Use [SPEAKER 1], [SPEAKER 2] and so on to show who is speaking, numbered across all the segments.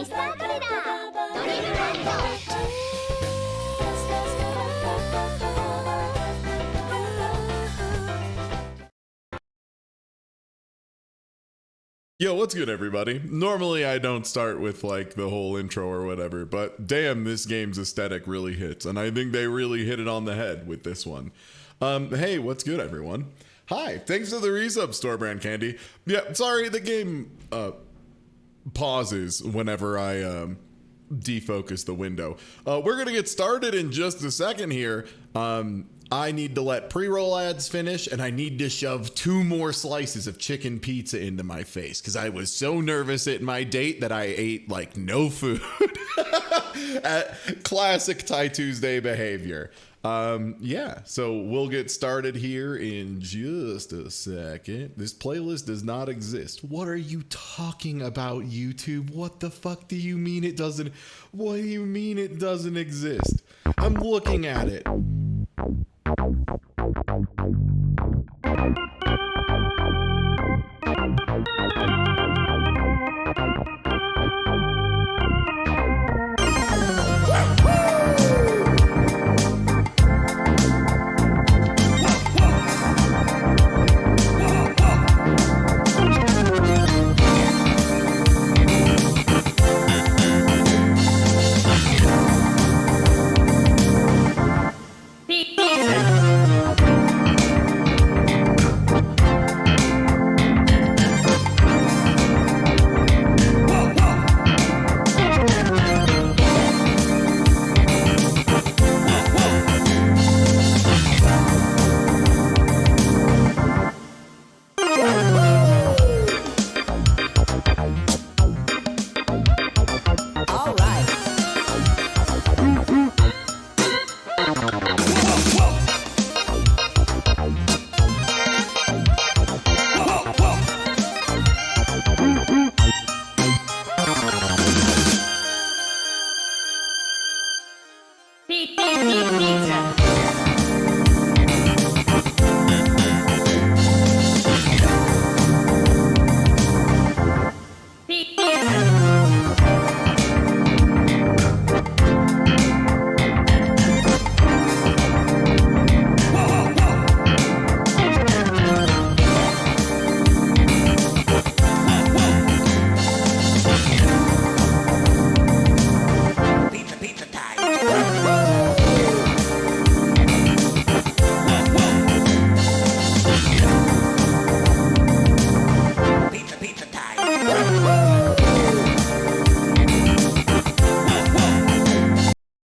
[SPEAKER 1] スタートレーダードリルランド
[SPEAKER 2] Yo, what's good, everybody? Normally, I don't start with like the whole intro or whatever, but damn, this game's aesthetic really hits, and I think they really hit it on the head with this one. Hey, what's good, everyone? Hi, thanks for the resub, Store Brand Candy. Yeah, sorry, the game pauses whenever I defocus the window. We're gonna get started in just a second here. I need to let pre-roll ads finish, and I need to shove 2 more slices of chicken pizza into my face because I was so nervous at my date that I ate like no food. Classic Thai Tuesday behavior. Yeah, so we'll get started here in just a second. This playlist does not exist. What are you talking about, YouTube? What the fuck do you mean it doesn't? What do you mean it doesn't exist? I'm looking at it.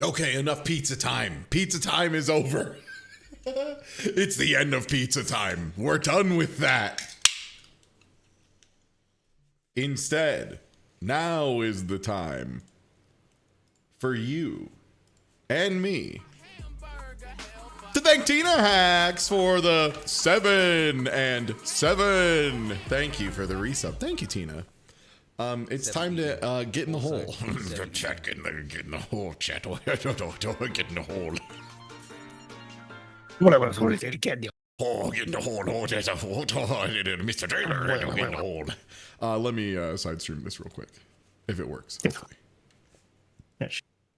[SPEAKER 2] Okay, enough pizza time. Pizza time is over. It's the end of pizza time. We're done with that. Instead, now is the time for you and me to thank Tina Hacks for the 7 and 7. Thank you for the resub. Thank you, Tina. It's time to get in the hole. Chat, get in the hole, chat. Get in the hole. Oh, get in the hole. Oh, there's a hole. Mr. Taylor, get in the hole. Let me side stream this real quick, if it works. Hopefully.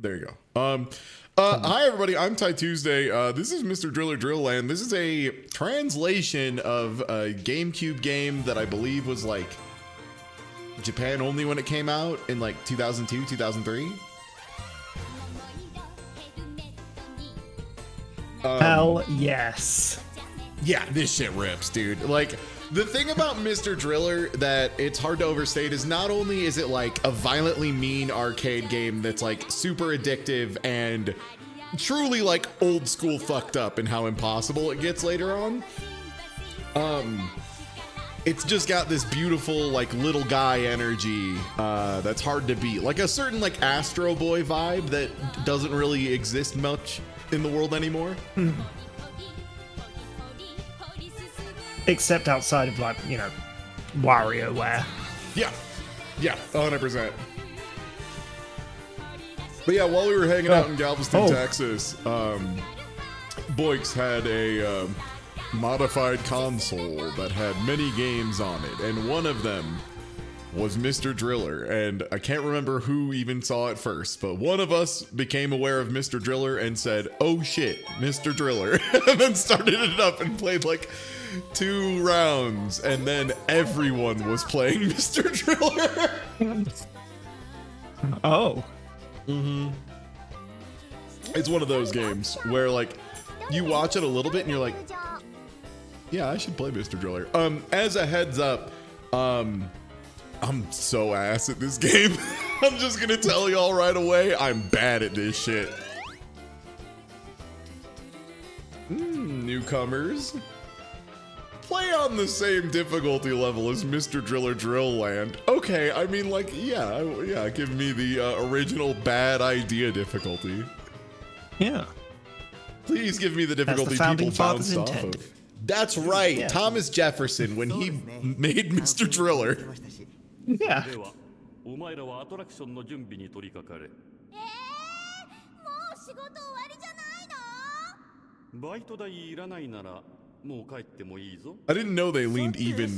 [SPEAKER 2] There you go. Hi, everybody. I'm Thai Tuesday. This is Mr. Driller Drill Land. This is a translation of a GameCube game that I believe was like Japan only when it came out in like 2002, 2003.
[SPEAKER 3] Hell yes.
[SPEAKER 2] Yeah, this shit rips, dude. Like, the thing about Mr. Driller that it's hard to overstate is not only is it like a violently mean arcade game that's like super addictive and truly like old school fucked up and how impossible it gets later on. It's just got this beautiful like little guy energy that's hard to beat. Like a certain like Astro Boy vibe that doesn't really exist much in the world anymore.
[SPEAKER 3] Except outside of like, you know, WarioWare.
[SPEAKER 2] Yeah. Yeah, 100%. But yeah, while we were hanging out in Galveston, Texas, Boix had a modified console that had many games on it, and one of them was Mr. Driller, and I can't remember who even saw it first, but one of us became aware of Mr. Driller and said, "Oh shit, Mr. Driller," and then started it up and played like 2 rounds, and then everyone was playing Mr. Driller.
[SPEAKER 3] Oh.
[SPEAKER 2] It's one of those games where like you watch it a little bit and you're like, yeah, I should play Mr. Driller. As a heads up, I'm so ass at this game. I'm just gonna tell y'all right away, I'm bad at this shit. Newcomers. Play on the same difficulty level as Mr. Driller Drill Land. Okay, I mean, like, yeah, give me the original bad idea difficulty.
[SPEAKER 3] Yeah.
[SPEAKER 2] Please give me the
[SPEAKER 3] As the
[SPEAKER 2] difficulty
[SPEAKER 3] founding
[SPEAKER 2] people
[SPEAKER 3] fathers
[SPEAKER 2] bounced off
[SPEAKER 3] intended.
[SPEAKER 2] of. That's right,
[SPEAKER 3] Yeah.
[SPEAKER 2] Thomas Jefferson, when he made Mr. Driller.
[SPEAKER 3] Yeah.
[SPEAKER 4] ではお前らはアトラクションの準備に取り掛かれ。
[SPEAKER 1] もう仕事終わりじゃないの？
[SPEAKER 4] バイト代いらないならもう帰ってもいいぞ。
[SPEAKER 2] I didn't know they leaned even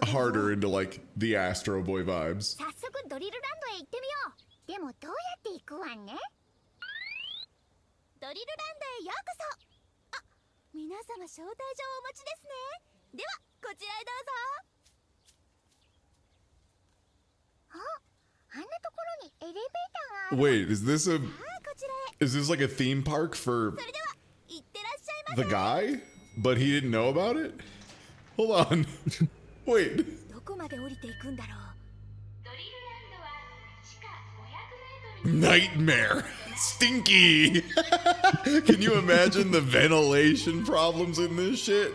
[SPEAKER 2] harder into like the Astro Boy vibes.
[SPEAKER 1] 早速ドリルランドへ行ってみよう。でもどうやって行くわね？ドリルランドへようこそ。あ、皆様招待状をお持ちですね。ではこちらへどうぞ。あ、あんなところにエレベーターがある。
[SPEAKER 2] Wait, is this
[SPEAKER 1] あ、こちらへ。
[SPEAKER 2] like a theme park for
[SPEAKER 1] それでは行ってらっしゃいま
[SPEAKER 2] the
[SPEAKER 1] せ。
[SPEAKER 2] guy? But he didn't know about it? Hold on. Wait.
[SPEAKER 1] どこまで降りていくんだろう。
[SPEAKER 2] Nightmare. Stinky. Can you imagine the ventilation problems in this shit?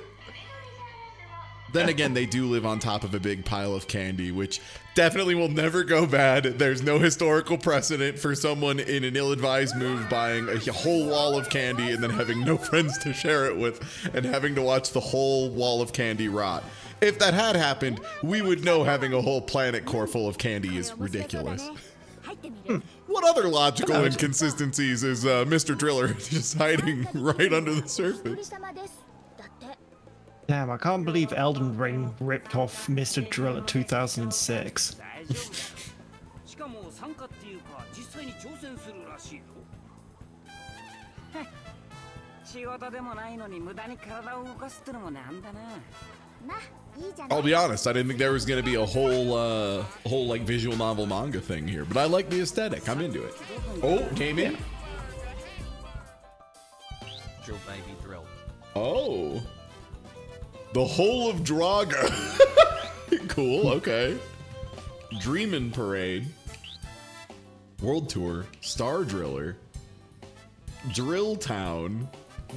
[SPEAKER 2] Then again, they do live on top of a big pile of candy, which definitely will never go bad. There's no historical precedent for someone in an ill-advised move buying a whole wall of candy and then having no friends to share it with and having to watch the whole wall of candy rot. If that had happened, we would know having a whole planet core full of candy is ridiculous.
[SPEAKER 1] 入ってみる。
[SPEAKER 2] What other logical inconsistencies is Mr. Driller just hiding right under the
[SPEAKER 1] お一
[SPEAKER 2] surface?
[SPEAKER 1] 人様です。だって。
[SPEAKER 3] Damn, I can't believe Elden Ring ripped off Mr. Driller 2006.
[SPEAKER 5] 大丈夫だよ。しかも参加っていうか実際に挑戦するらしいよ。仕事でもないのに無駄に体を動かすってのもなんだな。
[SPEAKER 1] まあいいじゃない
[SPEAKER 2] I'll be honest, I didn't think there was going to be a whole like visual novel manga thing here, but I like the aesthetic. I'm into it. Oh, came in.
[SPEAKER 6] Drill baby drill.
[SPEAKER 2] Oh. The whole of Draga. Cool, okay. Dreamin' Parade. World Tour. Star Driller. Drill Town.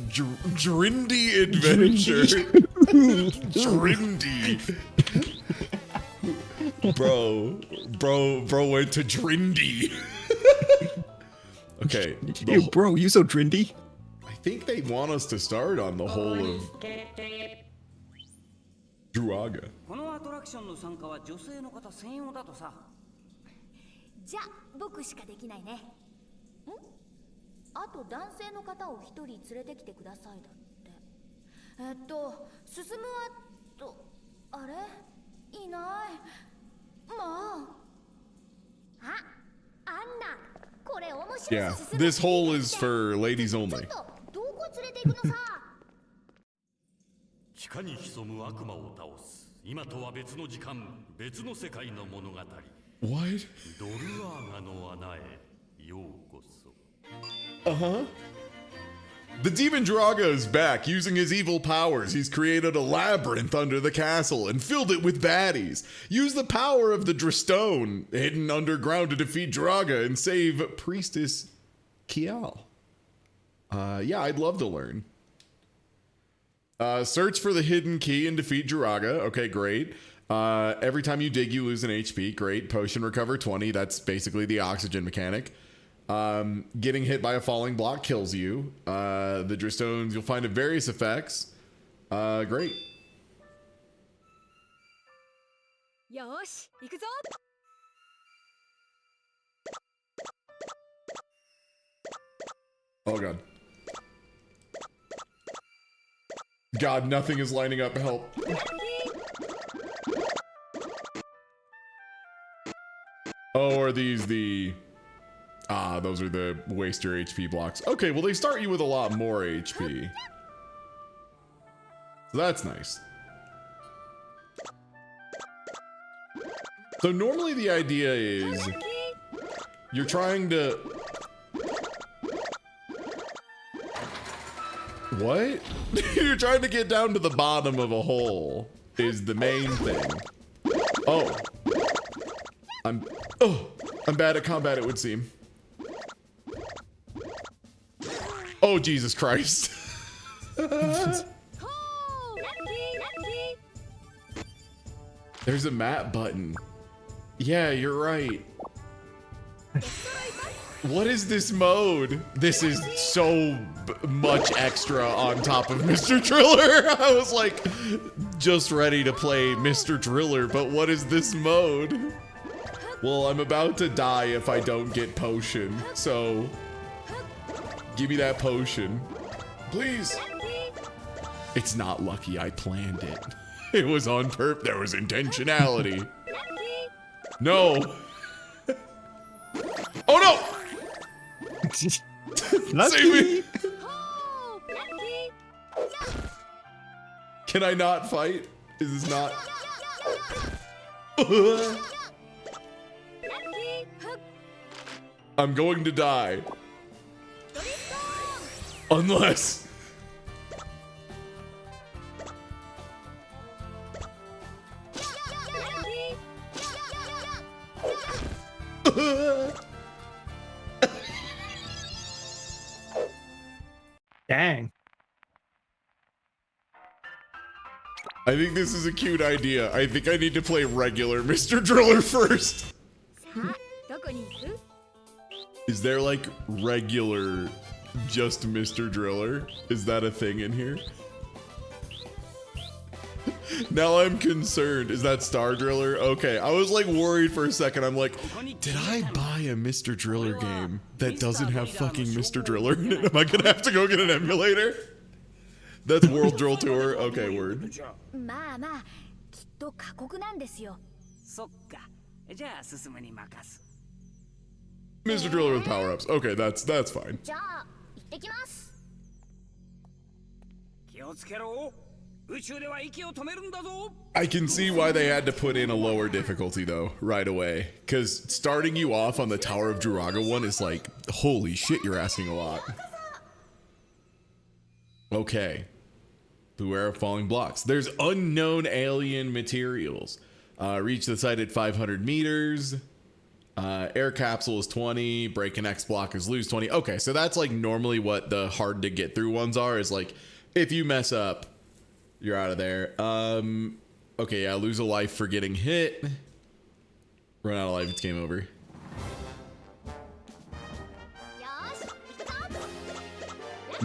[SPEAKER 2] Drindy Adventure. Drindy. Bro went to Drindy. Okay.
[SPEAKER 3] Yo, bro, you so drindy?
[SPEAKER 2] I think they want us to start on the whole of Druaga.
[SPEAKER 5] このアトラクションの参加は女性の方専用だとさ。
[SPEAKER 1] じゃあ僕しかできないね。ん？あと男性の方を一人連れてきてくださいだって。進むはあれいない。まあ。あんな。これ面白い。
[SPEAKER 2] Yeah, this hole is for ladies
[SPEAKER 1] ちょ
[SPEAKER 2] only.
[SPEAKER 1] っとどこ連れて行くのさ。
[SPEAKER 4] 地下に潜む悪魔を倒す。今とは別の時間、別の世界の物語。
[SPEAKER 2] What?
[SPEAKER 4] ドルアーガの穴へようこそ。
[SPEAKER 2] Uh-huh. The Demon Draga is back. Using his evil powers, he's created a labyrinth under the castle and filled it with baddies. Use the power of the Dristone hidden underground to defeat Draga and save Priestess Kial. Yeah, I'd love to learn. Search for the hidden key and defeat Draga. Okay, great. Every time you dig, you lose an HP. Great. Potion recover 20. That's basically the oxygen mechanic. Getting hit by a falling block kills you. The Dristones you'll find at various effects. Great.
[SPEAKER 1] よし、行くぞ。
[SPEAKER 2] Oh god. God, nothing is lining up. Help. Oh, are these the... Ah, those are the waste your HP blocks. Okay, well, they start you with a lot more HP. So that's nice. So normally the idea is you're trying to... What? You're trying to get down to the bottom of a hole is the main thing. Oh. I'm bad at combat, it would seem. Oh, Jesus Christ. There's a map button. Yeah, you're right. What is this mode? This is so much extra on top of Mr. Driller. I was like, just ready to play Mr. Driller, but what is this mode? Well, I'm about to die if I don't get potion, so give me that potion. Please. It's not lucky I planned it. It was on purpose. There was intentionality. No. Oh no! Save me! Can I not fight? Is this not? I'm going to die. Unless...
[SPEAKER 3] Dang.
[SPEAKER 2] I think this is a cute idea. I think I need to play regular Mr. Driller first. Is there like regular just Mr. Driller? Is that a thing in here? Now I'm concerned. Is that Star Driller? Okay, I was like worried for a second. I'm like, did I buy a Mr. Driller game that doesn't have fucking Mr. Driller in it? Am I gonna have to go get an emulator? That's World Drill Tour. Okay, word. Mr. Driller with power-ups. Okay, that's fine. I can see why they had to put in a lower difficulty though, right away. Because starting you off on the Tower of Druaga one is like, holy shit, you're asking a lot. Okay. Beware of falling blocks. There's unknown alien materials. Reach the site at 500 meters. Air capsule is 20. Break an X block is lose 20. Okay, so that's like normally what the hard to get through ones are, is like, if you mess up, you're out of there. Okay, yeah, lose a life for getting hit. Run out of life, it's game over.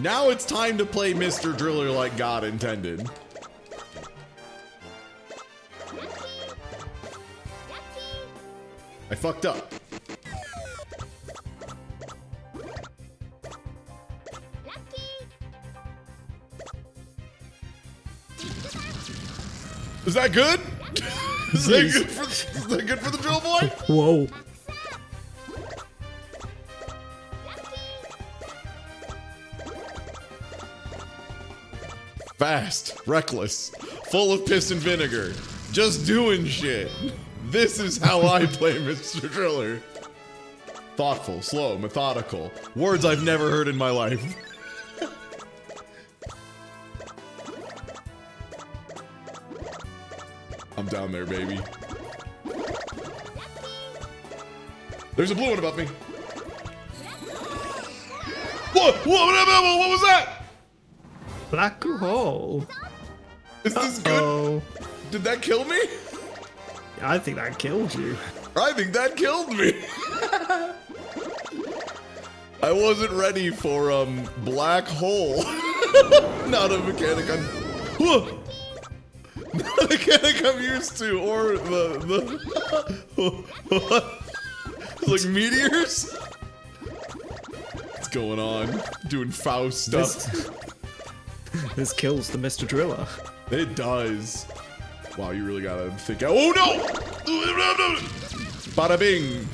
[SPEAKER 2] Now it's time to play Mr. Driller like God intended. I fucked up. Is that good? Is that good for the drill boy?
[SPEAKER 3] Whoa.
[SPEAKER 2] Fast, reckless, full of piss and vinegar, just doing shit. This is how I play Mr. Driller. Thoughtful, slow, methodical. Words I've never heard in my life. I'm down there, baby. There's a blue one above me. What was that?
[SPEAKER 3] Black hole.
[SPEAKER 2] Is this good? Did that kill me?
[SPEAKER 3] I think that killed you.
[SPEAKER 2] I think that killed me. I wasn't ready for black hole. Not a mechanic I'm not a mechanic I'm used to, or like meteors. What's going on? Doing Faust stuff.
[SPEAKER 3] This kills the Mr. Driller.
[SPEAKER 2] It does. Wow, you really gotta think out. Oh no! Bada bing.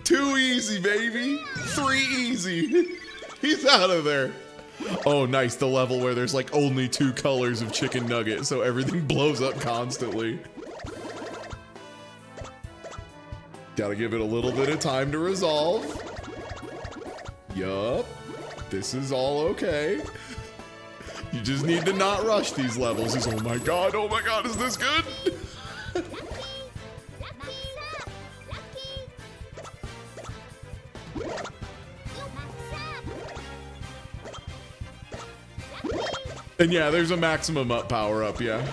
[SPEAKER 2] 2 easy, baby. 3 easy. He's out of there. Oh, nice. The level where there's like only 2 colors of chicken nugget, so everything blows up constantly. Gotta give it a little bit of time to resolve. Yup. This is all okay. You just need to not rush these levels. He's, oh my god, is this good? And yeah, there's a maximum up power up, yeah.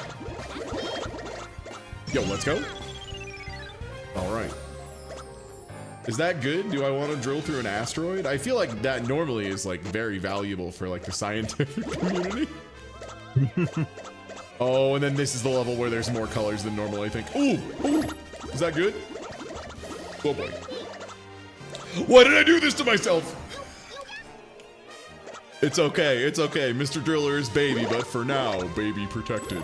[SPEAKER 2] Yo, let's go. All right. Is that good? Do I want to drill through an asteroid? I feel like that normally is like very valuable for like the scientific community. Oh, and then this is the level where there's more colors than normal, I think. Ooh, ooh, is that good? Oh boy. Why did I do this to myself? It's okay, it's okay. Mr. Driller is baby, but for now, baby protected.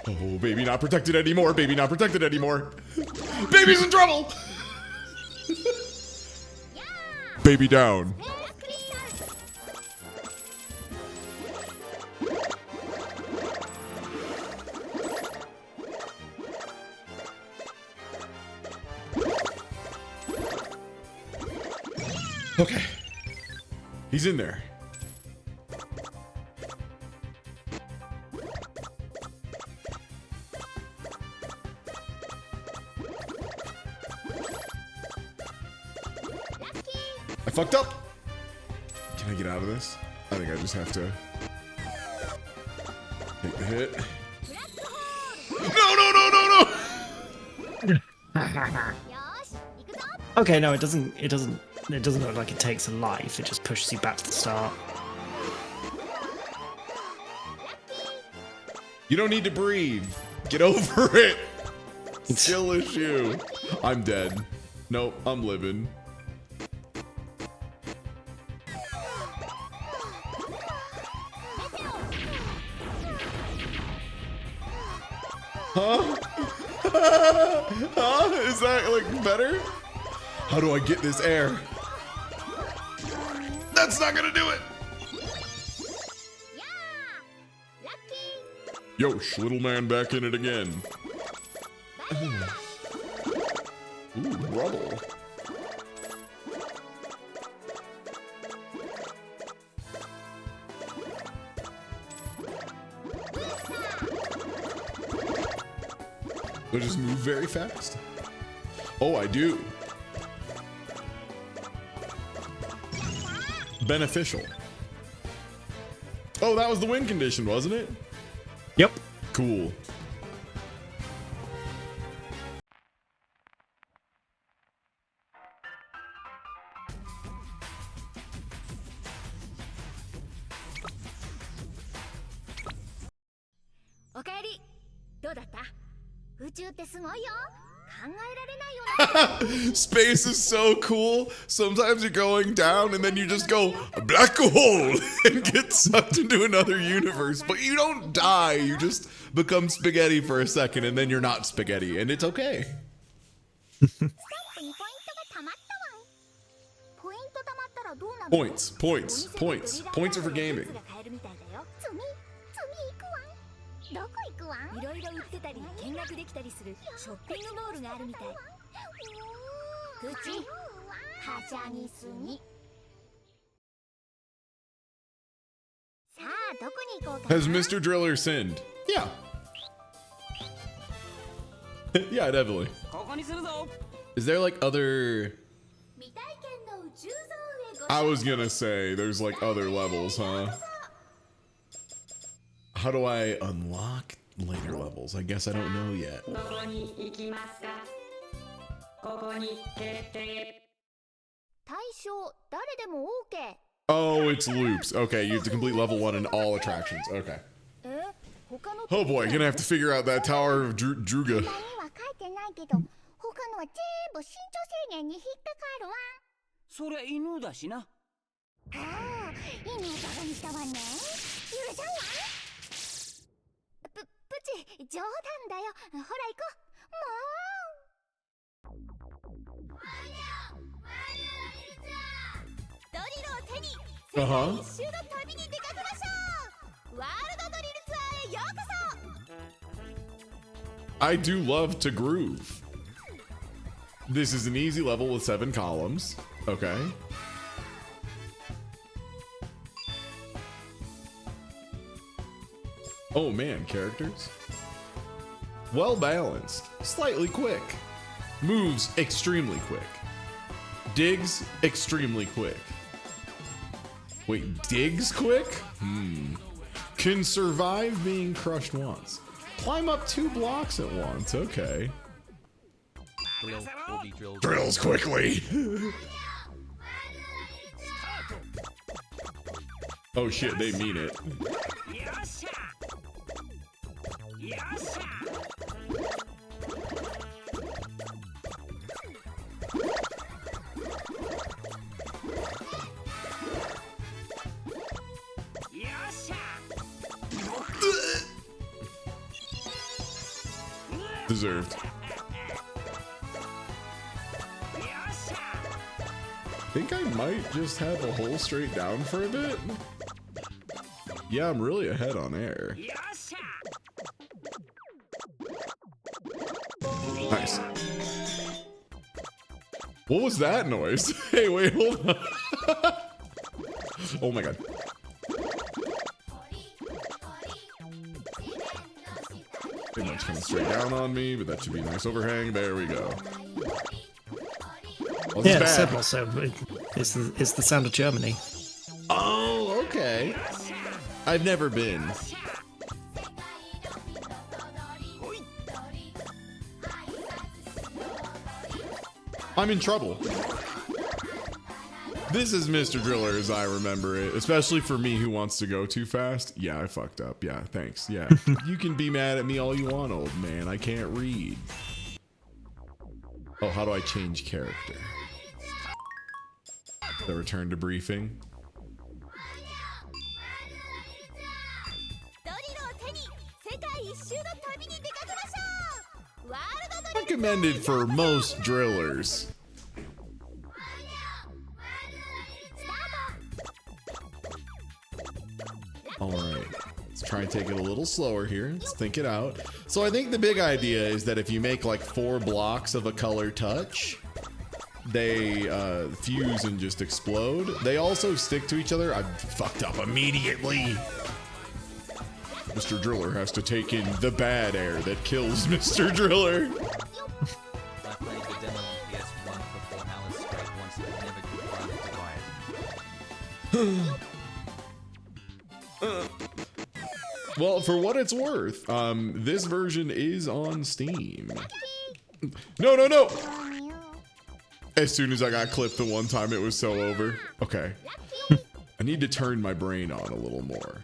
[SPEAKER 2] Oh, baby not protected anymore. Baby not protected anymore. Baby's in trouble. Baby down. Okay. He's in there. I fucked up. Can I get out of this? I think I just have to take the hit. No.
[SPEAKER 3] Okay, no, it doesn't look like it takes a life. It just pushes you back to the start.
[SPEAKER 2] You don't need to breathe. Get over it. Still issue. I'm dead. Nope, I'm living. Huh? Huh? Is that like better? How do I get this air? That's not gonna do it. Yosh, little man back in it again. Ooh, rubble. They just move very fast. Oh, I do. Beneficial. Oh, that was the win condition, wasn't it?
[SPEAKER 3] Yep.
[SPEAKER 2] Cool. Space is so cool. Sometimes you're going down and then you just go a black hole and get sucked into another universe. But you don't die. You just become spaghetti for a second and then you're not spaghetti. And it's okay. Points. Points are for gaming.
[SPEAKER 1] いろいろ売ってたり見学できたりするショッピングモールがあるみたい。口はしゃぎすぎ。さあどこに行こうかな。
[SPEAKER 2] Has Mr. Driller sinned? Yeah. Yeah, definitely.
[SPEAKER 5] ここにするぞ。
[SPEAKER 2] Is there like other...
[SPEAKER 1] 未体験の宇宙ゾーンへご
[SPEAKER 2] I was gonna say, there's like other levels, huh? How do I unlock later levels? I guess I don't know yet.
[SPEAKER 7] どこに行きますか。ここに決定。
[SPEAKER 1] 対象誰でも OK。
[SPEAKER 2] Oh, it's loops. Okay, you have to complete level 1 in all attractions. Okay.
[SPEAKER 1] 他の
[SPEAKER 2] Oh boy, gonna have to figure out that Tower of Druga.
[SPEAKER 1] には書いてないけど他のは全部身長制限に引っかかるわ。
[SPEAKER 5] そりゃ犬だしな。
[SPEAKER 1] ああ、犬をバカにしたわね。許さない。プち冗談だよ。ほら行こう。もうドリルを手に世界一周の旅に出かけましょう。ワールドドリルツアーへようこそ。
[SPEAKER 2] I do love to groove. This is an easy level with 7 columns. Okay. Oh man, characters. Well balanced, slightly quick. Moves extremely quick. Digs extremely quick. Wait, digs quick? Can survive being crushed once. Climb up 2 blocks at once. Okay.
[SPEAKER 6] Drill will be drilled.
[SPEAKER 2] Drills quickly. Oh shit, they mean it.
[SPEAKER 5] よっしゃよっしゃよっしゃ
[SPEAKER 2] Deserved.
[SPEAKER 5] よっしゃ
[SPEAKER 2] Think I might just have a hole straight down for a bit. Yeah, I'm really ahead on air.
[SPEAKER 5] よっしゃ
[SPEAKER 2] Nice. What was that noise? Hey, wait, hold on. Oh my god. Pretty much coming straight down on me, but that should be a nice overhang. There we go. Oh, this
[SPEAKER 3] Yeah,
[SPEAKER 2] is
[SPEAKER 3] said
[SPEAKER 2] bad.
[SPEAKER 3] also. It's the sound of Germany.
[SPEAKER 2] Oh, okay. I've never been. I'm in trouble. This is Mr. Driller as I remember it, especially for me who wants to go too fast. Yeah, I fucked up. Yeah, thanks. Yeah. You can be mad at me all you want, old man. I can't read. Oh, how do I change character? The return to briefing.
[SPEAKER 1] ドリルを手に世界一周の旅に出かけましょう。ワールドドリル
[SPEAKER 2] Recommended for most drillers.
[SPEAKER 1] スタート。
[SPEAKER 2] All right. Let's try and take it a little slower here. Let's think it out. So I think the big idea is that if you make like 4 blocks of a color touch, they fuse and just explode. They also stick to each other. I fucked up immediately. Mr. Driller has to take in the bad air that kills Mr. Driller.
[SPEAKER 6] I played the demo on PS1 for 4 hours straight once and never could find it to buy it.
[SPEAKER 2] Well, for what it's worth, this version is on Steam. No, no, no! As soon as I got clipped the one time, it was so over. Okay. I need to turn my brain on a little more.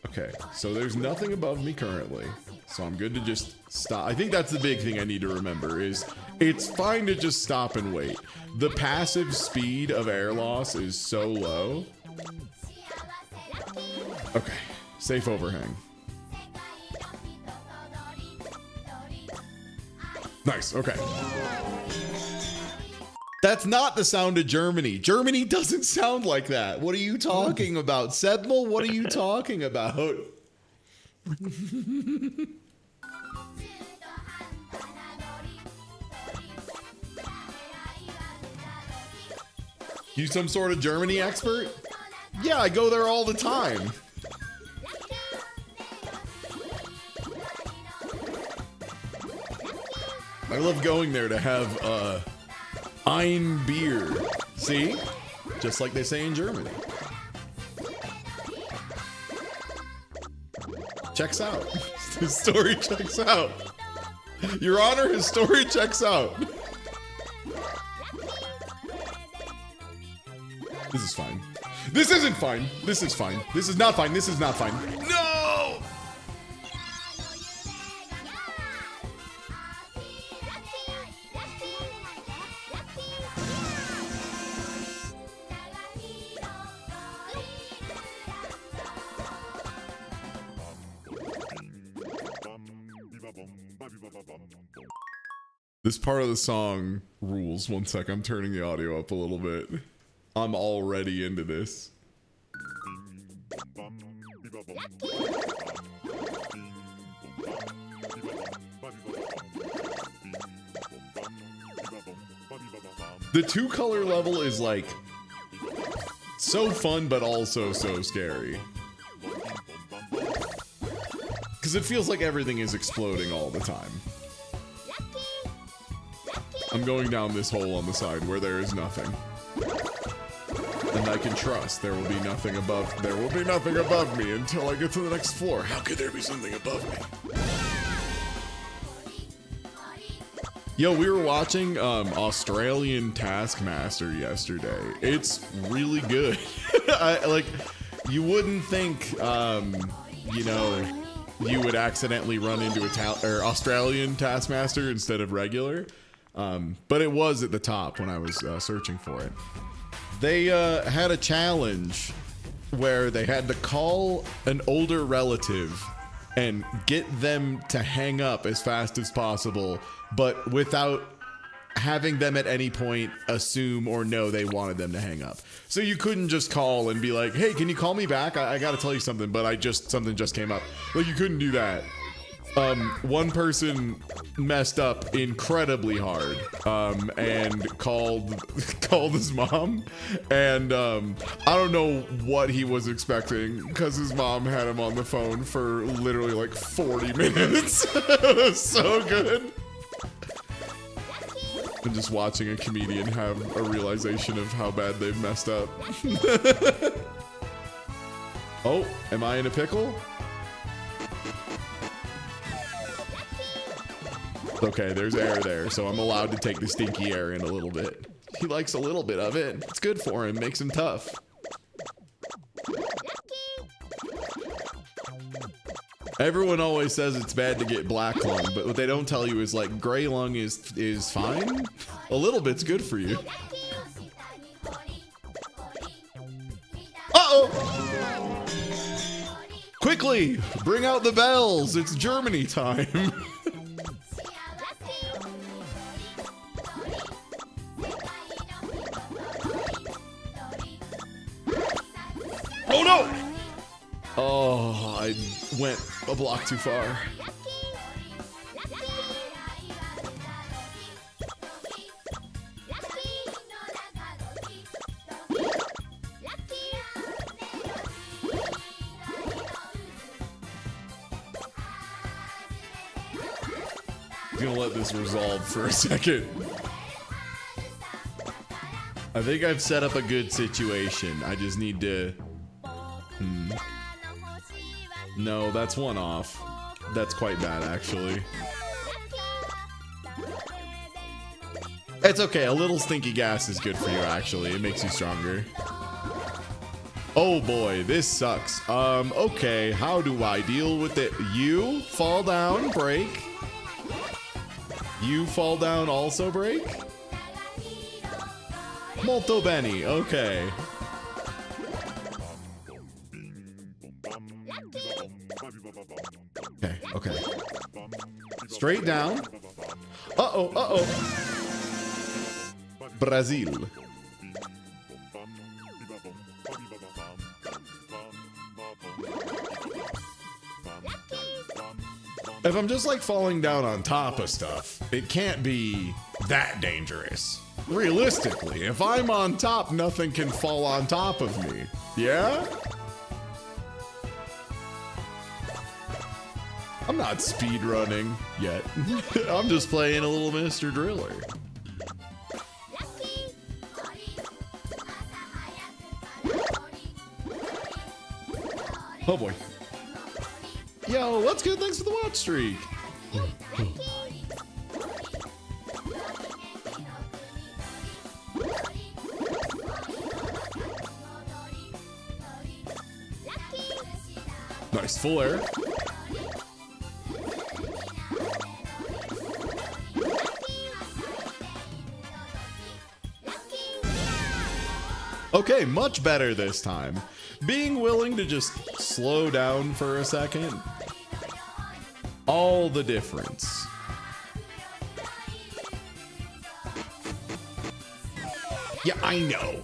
[SPEAKER 2] Okay, so there's nothing above me currently, so I'm good to just stop. I think that's the big thing I need to remember is it's fine to just stop and wait. The passive speed of air loss is so low. Okay, safe overhang. Nice, okay. That's not the sound of Germany. Germany doesn't sound like that. What are you talking about? Sedmel, what are you talking about? You some sort of Germany expert? Yeah, I go there all the time. I love going there to have ein Bier. See? Just like they say in Germany. Checks out. His story checks out. Your Honor, his story checks out. This is fine. This isn't fine. This is fine. This is not fine. This is not fine. No! This part of the song rules. One sec, I'm turning the audio up a little bit. I'm already into this. The 2-color level is like so fun, but also so scary. Because it feels like everything is exploding all the time. I'm going down this hole on the side where there is nothing. And I can trust there will be nothing above. There will be nothing above me until I get to the next floor. How could there be something above me? Yo, we were watching Australian Taskmaster yesterday. It's really good. You wouldn't think, you know, you would accidentally run into Australian Taskmaster instead of regular. But it was at the top when I was searching for it. They had a challenge where they had to call an older relative and get them to hang up as fast as possible, but without having them at any point assume or know they wanted them to hang up. So you couldn't just call and be like, hey, can you call me back? I gotta tell you something, but something just came up. Like, you couldn't do that. One person messed up incredibly hard, and called his mom, and I don't know what he was expecting, because his mom had him on the phone for literally like 40 minutes. It was so good. And just watching a comedian have a realization of how bad they've messed up. Oh, am I in a pickle? Okay, there's air there, so I'm allowed to take the stinky air in a little bit. He likes a little bit of it. It's good for him, makes him tough. Everyone always says it's bad to get black lung, but what they don't tell you is like gray lung is fine. A little bit's good for you. Uh-oh! Quickly, bring out the bells. It's Germany time. Oh no! Oh, I went a block too far. I'm gonna let this resolve for a second. I think I've set up a good situation. I just need to... No, that's one off. That's quite bad, actually. It's okay. A little stinky gas is good for you, actually. It makes you stronger. Oh boy, this sucks. Okay. How do I deal with it? You fall down, break. You fall down, also break. Molto bene. Okay. Okay. Straight down. Uh-oh. Brazil. If I'm just like falling down on top of stuff, it can't be that dangerous. Realistically, if I'm on top, nothing can fall on top of me. Yeah? I'm not speed running yet. I'm just playing a little Mr. Driller. Oh boy. Yo, what's good? Thanks for the watch streak. Nice, full air. Okay, much better this time. Being willing to just slow down for a second. All the difference. Yeah, I know.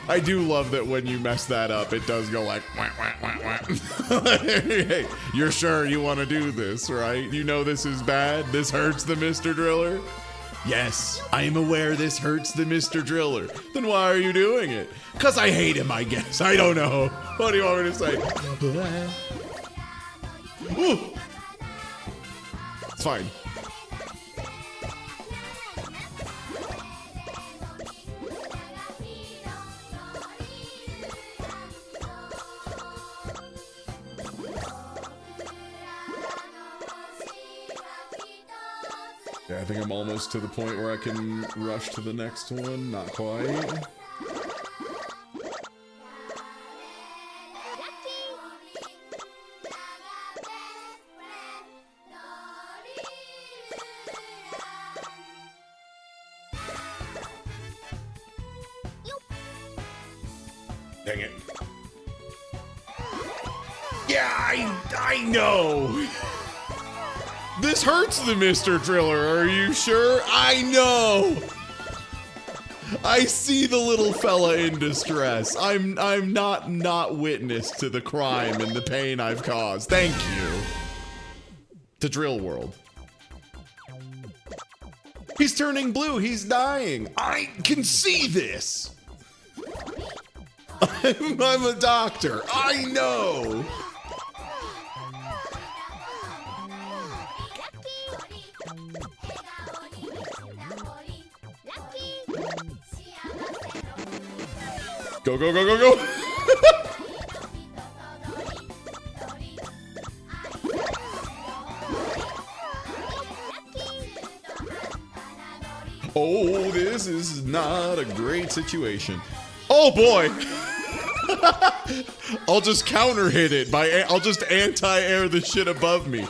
[SPEAKER 2] I do love that when you mess that up, it does go like, wah, wah, wah, wah. Hey, you're sure you want to do this, right? You know this is bad? This hurts the Mr. Driller? Yes, I am aware this hurts the Mr. Driller. Then why are you doing it? Because I hate him, I guess. I don't know. What do you want me to say? Ooh. It's fine. Yeah, I think I'm almost to the point where I can rush to the next one. Not quite. Dang it. Yeah, I know. This hurts the Mr. Driller, are you sure? I know! I see the little fella in distress. I'm not witness to the crime and the pain I've caused. Thank you. To Drill World. He's turning blue, he's dying. I can see this. I'm a doctor, I know. Go, go, go, go, go! Oh, this is not a great situation. Oh boy! I'll just counter hit it by, I'll just anti-air the shit above me.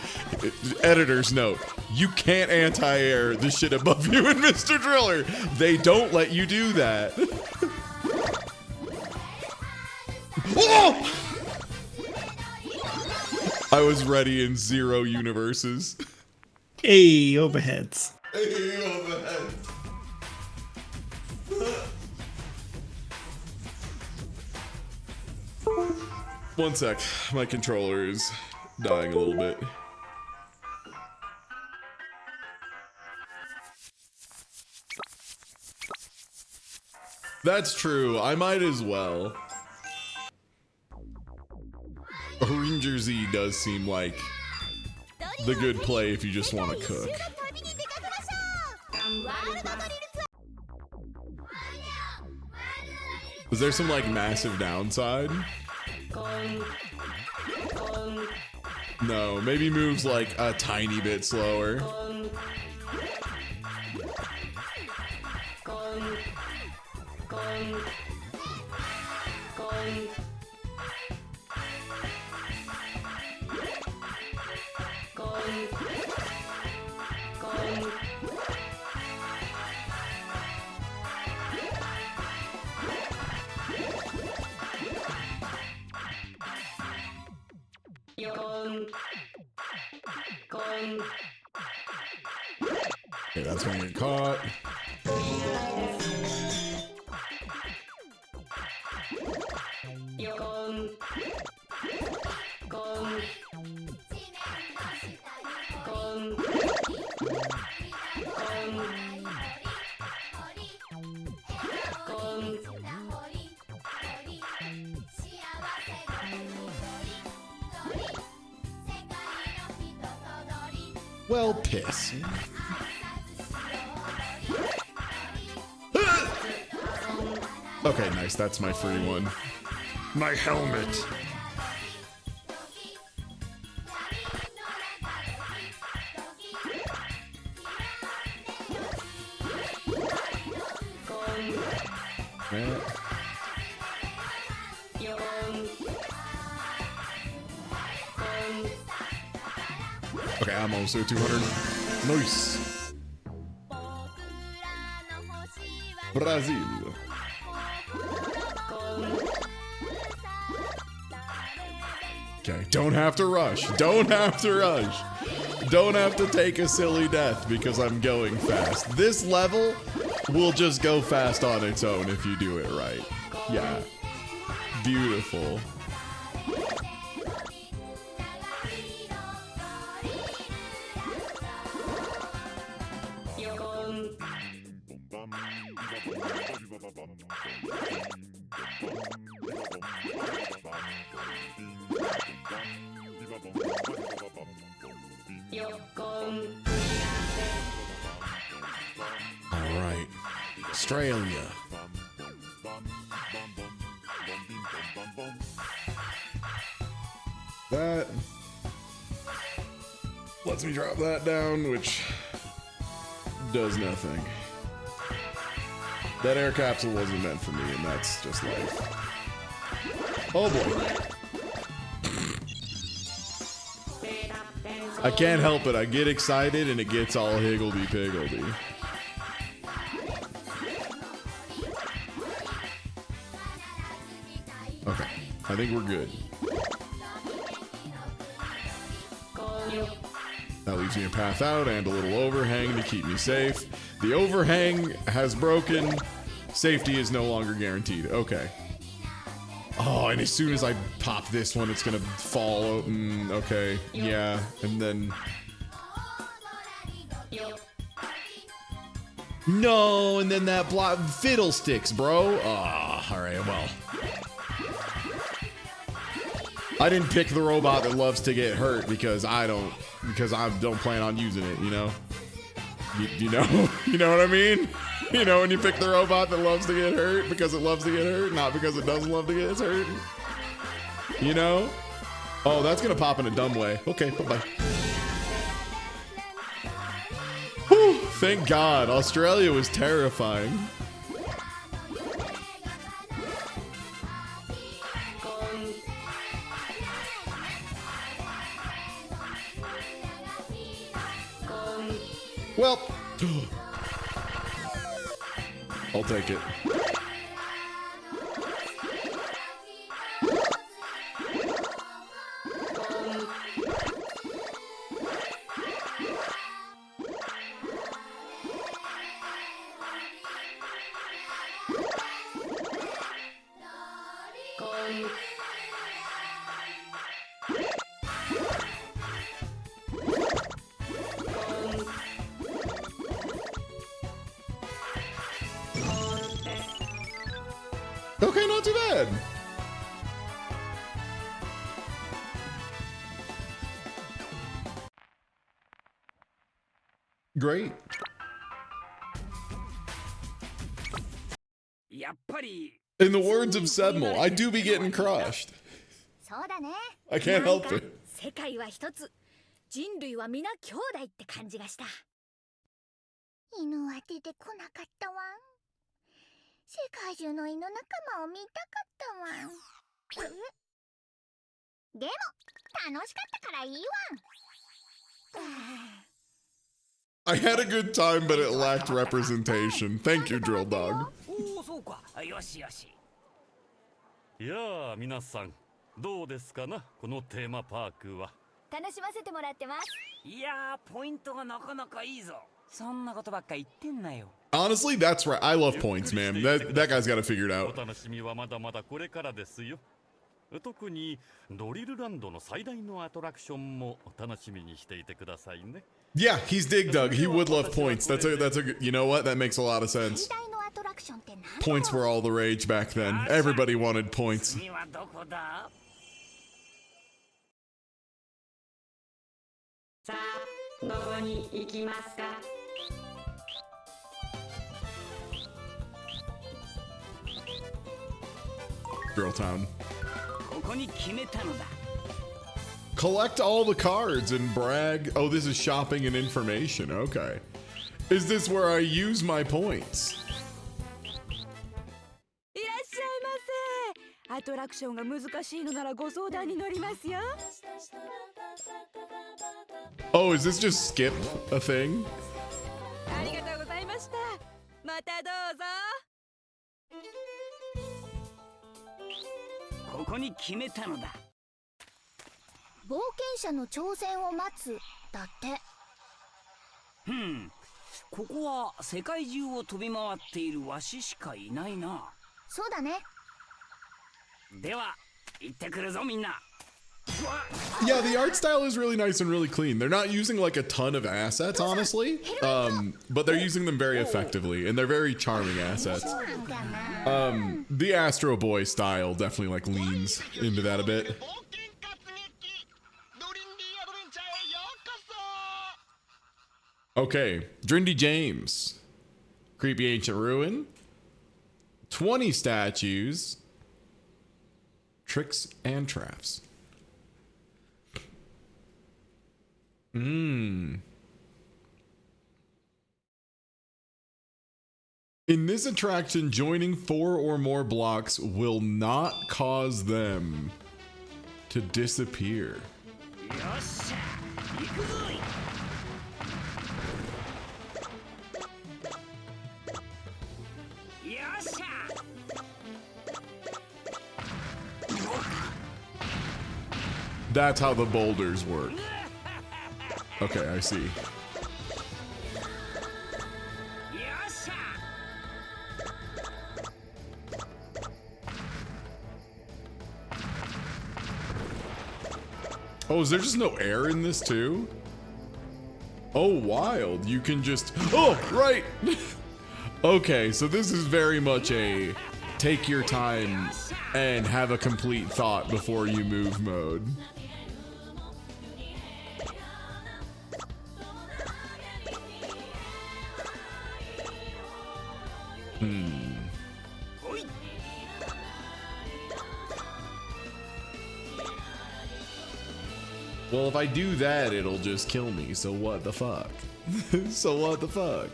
[SPEAKER 2] Editor's note, you can't anti-air the shit above you in Mr. Driller. They don't let you do that. Oh! I was ready in 0 universes.
[SPEAKER 3] Hey, overheads.
[SPEAKER 2] Hey, overheads. One sec, my controller is dying a little bit. That's true, I might as well. Ranger Z does seem like the good play if you just want to cook. Was there some like massive downside? No, maybe moves like a tiny bit slower. Okay, that's gonna get caught. Well, piss. Okay, nice. That's my free one. My helmet. Yeah. Okay, I'm also 200. Nice. Brazil. Okay, don't have to rush. Don't have to rush. Don't have to take a silly death because I'm going fast. This level will just go fast on its own if you do it right. Yeah. Beautiful. All right, Australia. That lets me drop that down, which does nothing. That air capsule wasn't meant for me, and that's just life. Oh boy. I can't help it. I get excited and it gets all higgledy-piggledy. Okay, I think we're good. That leaves me a path out and a little overhang to keep me safe. The overhang has broken. Safety is no longer guaranteed. Okay. Oh, and as soon as I pop this one, it's gonna fall open. Okay, yeah, and then... No, and then that block... Fiddlesticks, bro. Ah, alright, well. I didn't pick the robot that loves to get hurt because I don't plan on using it, you know? You know? You know what I mean? You know, when you pick the robot that loves to get hurt because it loves to get hurt, not because it doesn't love to get hurt. You know? Oh, that's gonna pop in a dumb way. Okay, bye-bye. Whew, thank God. Australia was terrifying. Well, I'll take it. Okay, not too bad. Great.
[SPEAKER 5] やっぱり
[SPEAKER 2] In the words of Sedmol, I do be getting crushed.
[SPEAKER 1] そうだね。
[SPEAKER 2] I can't help it.
[SPEAKER 1] 世界は一つ、人類は皆兄弟って感じがした。犬は出てこなかったわ。世界中の犬仲間を見たかったわ。でも楽しかったからいいわ。
[SPEAKER 2] I had a good time, but it lacked representation. Thank you, Drill Dog.
[SPEAKER 5] おお、そうか。よしよし。
[SPEAKER 4] いやあ皆さんどうですかなこのテーマパークは。
[SPEAKER 1] 楽しませてもらってます。
[SPEAKER 5] いやー、ポイントがなかなかいいぞ。そんなことばっか言ってんなよ。
[SPEAKER 2] Honestly, that's right. I love points, man. That guy's got it figured
[SPEAKER 4] お
[SPEAKER 2] out.
[SPEAKER 4] 楽しみはまだまだこれからですよ。特にドリルランドの最大のアトラクションもお楽しみにしていてくださいね。
[SPEAKER 2] Yeah, he's Dig Dug. He would love points. That's a. You know what? That makes a lot of sense.
[SPEAKER 1] 最大のアトラクションって何だろう。
[SPEAKER 2] Points were all the rage back then. Everybody wanted points.
[SPEAKER 5] 次はどこだ？
[SPEAKER 7] さあ、どこに行きますか？
[SPEAKER 2] Girl Town.
[SPEAKER 5] ここに決めたのだ。
[SPEAKER 2] Collect all the cards and brag. Oh, this is shopping and information. Okay. Is this where I use my points?
[SPEAKER 8] いらっしゃいませ。アトラクションが難しいのならご相談に乗りますよ。
[SPEAKER 2] Oh, is this just skip a thing?
[SPEAKER 8] ありがとうございました。またどうぞ。
[SPEAKER 5] ここに決めたのだ。
[SPEAKER 1] 冒険者の挑戦を待つだだって。
[SPEAKER 5] ここは世界中を飛び回っているわししかいないな。
[SPEAKER 1] そうだね。
[SPEAKER 5] では行ってくるぞみんな。
[SPEAKER 2] Yeah, the art style is really nice and really clean. They're not using like a ton of assets, honestly, but they're using them very effectively, and they're very charming assets. The Astro Boy style definitely like leans into that a bit. Okay, Drindy James, Creepy Ancient Ruin, 20 statues, tricks and traps. In this attraction, joining 4 or more blocks will not cause them to disappear. That's how the boulders work. Okay, I see. Oh, is there just no air in this too? Oh, wild. You can just... Oh, right! Okay, so this is very much a take your time and have a complete thought before you move mode. Well, if I do that, it'll just kill me, so what the fuck? So what the fuck?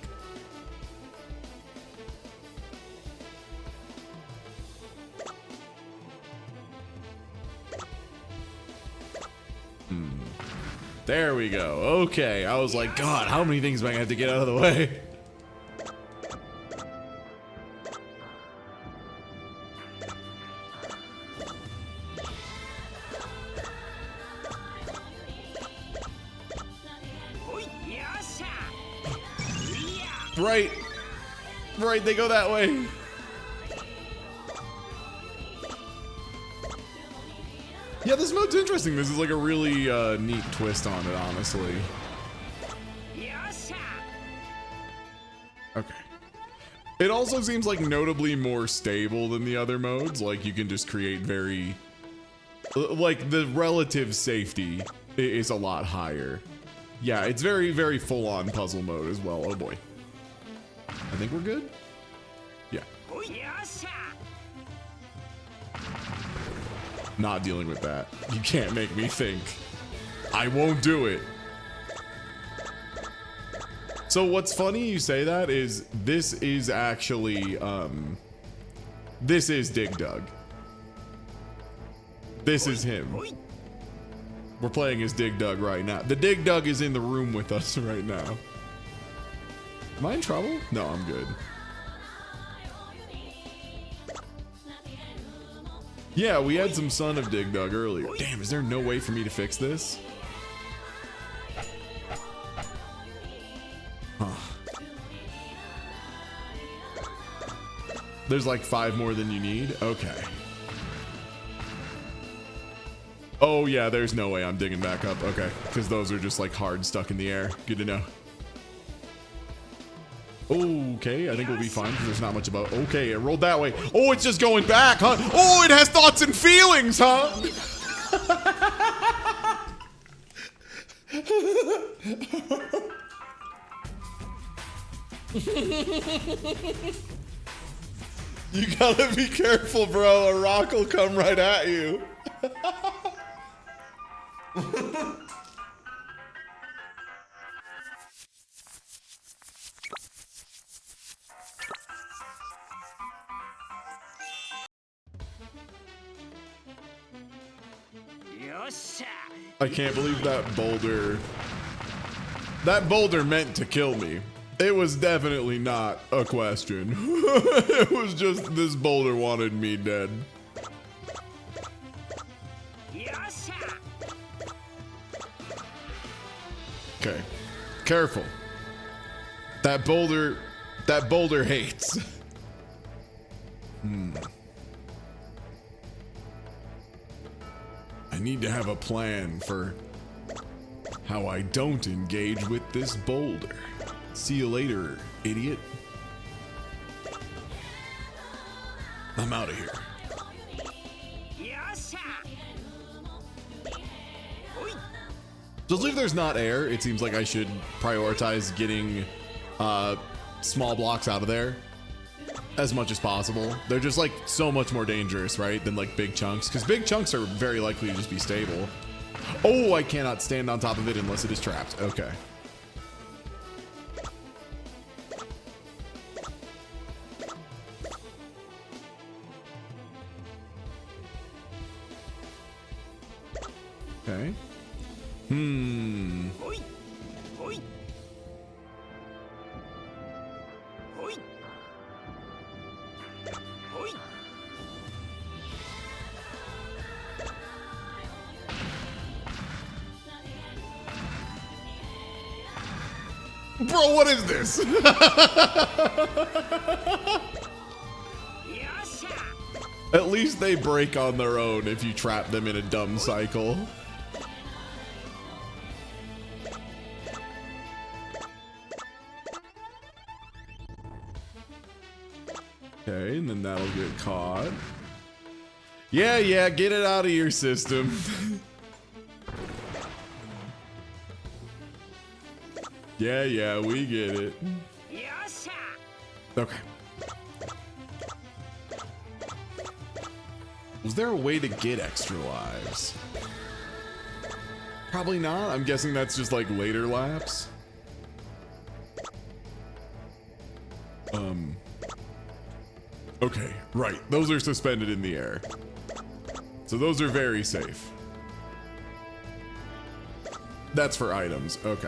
[SPEAKER 2] There we go. Okay, I was like, God, how many things am I gonna have to get out of the way? Right. Right, they go that way. Yeah, this mode's interesting. This is like a really neat twist on it, honestly. Okay. It also seems like notably more stable than the other modes. Like, you can just create very... Like, the relative safety is a lot higher. Yeah, it's very, very full-on puzzle mode as well. Oh boy. I think we're good? Yeah. Not dealing with that. You can't make me think. I won't do it. So what's funny you say that is this is actually, this is Dig Dug. This is him. We're playing as Dig Dug right now. The Dig Dug is in the room with us right now. Am I in trouble? No, I'm good. Yeah, we had some Son of Dig Dug earlier. Damn, is there no way for me to fix this? Huh. There's like 5 more than you need? Okay. Oh yeah, there's no way I'm digging back up. Okay, because those are just like hard stuck in the air. Good to know. Okay, I think we'll be fine because there's not much about... Okay, it rolled that way. Oh, it's just going back, huh? Oh, it has thoughts and feelings, huh? You gotta be careful, bro. A rock will come right at you. I can't believe that boulder... That boulder meant to kill me. It was definitely not a question. It was just this boulder wanted me dead. Okay. Careful. That boulder hates. I need to have a plan for how I don't engage with this boulder. See you later, idiot. I'm out of here. So if there's not air, it seems like I should prioritize getting small blocks out of there as much as possible. They're just like so much more dangerous, right, than like big chunks, because big chunks are very likely to just be stable. Oh, I cannot stand on top of it unless it is trapped. Okay. Okay. Bro, what is this? At least they break on their own if you trap them in a dumb cycle. Okay, and then that'll get caught. Yeah, get it out of your system. Yeah, we get it. Okay. Was there a way to get extra lives? Probably not. I'm guessing that's just like later laps. Okay, right. Those are suspended in the air. So those are very safe. That's for items. Okay.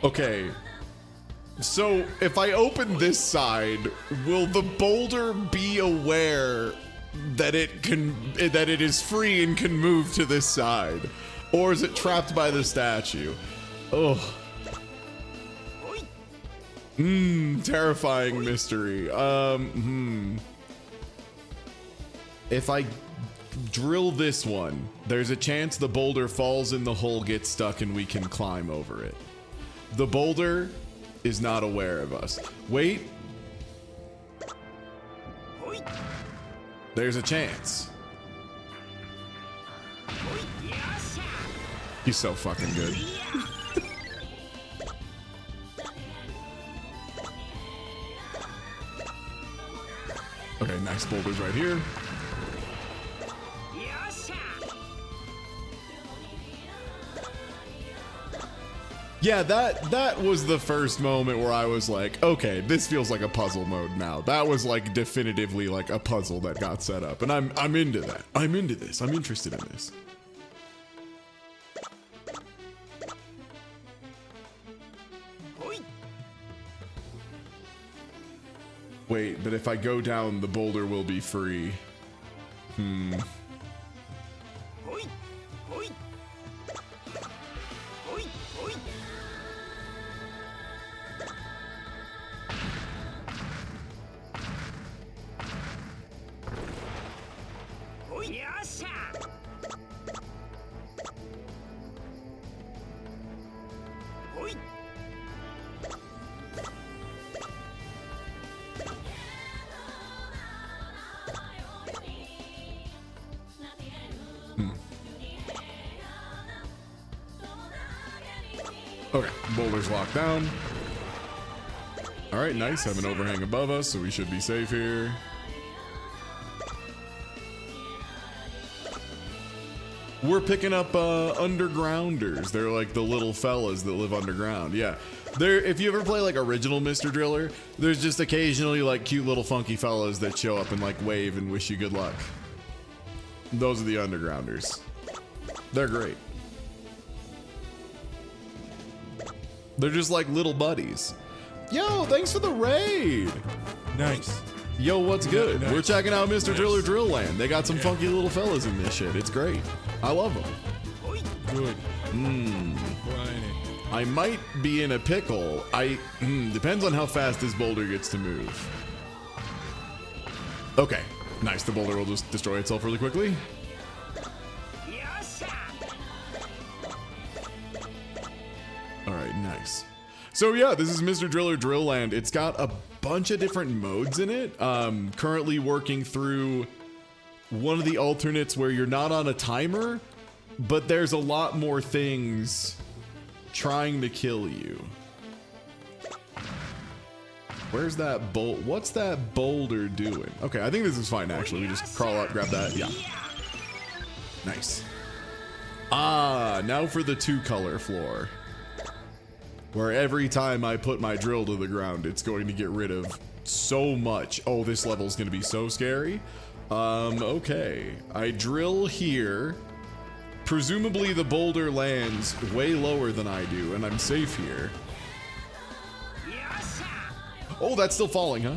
[SPEAKER 2] Okay. So if I open this side, will the boulder be aware that it is free and can move to this side? Or is it trapped by the statue? Oh. Terrifying mystery. If I drill this one, there's a chance the boulder falls in the hole, gets stuck, and we can climb over it. The boulder is not aware of us. Wait. There's a chance. He's so fucking good. Okay, nice boulders right here. Yeah, that was the first moment where I was like, okay, this feels like a puzzle mode now. That was like definitively like a puzzle that got set up, and I'm into that. I'm into this. I'm interested in this. Wait, but if I go down, the boulder will be free. Okay, boulder's locked down. All right, nice. Have an overhang above us, so we should be safe here. We're picking up undergrounders. They're like the little fellas that live underground. Yeah, if you ever play like original Mr. Driller, there's just occasionally like cute little funky fellas that show up and like wave and wish you good luck. Those are the undergrounders. They're great. They're just like little buddies. Yo, thanks for the raid.
[SPEAKER 9] Nice.
[SPEAKER 2] Yo, what's good? We're checking out Mr. Driller Drill Land. They got some funky little fellas in this shit. It's great. I love them.
[SPEAKER 9] Good.
[SPEAKER 2] I might be in a pickle. Depends on how fast this boulder gets to move. Okay, nice. The boulder will just destroy itself really quickly. All right, nice. So yeah, this is Mr. Driller Drill Land. It's got a bunch of different modes in it. Currently working through one of the alternates where you're not on a timer, but there's a lot more things trying to kill you. Where's that what's that boulder doing? Okay, I think this is fine actually. We just crawl up, grab that. Yeah. Nice. Now for the 2-color floor. Where every time I put my drill to the ground, it's going to get rid of so much. Oh, this level's gonna be so scary. Okay. I drill here. Presumably the boulder lands way lower than I do, and I'm safe here. Oh, that's still falling, huh?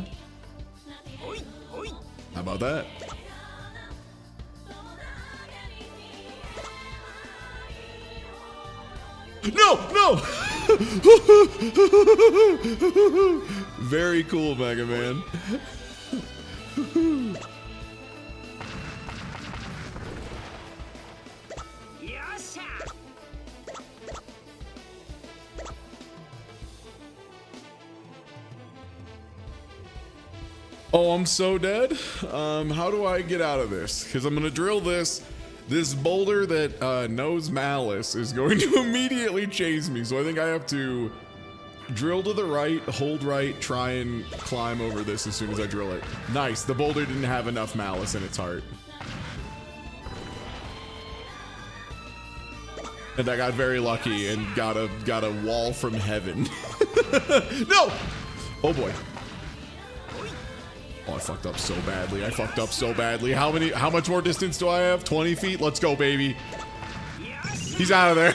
[SPEAKER 2] How about that? No! Very cool, Mega Man. Oh, I'm so dead. How do I get out of this? Because I'm gonna drill this. This boulder that knows malice is going to immediately chase me. So I think I have to drill to the right, hold right, try and climb over this as soon as I drill it. Nice. The boulder didn't have enough malice in its heart. And I got very lucky and got a wall from heaven. No! Oh boy. Oh, I fucked up so badly. I fucked up so badly. How much more distance do I have? 20 feet? Let's go, baby. He's out of there.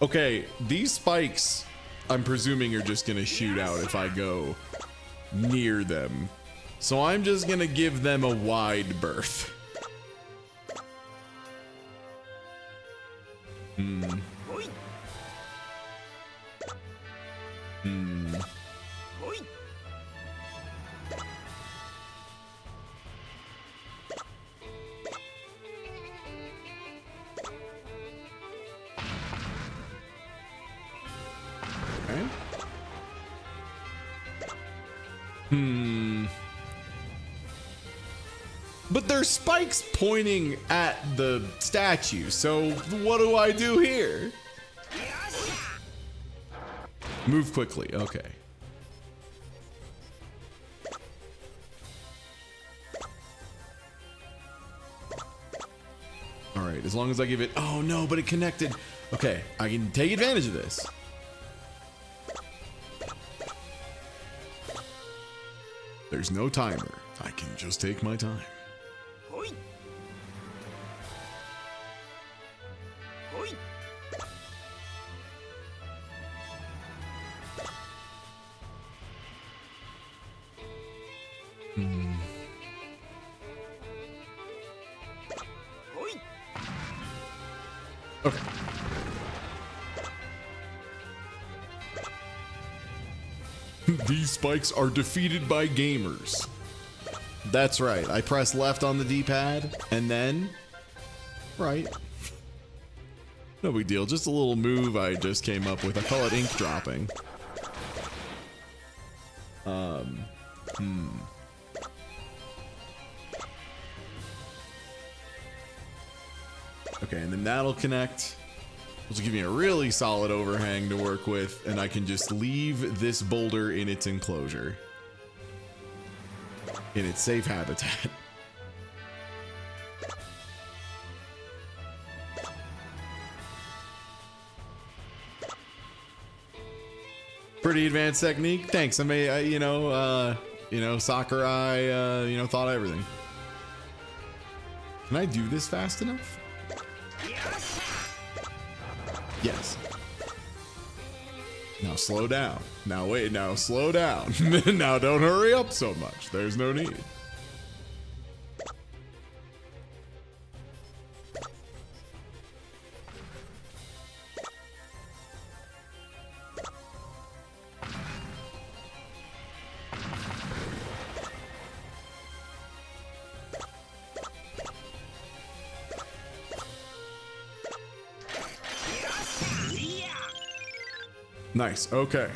[SPEAKER 2] Okay, these spikes, I'm presuming, are just gonna shoot out if I go near them. So I'm just gonna give them a wide berth. But there's spikes pointing at the statue, so what do I do here? Move quickly, okay. All right, as long as I give it, oh no, but it connected. Okay, I can take advantage of this. There's no timer. I can just take my time. Okay. These spikes are defeated by gamers. That's right. I press left on the D-pad and then right. No big deal. Just a little move I just came up with. I call it ink dropping. Okay, and then that'll connect, which will give me a really solid overhang to work with, and I can just leave this boulder in its enclosure, in its safe habitat. Pretty advanced technique. Thanks. I may, you know, Sakurai, thought of everything. Can I do this fast enough? Yes. Now slow down. Now wait, now slow down. Now don't hurry up so much. There's no need. Nice. Okay.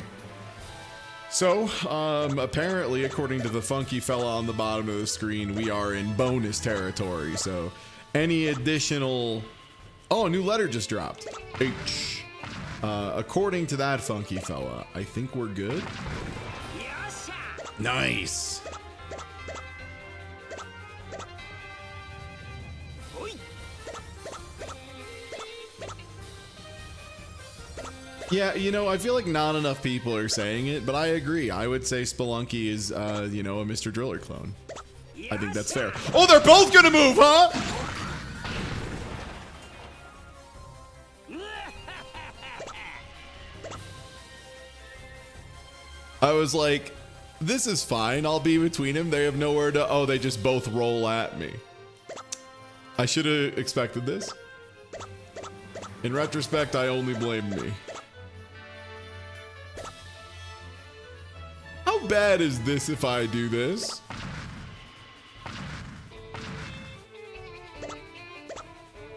[SPEAKER 2] So, apparently, according to the funky fella on the bottom of the screen, we are in bonus territory. So, any additional... Oh, a new letter just dropped. H. According to that funky fella, I think we're good. Nice. Yeah, you know, I feel like not enough people are saying it, but I agree. I would say Spelunky is, you know, a Mr. Driller clone. I think that's fair. Oh, they're both gonna move, huh? I was like, this is fine. I'll be between them. They have nowhere to... Oh, they just both roll at me. I should have expected this. In retrospect, I only blame me. How bad is this if I do this?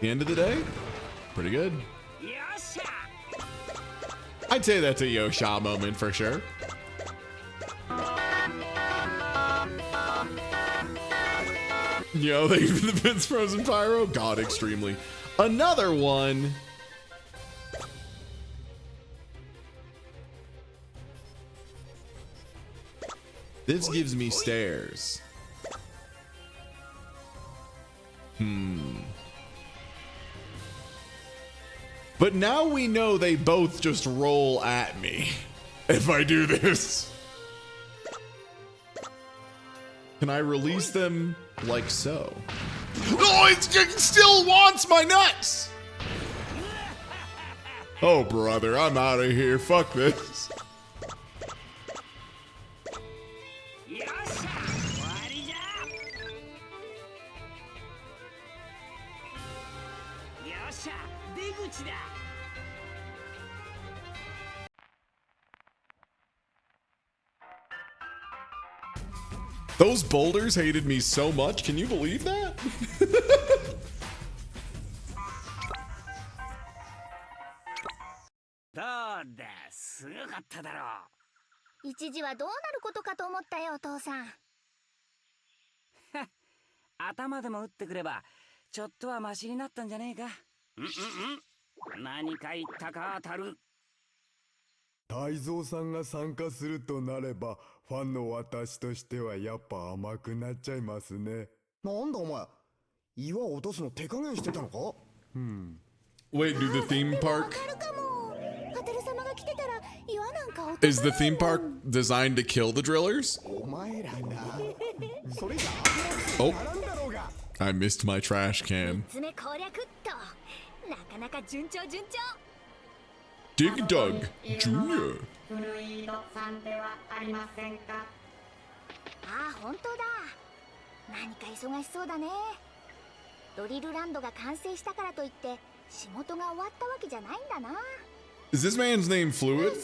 [SPEAKER 2] The end of the day? Pretty good. I'd say that's a Yosha moment for sure. Yo, thank you for the bits, Frozen Pyro. God, extremely. Another one. This gives me stairs. But now we know they both just roll at me if I do this. Can I release them like so? No, it still wants my nuts! Oh, brother, I'm out of here. Fuck this. Those boulders hated me so much. Can you believe that?
[SPEAKER 5] どうだすごかっただろう。
[SPEAKER 1] 一時はどうなることかと思ったよ、お父さん。
[SPEAKER 5] 頭でも打ってくればちょっとはマシになったんじゃねえか。何か言ったか当たる。
[SPEAKER 9] 泰造さんが参加するとなればファンの私としてはやっぱ甘くなっちゃいますね。なんだお前、岩を落とすの手加減してたのか？Wait,
[SPEAKER 2] do the theme park?
[SPEAKER 1] わかるかも。ハテル様が来てたら岩なんか落とさないもん。
[SPEAKER 2] Is the theme park designed to kill the drillers?
[SPEAKER 9] お前らな。それじゃ
[SPEAKER 2] Oh, I missed my trash can.
[SPEAKER 1] 3つ目攻略っと。なかなか順調順調。
[SPEAKER 2] Dig Dug Jr.
[SPEAKER 7] フルイードさんではありませんか。
[SPEAKER 1] ああ、本当だ。何か忙しそうだね。ドリルランドが完成したからといって仕事が終わったわけじゃないんだな。
[SPEAKER 2] Is this man's name
[SPEAKER 1] 進
[SPEAKER 2] Fluid?
[SPEAKER 1] む。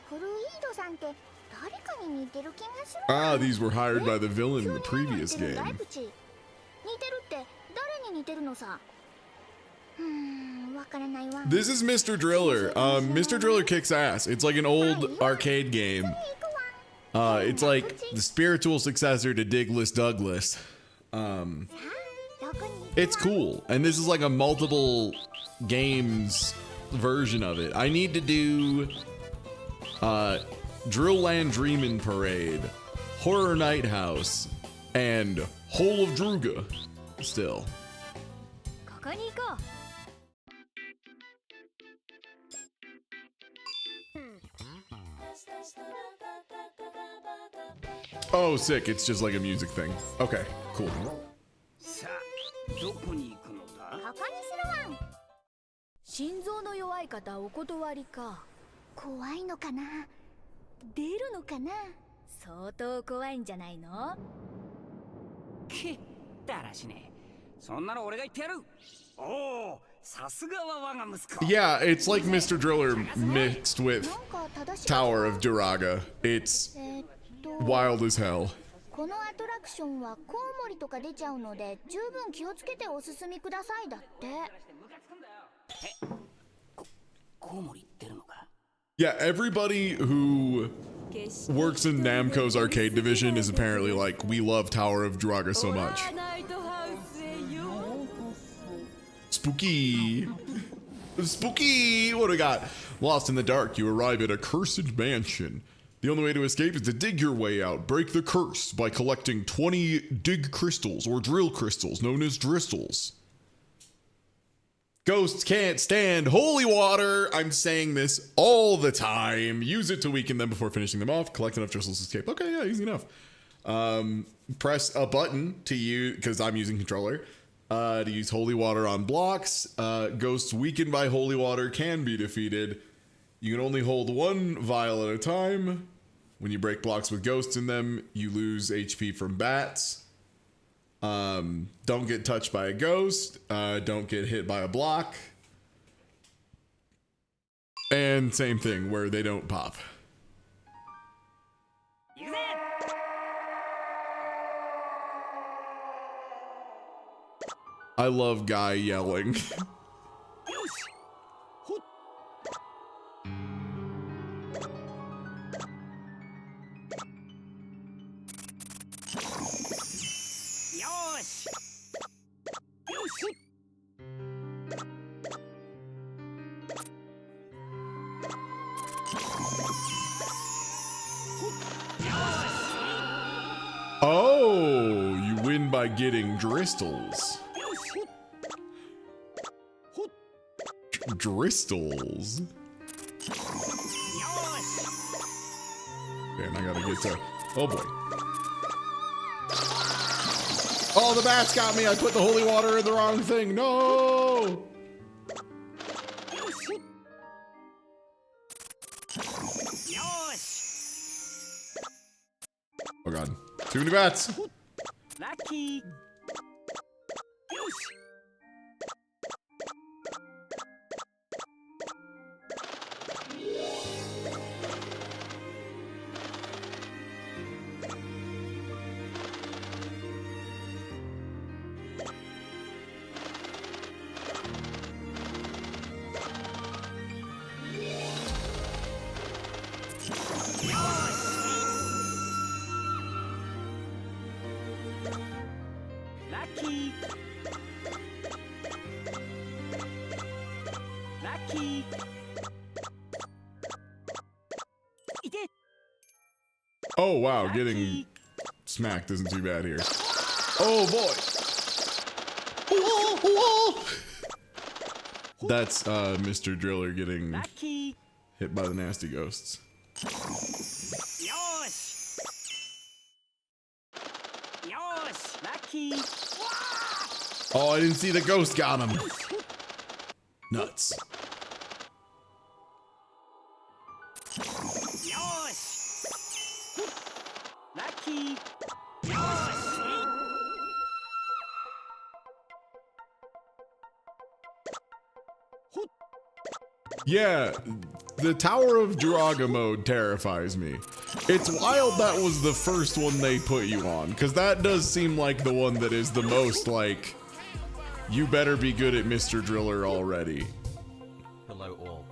[SPEAKER 1] フルイードさんって誰かに似てる気がする。
[SPEAKER 2] Ah, these were hired by the villain in the previous
[SPEAKER 1] 似てる
[SPEAKER 2] game.
[SPEAKER 1] 似てるって誰に似てるのさ。わからないわ。
[SPEAKER 2] This is Mr. Driller. Mr. Driller kicks ass. It's like an old arcade game. It's like the spiritual successor to Digless Douglas. It's cool. And this is like a multiple games version of it. I need to do Drill Land Dreamin' Parade, Horror Night House, and Hole of Druga still.
[SPEAKER 1] ここに行こう。
[SPEAKER 2] Oh, sick. It's just like a music thing. Okay, cool.
[SPEAKER 5] さあ
[SPEAKER 1] 方お断りか。
[SPEAKER 8] 怖いのかな、出るのかな。
[SPEAKER 1] 相当怖いんじゃないの？
[SPEAKER 5] けだらしね。そんなの俺が言ってやる。おお、さすがは我が息子。
[SPEAKER 2] Yeah, it's like Mr. Driller mixed with
[SPEAKER 1] なんか正しい。
[SPEAKER 2] Tower of Duraga. It's wild as hell.
[SPEAKER 1] このアトラクションはコウモリとか出ちゃうので十分気をつけてお進みくださいだって。
[SPEAKER 5] コウモリ出るのか。
[SPEAKER 2] Yeah, everybody who works in Namco's arcade division is apparently like, we love Tower of Duraga so much.
[SPEAKER 8] ナイトハウスへようこそ。
[SPEAKER 2] Spooky. Spooky. What do we got? Lost in the dark, you arrive at a cursed mansion. The only way to escape is to dig your way out. Break the curse by collecting 20 dig crystals or drill crystals known as dristles. Ghosts can't stand holy water. I'm saying this all the time. Use it to weaken them before finishing them off. Collect enough dristles to escape. Okay, yeah, easy enough. Press a button to use, because I'm using controller, to use holy water on blocks. Ghosts weakened by holy water can be defeated. You can only hold one vial at a time. When you break blocks with ghosts in them, you lose HP from bats. Don't get touched by a ghost. Don't get hit by a block. And same thing where they don't pop. I love Guy yelling. Oh, you win by getting dristles. Dristles. And I gotta get to. Oh boy. Oh, the bats got me. I put the holy water in the wrong thing. No. Oh god. Too many bats.
[SPEAKER 5] Lucky. Lucky. Lucky.
[SPEAKER 2] Oh wow, getting smacked isn't too bad here. Oh boy. That's Mr. Driller getting hit by the nasty ghosts. Oh, I didn't see the ghost got him. Nuts.
[SPEAKER 5] Lucky.
[SPEAKER 2] Yeah, the Tower of Duraga mode terrifies me. It's wild that was the first one they put you on, because that does seem like the one that is the most like, you better be good at Mr. Driller already.
[SPEAKER 6] Hello all.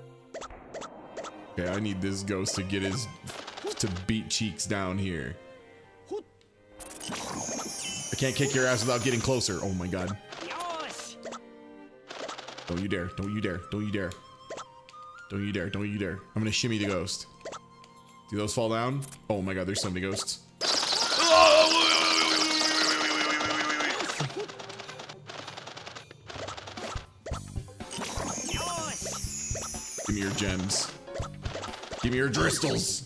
[SPEAKER 2] Okay, I need this ghost to get his, to beat cheeks down here. I can't kick your ass without getting closer. Oh my god. Don't you dare, don't you dare, don't you dare. Don't you dare, don't you dare. I'm gonna shimmy the ghost. Do those fall down? Oh my god, there's so many ghosts. Give me your gems. Give me your dristles.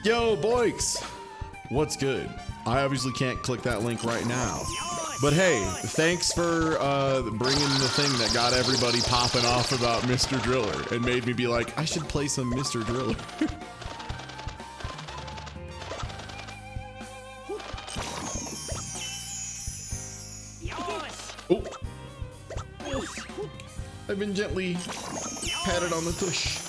[SPEAKER 2] Yo, Boix! What's good? I obviously can't click that link right now. But hey, thanks for bringing the thing that got everybody popping off about Mr. Driller and made me be like, I should play some Mr. Driller. Oh. I've been gently patted on the tush.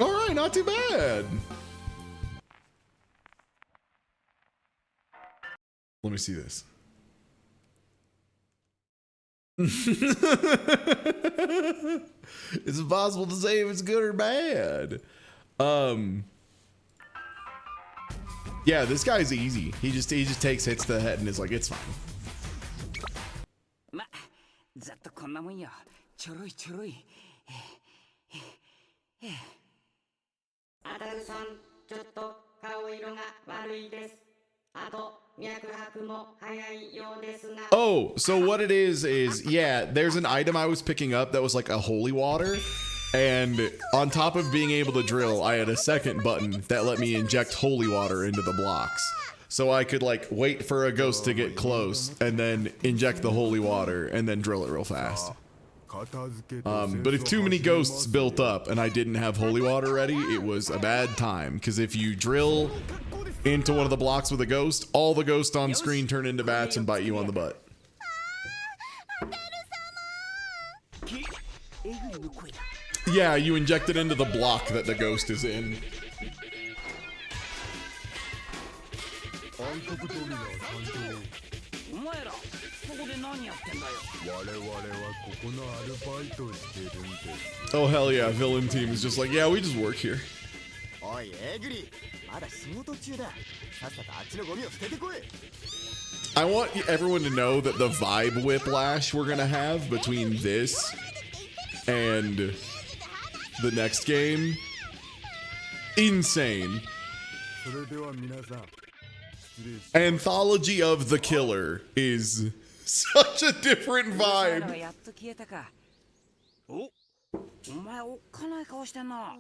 [SPEAKER 2] All right, not too bad. Let me see this. It's impossible to say if it's good or bad. Yeah, this guy's easy. He just takes hits to the head and is like, it's fine.
[SPEAKER 5] ま、ざっとこんなもんよ。ちょろいちょろい。
[SPEAKER 7] アダルさん、ちょっと顔色が悪いです。あと、脈拍も早いようですが。
[SPEAKER 2] Oh, so what it is, yeah, there's an item I was picking up that was like a holy water. And on top of being able to drill, I had a second button that let me inject holy water into the blocks. So I could like wait for a ghost to get close and then inject the holy water and then drill it real fast. But if too many ghosts built up and I didn't have holy water ready, it was a bad time. Because if you drill into one of the blocks with a ghost, all the ghosts on screen turn into bats and bite you on the butt. Yeah, you inject it into the block that the ghost is in. Oh hell yeah, villain team is just like, yeah, we just work here. I want everyone to know that the vibe whiplash we're gonna have between this and the next game, insane. Anthology of the Killer is such a different vibe.
[SPEAKER 5] お、お前おっかない顔してんな。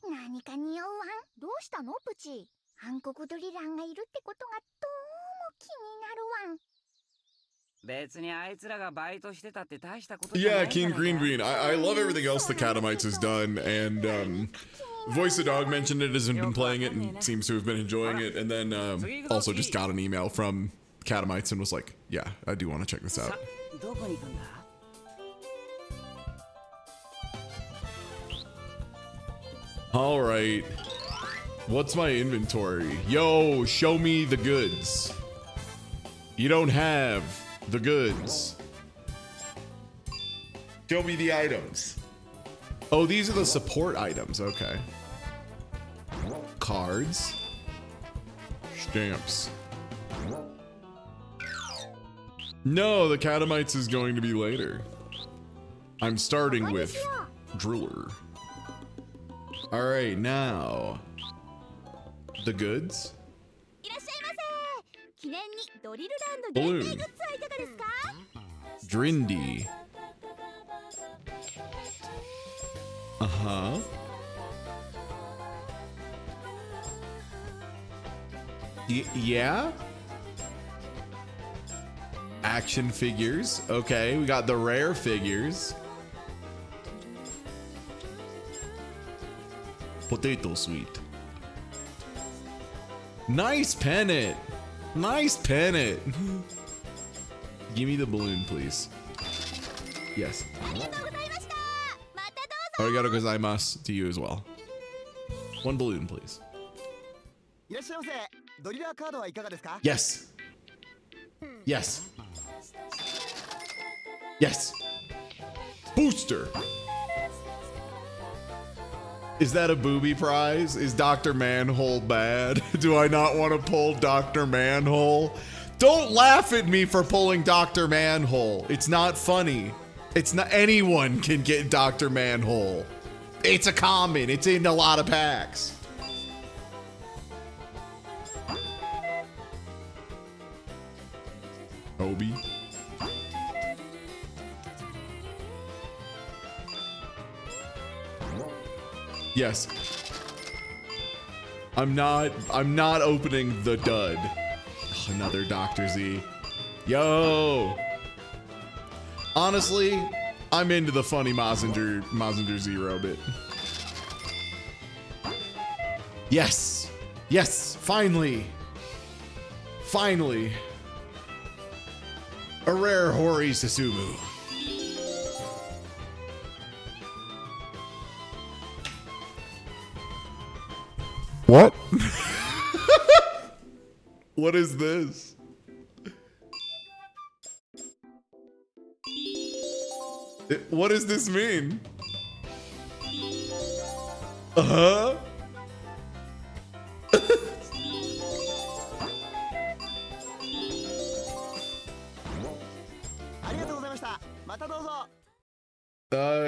[SPEAKER 1] 何か匂うわん。どうしたのプチ？暗黒ドリランがいるってことがどうも気になるわん。
[SPEAKER 5] 別にあいつらがバイトしてたって大したことじゃな
[SPEAKER 2] Yeah,
[SPEAKER 5] いんじゃ
[SPEAKER 2] King
[SPEAKER 5] ないか。
[SPEAKER 2] Green Bean. I love everything else the Catamites has done, and Voice of Dog mentioned it, has been playing it, and seems to have been enjoying it, and then also just got an email from Catamites and was like, yeah, I do want to check this out.
[SPEAKER 5] どこに行くんだ?
[SPEAKER 2] All right. What's my inventory? Yo, show me the goods. You don't have the goods. Show me the items. Oh, these are the support items. Okay. Cards. Stamps. No, the Catamites is going to be later. I'm starting with Driller. All right, now the goods.
[SPEAKER 1] いらっしゃいませ。記念にドリルランド限定グッズはいかがですか？
[SPEAKER 2] Drindy. Uh-huh. Yeah? Action figures. Okay, we got the rare figures. Potato sweet. Nice pennant. Nice pennant. Give me the balloon, please. Yes. Arigato gozaimasu to you as well. One balloon, please. Yes. Yes. Yes. Booster. Is that a booby prize? Is Dr. Manhole bad? Do I not want to pull Dr. Manhole? Don't laugh at me for pulling Dr. Manhole. It's not funny. It's not, anyone can get Dr. Manhole. It's a common. It's in a lot of packs. Obi. Yes. I'm not opening the dud. Ugh, another Dr. Z. Yo. Honestly, I'm into the funny Mazinger Zero bit. Yes. Yes, finally. Finally. A rare Hori Susumu. What? What is this? What does this mean? Uh-huh.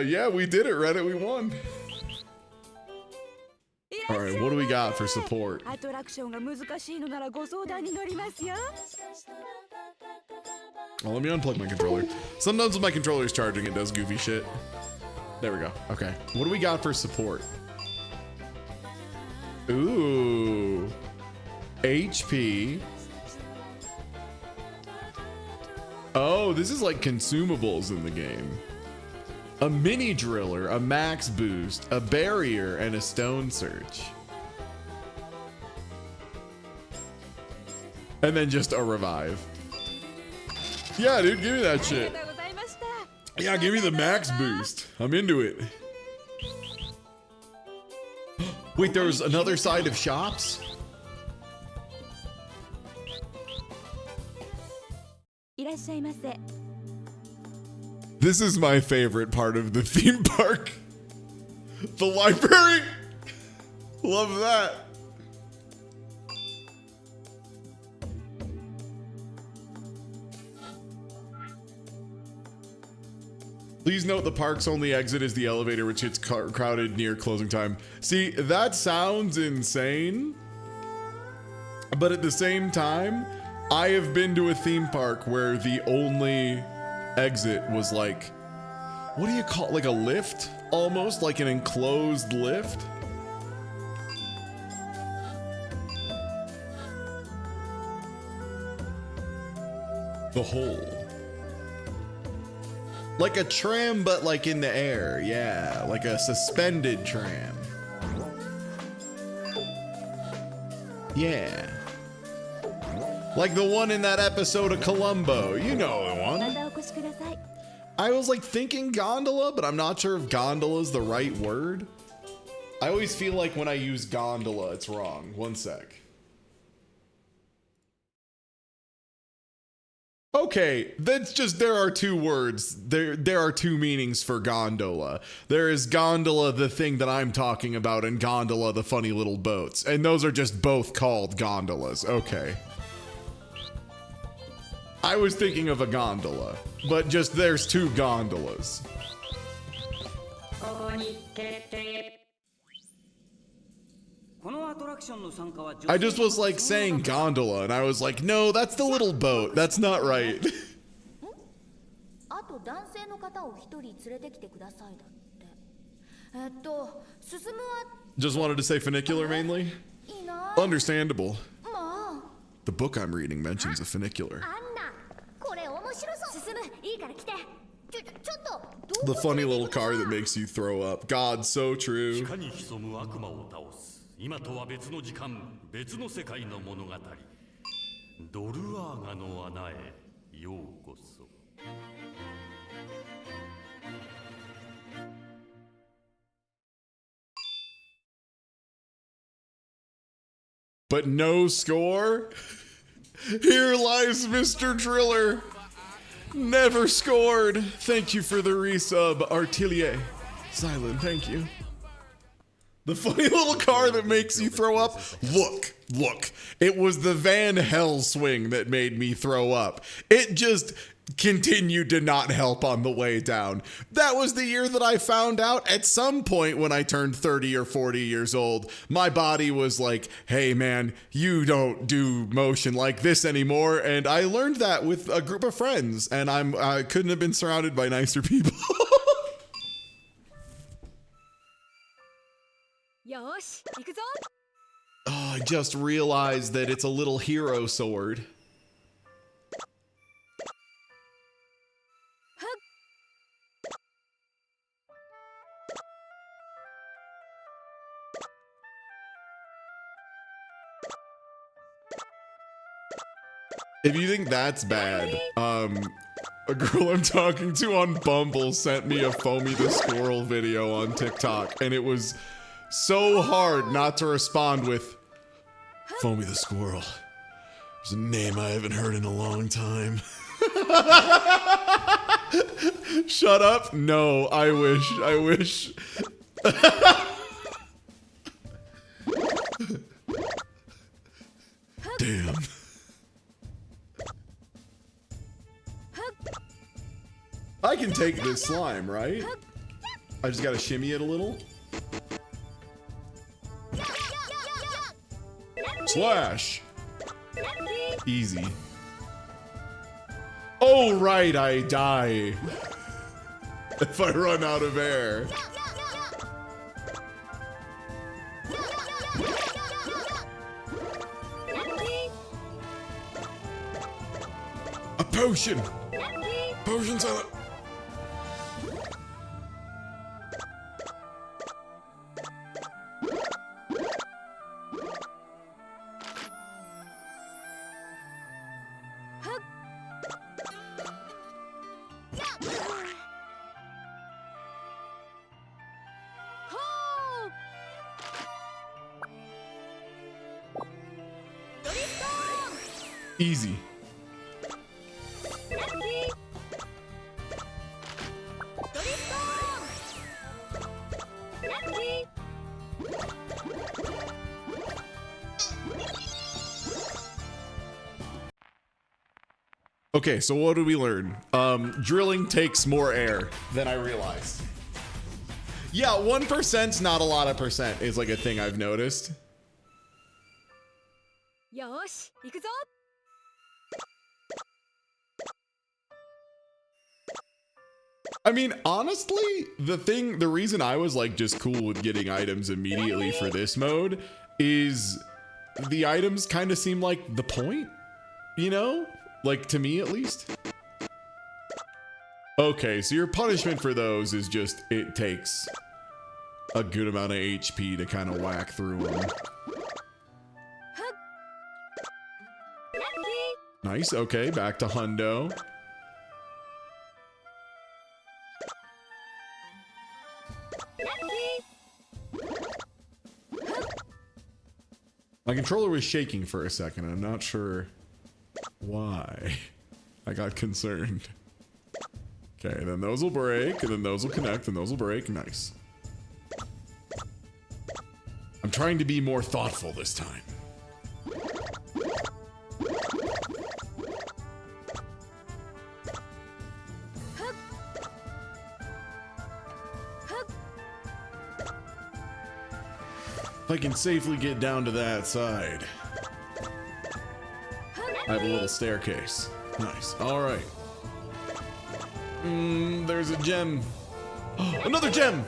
[SPEAKER 2] Yeah, we did it, Reddit. We won. All right, what do we got for support?
[SPEAKER 8] アトラクションが難しいのならご相談に乗りますよ。
[SPEAKER 2] Well, let me unplug my controller. Sometimes when my controller's charging, it does goofy shit. There we go. Okay. What do we got for support? Ooh. HP. Oh, this is like consumables in the game. A mini driller, a max boost, a barrier, and a stone search. And then just a revive. Yeah, dude, give me that shit. Yeah, give me the max boost. I'm into it. Wait, there's another side of shops?
[SPEAKER 8] いらっしゃいませ。
[SPEAKER 2] This is my favorite part of the theme park. The library. Love that. Please note the park's only exit is the elevator, which gets crowded near closing time. See, that sounds insane. But at the same time, I have been to a theme park where the only exit was like, what do you call it? Like a lift? Almost like an enclosed lift? The hole. Like a tram, but like in the air. Yeah, like a suspended tram. Yeah. Like the one in that episode of Columbo. You know the one.
[SPEAKER 8] またお越しください。
[SPEAKER 2] I was like thinking gondola, but I'm not sure if gondola is the right word. I always feel like when I use gondola, it's wrong. One sec. Okay, that's just, there are two words. There are two meanings for gondola. There is gondola, the thing that I'm talking about, and gondola, the funny little boats. And those are just both called gondolas. Okay. I was thinking of a gondola, but just there's two gondolas.
[SPEAKER 7] ここに決定。
[SPEAKER 2] I just was like saying gondola, and I was like, no, that's the little boat. That's not right.
[SPEAKER 1] あと男性の方を一人連れてきてくださいだって。進むは
[SPEAKER 2] Just wanted to say funicular mainly?
[SPEAKER 1] いない。
[SPEAKER 2] Understandable.
[SPEAKER 1] もう
[SPEAKER 2] The book I'm reading mentions a funicular.
[SPEAKER 1] あんな、これ面白そう。進む、いいから来て。ちょっと。
[SPEAKER 2] The funny little car that makes you throw up. God, so true.
[SPEAKER 4] 地下に潜む悪魔を倒す。今とは別の時間、別の世界の物語。ドルアーガの穴へようこそ。
[SPEAKER 2] But no score? Here lies Mr. Driller. Never scored. Thank you for the resub, Artilier. Silent, thank you. The funny little car that makes you throw up. Look. It was the Van Helswing that made me throw up. It just, continued to not help on the way down. That was the year that I found out at some point when I turned 30 or 40 years old, my body was like, hey man, you don't do motion like this anymore. And I learned that with a group of friends, and I couldn't have been surrounded by nicer people. Oh, I just realized that it's a little hero sword. If you think that's bad, a girl I'm talking to on Bumble sent me a Foamy the Squirrel video on TikTok, and it was so hard not to respond with Foamy the Squirrel. There's a name I haven't heard in a long time. Shut up? No, I wish. Damn. I can take this slime, right? I just gotta shimmy it a little. Slash. Easy. Oh, right, I die if I run out of air. A potion. Potions on it. Easy. Okay, so what did we learn? Drilling takes more air than I realized. Yeah, 1%'s not a lot of percent is like a thing I've noticed. I mean, honestly, the reason I was like just cool with getting items immediately for this mode is the items kind of seem like the point, you know? Like, to me at least. Okay, so your punishment for those is just, it takes a good amount of HP to kind of whack through them. Nice, okay, back to hundo. My controller was shaking for a second, and I'm not sure why. I got concerned. Okay, then those will break, and then those will connect, and those will break. Nice. I'm trying to be more thoughtful this time. If I can safely get down to that side. I have a little staircase. Nice. All right. There's a gem. Oh, another gem!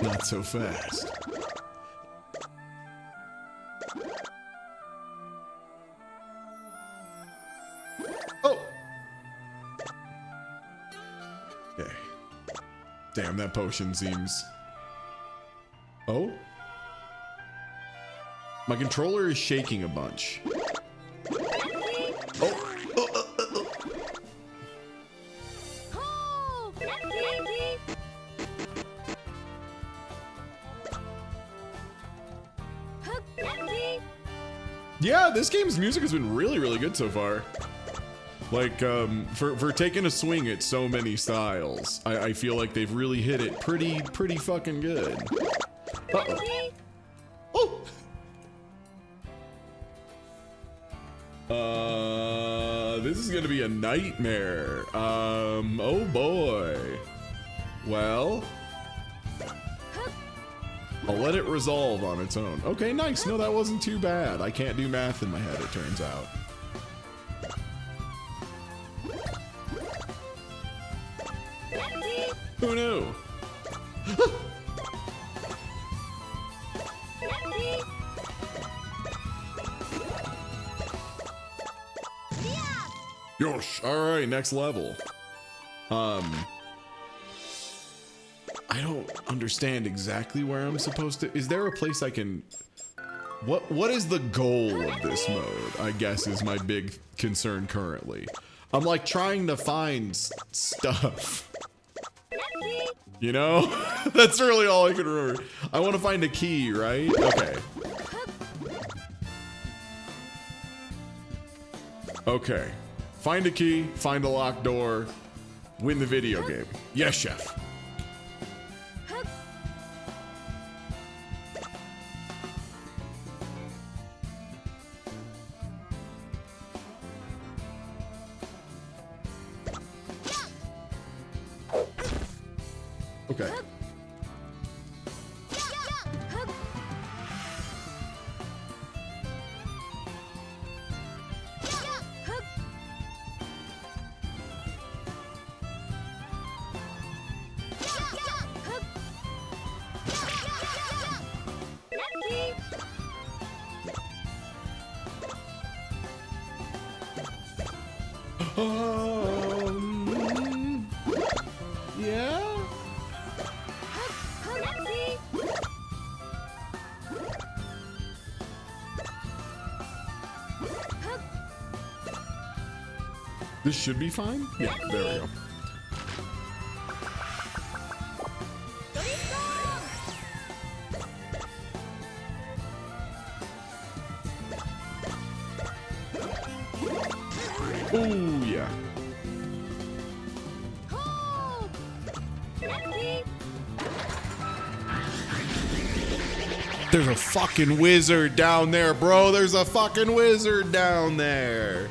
[SPEAKER 2] Not so fast. Oh! Okay. Damn, that potion seems... Oh? My controller is shaking a bunch. Oh! Yeah, this game's music has been really, really good so far. Like, for taking a swing at so many styles, I feel like they've really hit it pretty fucking good. Uh-oh. Oh! this is gonna be a nightmare. Oh boy. Well, I'll let it resolve on its own. Okay, nice. No, that wasn't too bad. I can't do math in my head, it turns out. Who knew? Yosh. All right, next level. I don't understand exactly where I'm supposed to. Is there a place I can? What is the goal of this mode? I guess is my big concern currently. I'm like trying to find stuff. You know, that's really all I can remember. I want to find a key, right? Okay. Okay. Find a key, find a locked door, win the video game. Yes, chef. Okay. Yeah? This should be fine? Yeah, there we go. Oh, yeah. There's a fucking wizard down there, bro. There's a fucking wizard down there.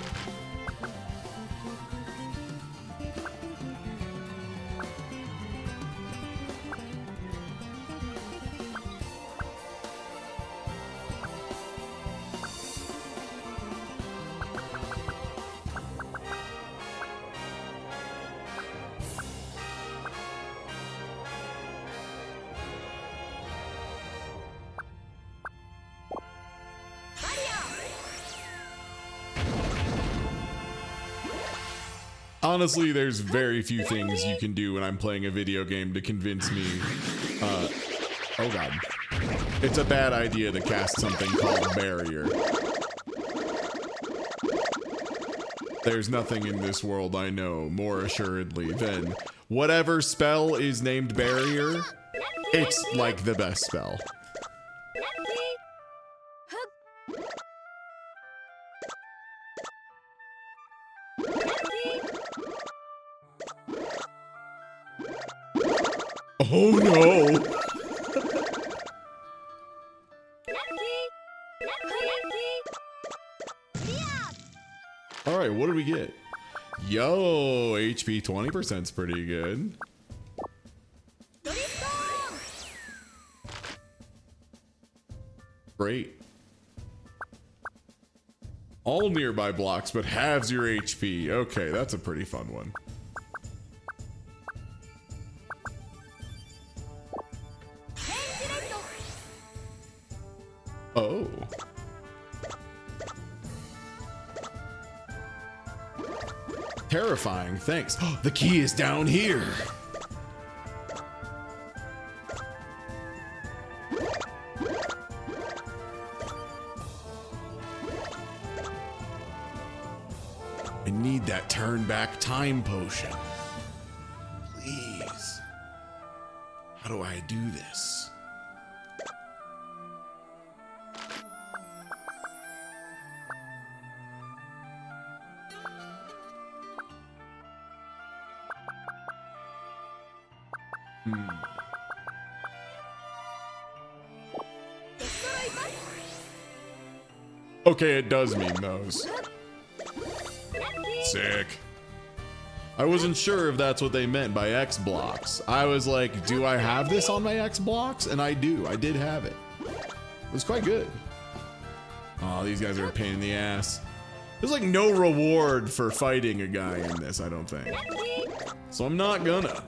[SPEAKER 2] Honestly, there's very few things you can do when I'm playing a video game to convince me. Oh god. It's a bad idea to cast something called Barrier. There's nothing in this world I know more assuredly than whatever spell is named Barrier, it's like the best spell. Oh no! Alright, what do we get? Yo, HP 20% is pretty good. Great. All nearby blocks, but halves your HP. Okay, that's a pretty fun one. Oh. Terrifying, thanks. The key is down here. I need that turn back time potion. Please. How do I do this? Okay, it does mean those. Sick. I wasn't sure if that's what they meant by X blocks. I was like, do I have this on my X blocks? And I do. I did have it. It was quite good. Oh, these guys are a pain in the ass. There's like no reward for fighting a guy in this, I don't think. So I'm not gonna.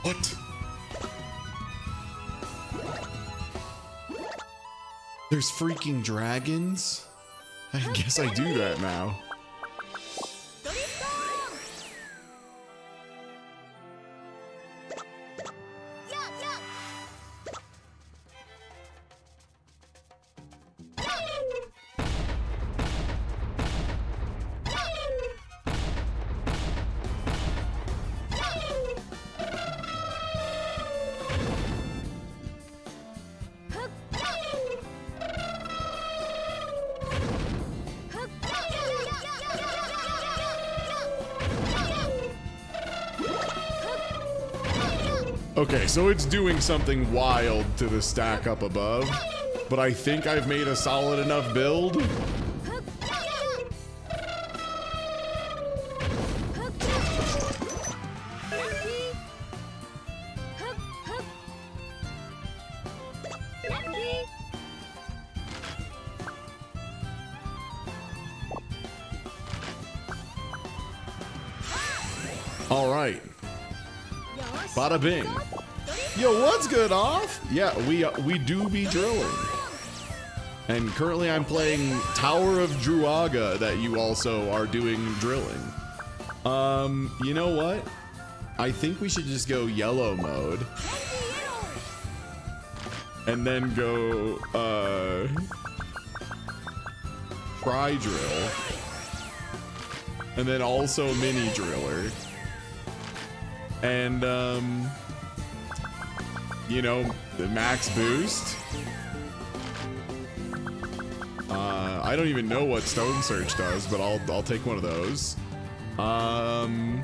[SPEAKER 2] What? There's freaking dragons? I guess I do that now. Okay, so it's doing something wild to the stack up above, but I think I've made a solid enough build. All right. Bada bing. Yo, what's good, off? Yeah, we do be drilling. And currently I'm playing Tower of Druaga that you also are doing drilling. You know what? I think we should just go yellow mode. And then go, try drill. And then also mini driller. And, you know, the max boost. I don't even know what Stone Search does, but I'll take one of those. And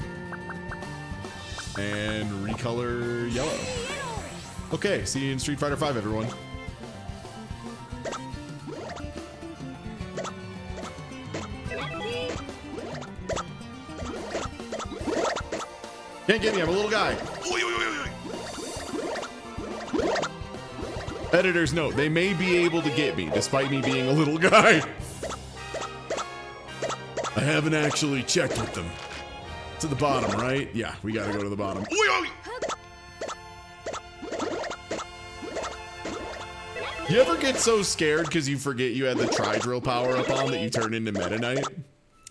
[SPEAKER 2] recolor yellow. Okay, see you in Street Fighter V, everyone. Can't get me, I'm a little guy. Editor's note, they may be able to get me, despite me being a little guy. I haven't actually checked with them. To the bottom, right? Yeah, we gotta go to the bottom. You ever get so scared because you forget you had the Tri-Drill power up on that you turn into Meta Knight?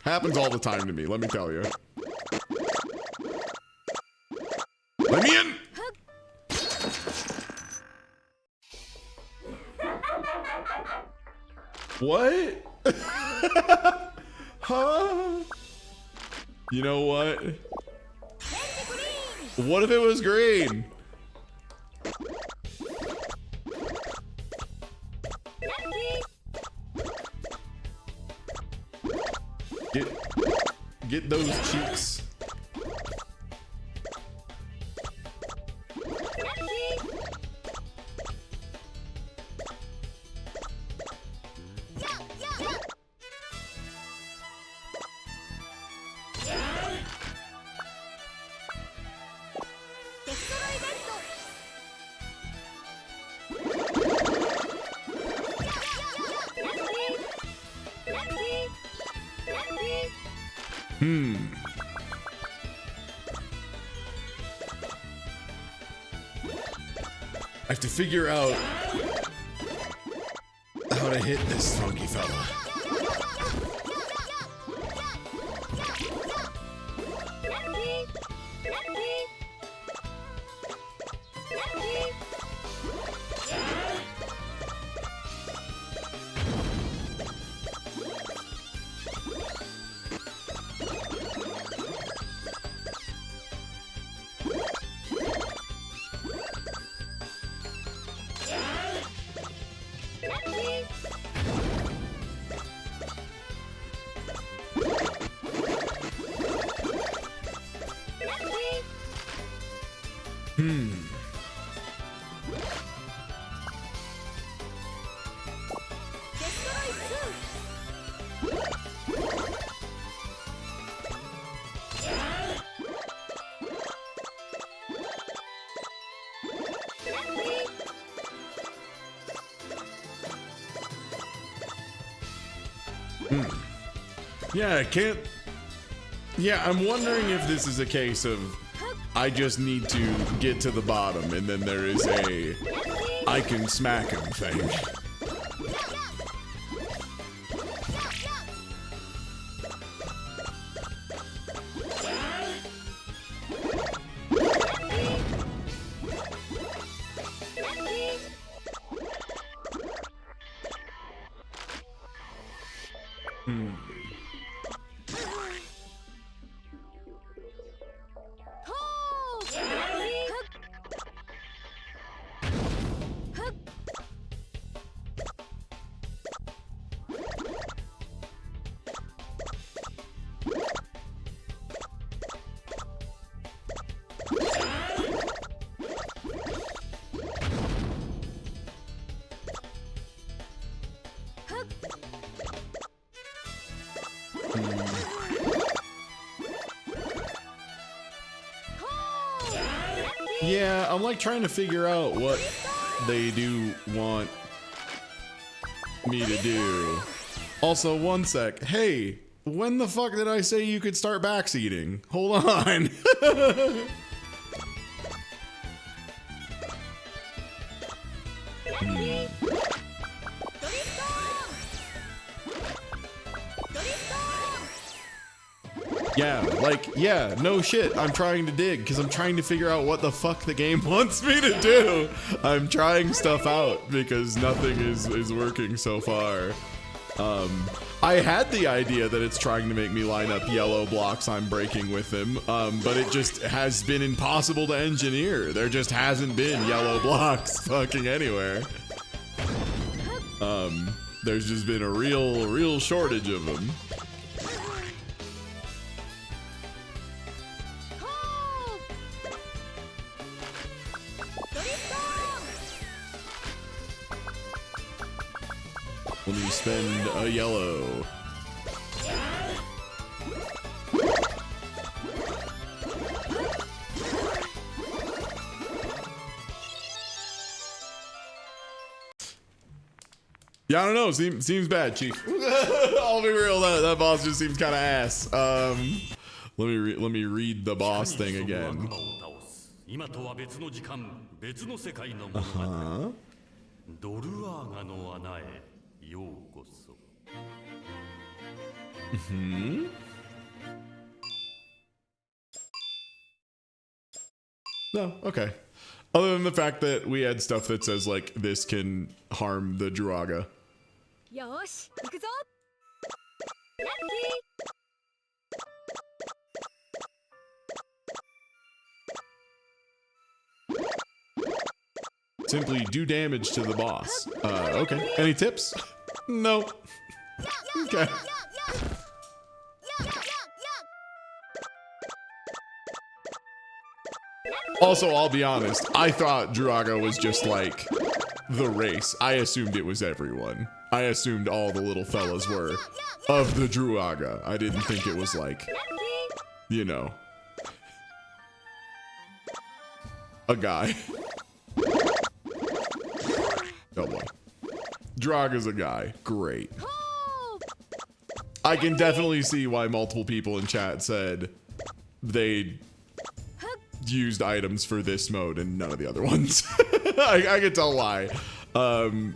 [SPEAKER 2] Happens all the time to me, let me tell you. Let me in! What? Huh? You know what? What if it was green? Get those cheeks. I have to figure out how to hit this funky fella. Yeah, I can't. Yeah, I'm wondering if this is a case of I just need to get to the bottom and then there is a I can smack him thing. Yeah, I'm like trying to figure out what they do want me to do. Also, one sec. Hey, when the fuck did I say you could start backseating? Hold on. Yeah, like, yeah, no shit. I'm trying to dig because I'm trying to figure out what the fuck the game wants me to do. I'm trying stuff out because nothing is working so far. I had the idea that it's trying to make me line up yellow blocks I'm breaking with him, but it just has been impossible to engineer. There just hasn't been yellow blocks fucking anywhere. There's just been a real shortage of them. Let me spend a yellow. Yeah, I don't know. Seems bad, Chief. I'll be real. That boss just seems kind of ass. Let me read the boss thing again. No, okay. Other than the fact that we had stuff that says like this can harm the Druaga.
[SPEAKER 8] Yosh, ikuzo.
[SPEAKER 2] Simply do damage to the boss. Okay. Any tips? No. Okay. Also, I'll be honest, I thought Druaga was just like the race. I assumed it was everyone. I assumed all the little fellas were of the Druaga. I didn't think it was like, you know, a guy. Oh boy. Druaga's a guy. Great. I can definitely see why multiple people in chat said they used items for this mode and none of the other ones. I can tell why.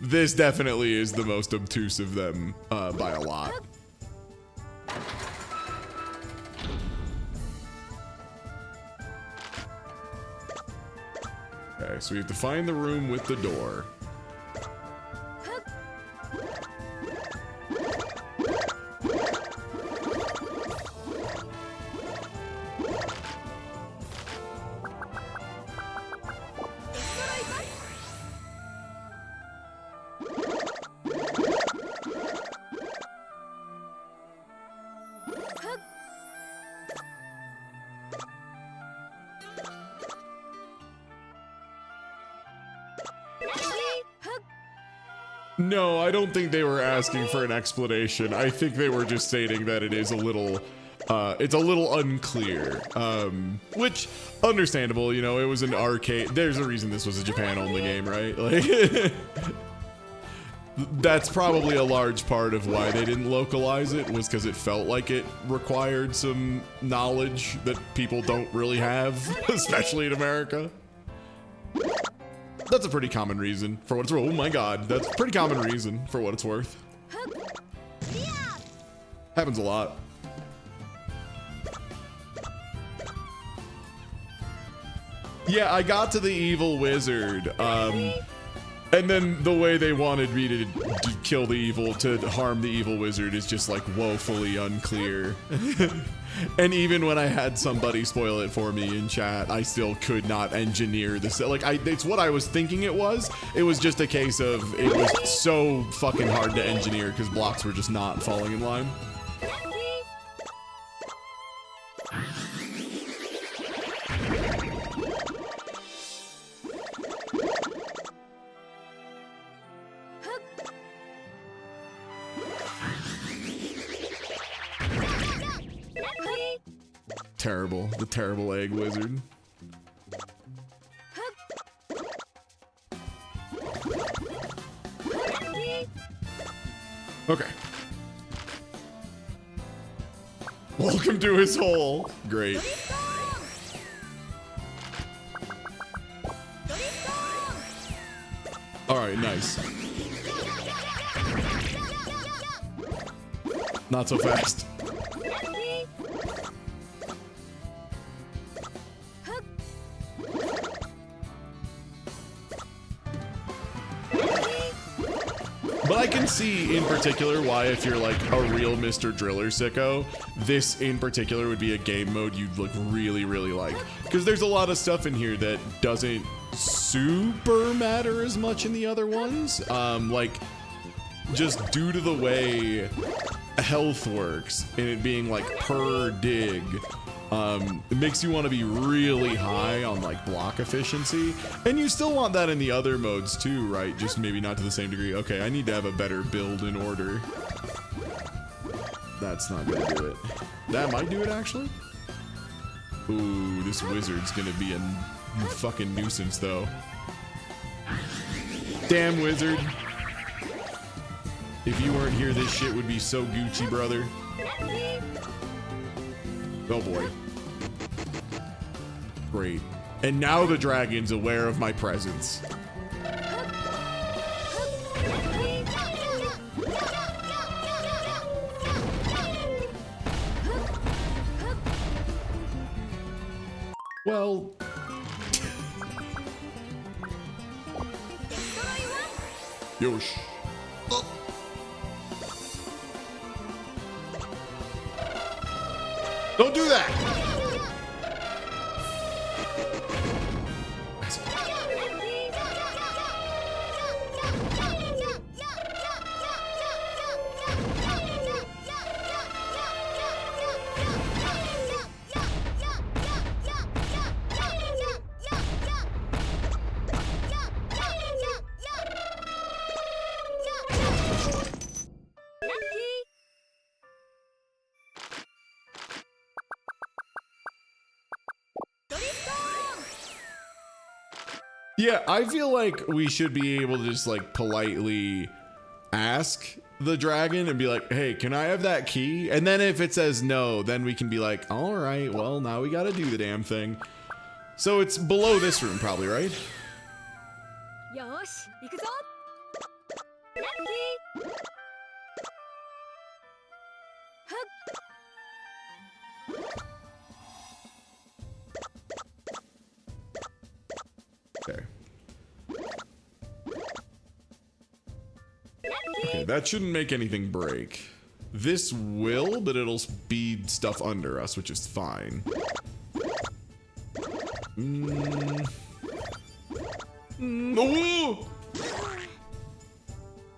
[SPEAKER 2] This definitely is the most obtuse of them by a lot. Okay, so we have to find the room with the door. No, I don't think they were asking for an explanation. I think they were just stating that it is a little, it's a little unclear. Which, understandable, you know, it was an arcade. There's a reason this was a Japan-only game, right? Like, that's probably a large part of why they didn't localize it, was because it felt like it required some knowledge that people don't really have, especially in America. That's a pretty common reason for what it's worth. Oh my god, that's a pretty common reason for what it's worth. Happens a lot. Yeah, I got to the evil wizard, and then the way they wanted me to kill the evil, to harm the evil wizard, is just like woefully unclear. And even when I had somebody spoil it for me in chat, I still could not engineer this. Like, it's what I was thinking it was. It was just a case of it was so fucking hard to engineer because blocks were just not falling in line. Terrible. The terrible egg wizard. Okay. Welcome to his hole. Great. Alright, nice. Not so fast. But I can see in particular why, if you're like a real Mr. Driller sicko, this in particular would be a game mode you'd look really, really like. Because there's a lot of stuff in here that doesn't super matter as much in the other ones. Like, just due to the way health works and it being like per dig, it makes you want to be really high on like block efficiency, and you still want that in the other modes too, right? Just maybe not to the same degree. Okay, I need to have a better build in order. That's not gonna do it. That might do it actually. Ooh, this wizard's gonna be a fucking nuisance though. Damn wizard. If you weren't here, this shit would be so Gucci, brother. Oh boy. Great. And now the dragon's aware of my presence. Well... Yosh. Don't do that! Yeah, I feel like we should be able to just like politely ask the dragon and be like, hey, can I have that key? And then if it says no, then we can be like, all right, well, now we gotta do the damn thing. So it's below this room probably, right?
[SPEAKER 8] Yosh, ikuzo.
[SPEAKER 2] Okay. Okay, that shouldn't make anything break. This will, but it'll speed stuff under us, which is fine.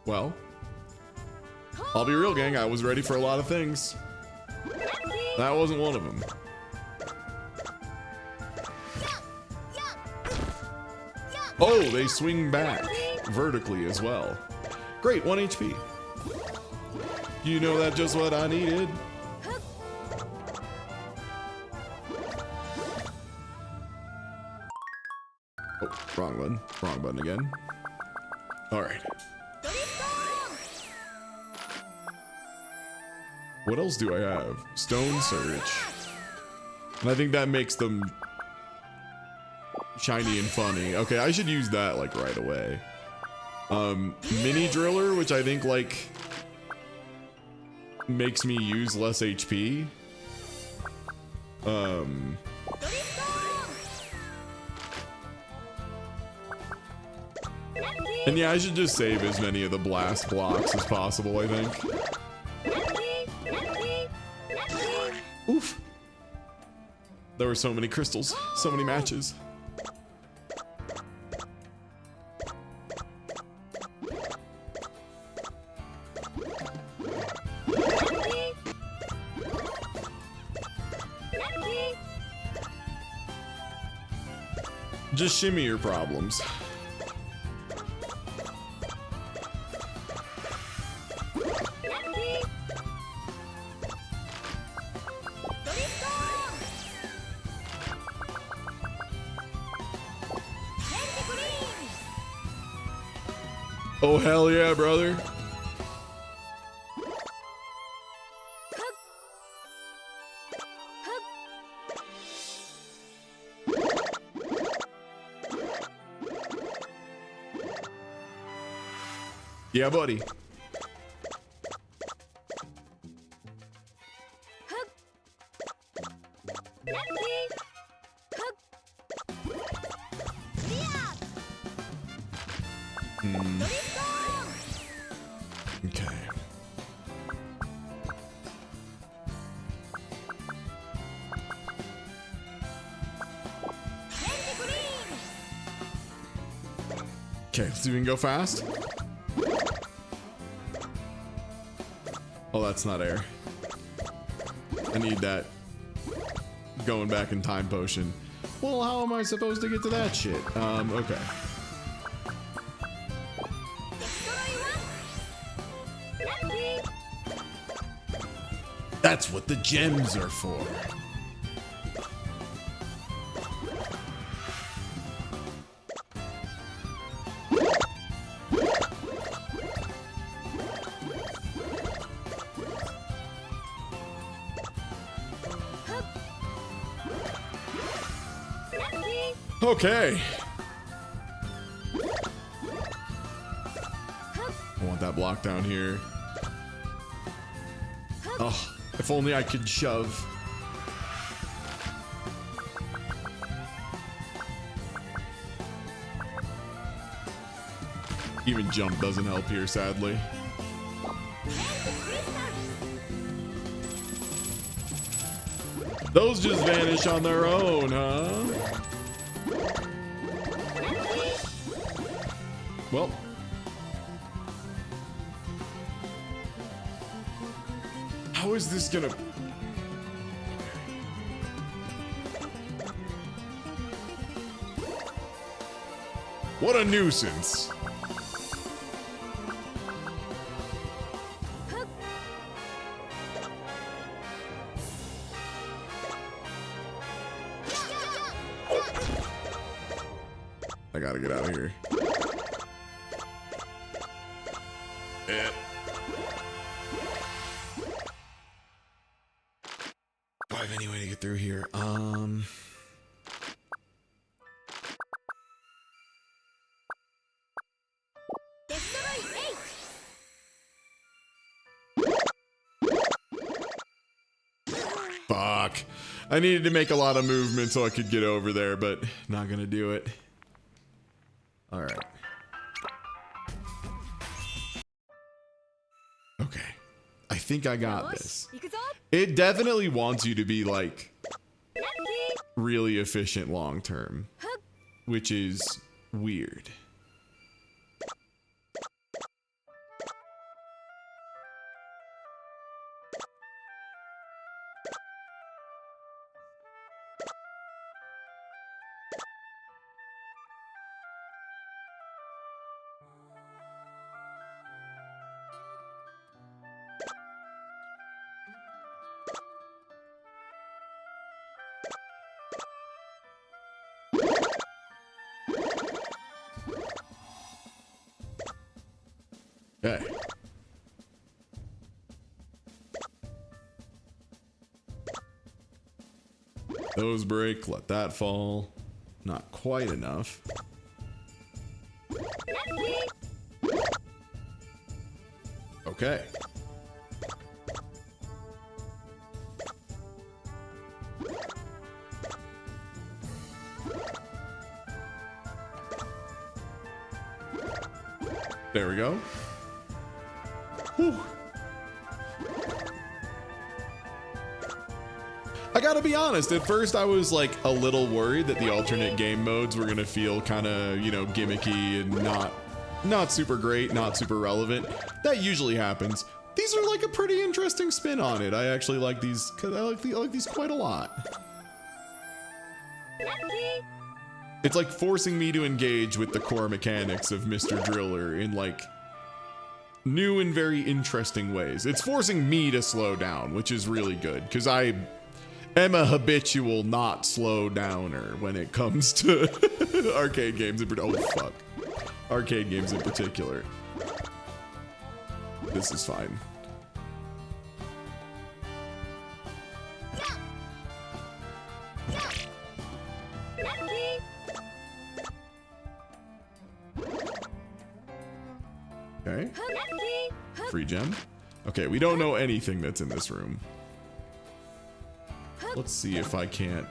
[SPEAKER 2] Well, I'll be real, gang. I was ready for a lot of things. That wasn't one of them. Oh, they swing back vertically as well. Great, 1 HP. You know that just what I needed. Oh, wrong button. Wrong button again. All right. What else do I have? Stone Search. And I think that makes them shiny and funny. Okay, I should use that like right away. Mini Driller, which I think like makes me use less HP. And yeah, I should just save as many of the blast blocks as possible, I think. Oof. There were so many crystals, so many matches. Just shimmy your problems. Oh, hell yeah, brother. Yeah, buddy. Okay. Okay, let's see if we can go fast. Oh, that's not air. I need that going back in time potion. Well, how am I supposed to get to that shit? Okay. That's what the gems are for. Okay. I want that block down here. Oh, if only I could shove. Even jump doesn't help here, sadly. Those just vanish on their own, huh? Well. How is this gonna... What a nuisance. I gotta get out of here. Do I have any way to get through here? Fuck. I needed to make a lot of movement so I could get over there, but not gonna do it. All right. Okay. I think I got this. It definitely wants you to be like really efficient long term, which is weird. Okay. Those break, let that fall. Not quite enough. Okay. There we go. Whew. I gotta be honest, at first I was like a little worried that the alternate game modes were gonna feel kind of, you know, gimmicky and not super great, not super relevant. That usually happens. These are like a pretty interesting spin on it. I actually like these, I like these quite a lot. It's like forcing me to engage with the core mechanics of Mr. Driller in like new and very interesting ways. It's forcing me to slow down, which is really good because I am a habitual not slow downer when it comes to arcade games. Oh fuck, arcade games in particular. This is fine. Okay. Free gem. Okay, we don't know anything that's in this room. Let's see if I can't.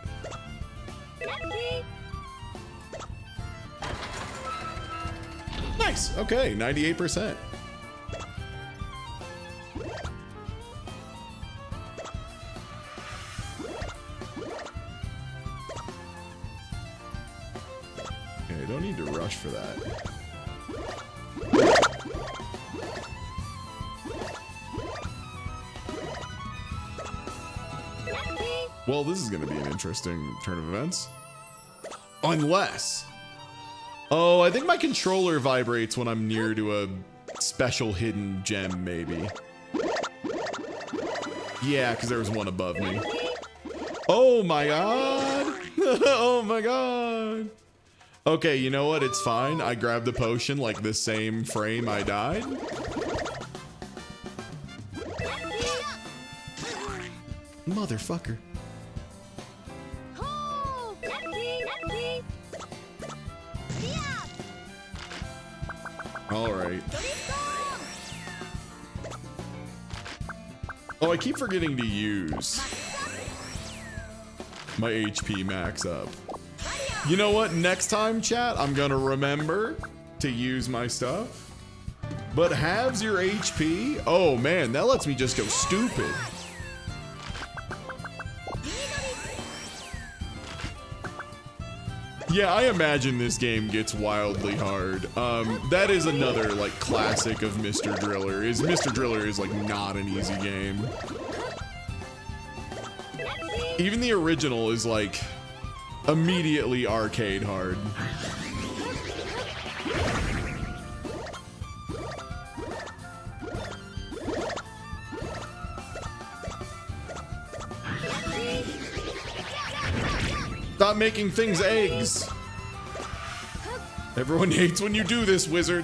[SPEAKER 2] Nice. Okay, 98%. Okay, don't need to rush for that. Well, this is going to be an interesting turn of events. Unless... Oh, I think my controller vibrates when I'm near to a special hidden gem, maybe. Yeah, because there was one above me. Oh my god! Oh my god! Okay, you know what? It's fine. I grabbed the potion like the same frame I died. Motherfucker. All right. Oh, I keep forgetting to use my HP max up. You know what? Next time, chat, I'm gonna remember to use my stuff. But halves your HP? Oh man, that lets me just go stupid. Yeah, I imagine this game gets wildly hard. That is another like classic of Mr. Driller. Mr. Driller is like not an easy game. Even the original is like immediately arcade hard. Stop making things eggs. Everyone hates when you do this, wizard.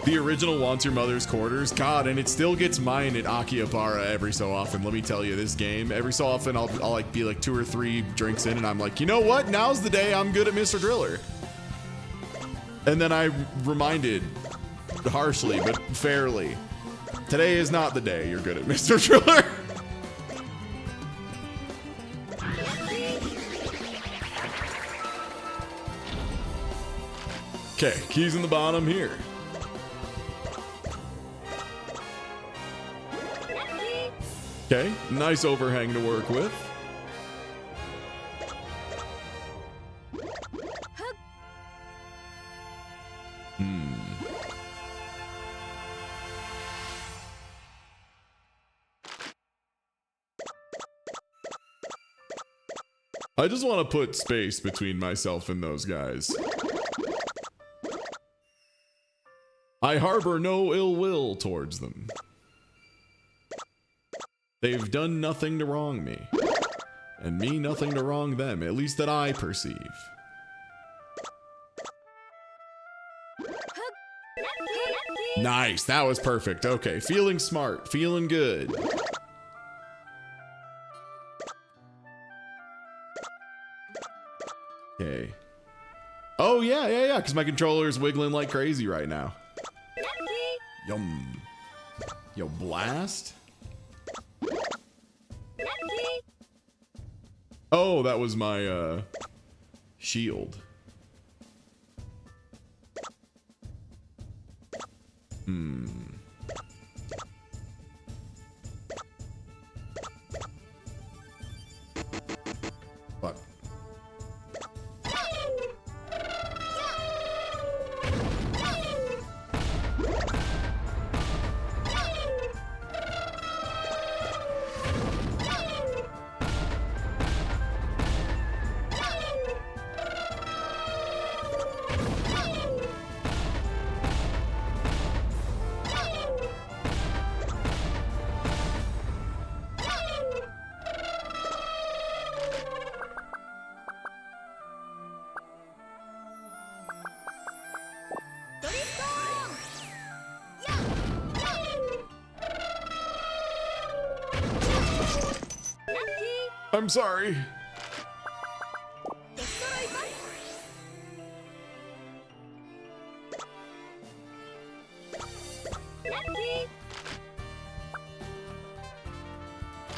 [SPEAKER 2] The original wants your mother's quarters. God, and it still gets mine at Akihabara every so often. Let me tell you, this game, every so often I'll like be like 2 or 3 drinks in and I'm like, you know what? Now's the day I'm good at Mr. Driller. And then I reminded, harshly but fairly, today is not the day you're good at Mr. Driller. Okay, keys in the bottom here. Okay, nice overhang to work with. I just want to put space between myself and those guys. I harbor no ill will towards them. They've done nothing to wrong me. And me, nothing to wrong them, at least that I perceive. Nice, that was perfect. Okay, feeling smart, feeling good. Okay. Oh, yeah, because my controller is wiggling like crazy right now. Yum. Yo, blast? Oh, that was my, shield. Fuck. I'm sorry.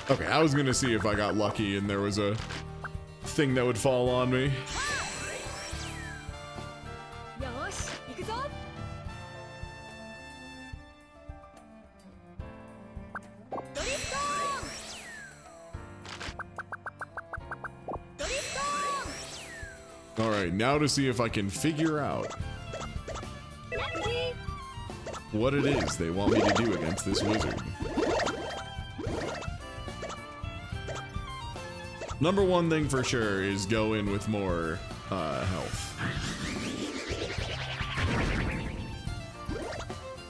[SPEAKER 2] Okay, I was gonna see if I got lucky and there was a thing that would fall on me. Alright, now to see if I can figure out what it is they want me to do against this wizard. Number one thing for sure is go in with more health.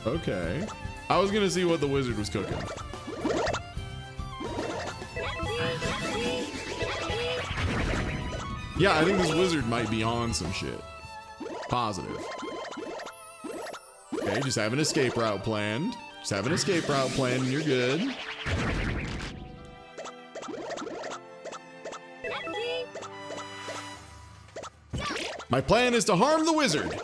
[SPEAKER 2] Okay. I was gonna see what the wizard was cooking. Yeah, I think this wizard might be on some shit. Positive. Okay, just have an escape route planned. Just have an escape route planned and you're good. My plan is to harm the wizard.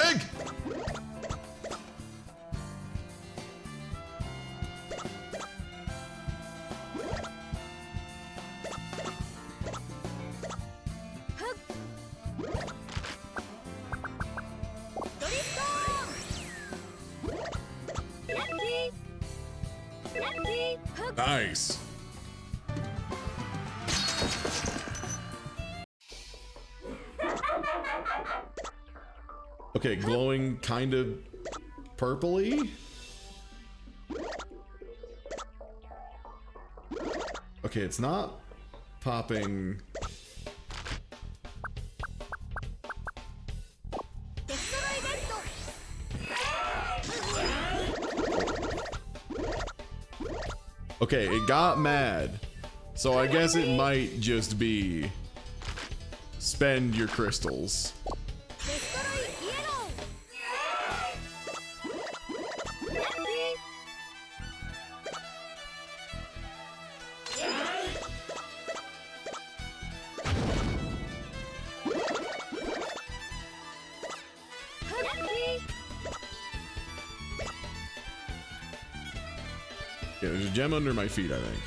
[SPEAKER 2] Egg! Nice. Okay, glowing kind of purpley. Okay, it's not popping. Okay, it got mad. So I guess it might just be spend your crystals. Yeah, there's a gem under my feet, I think.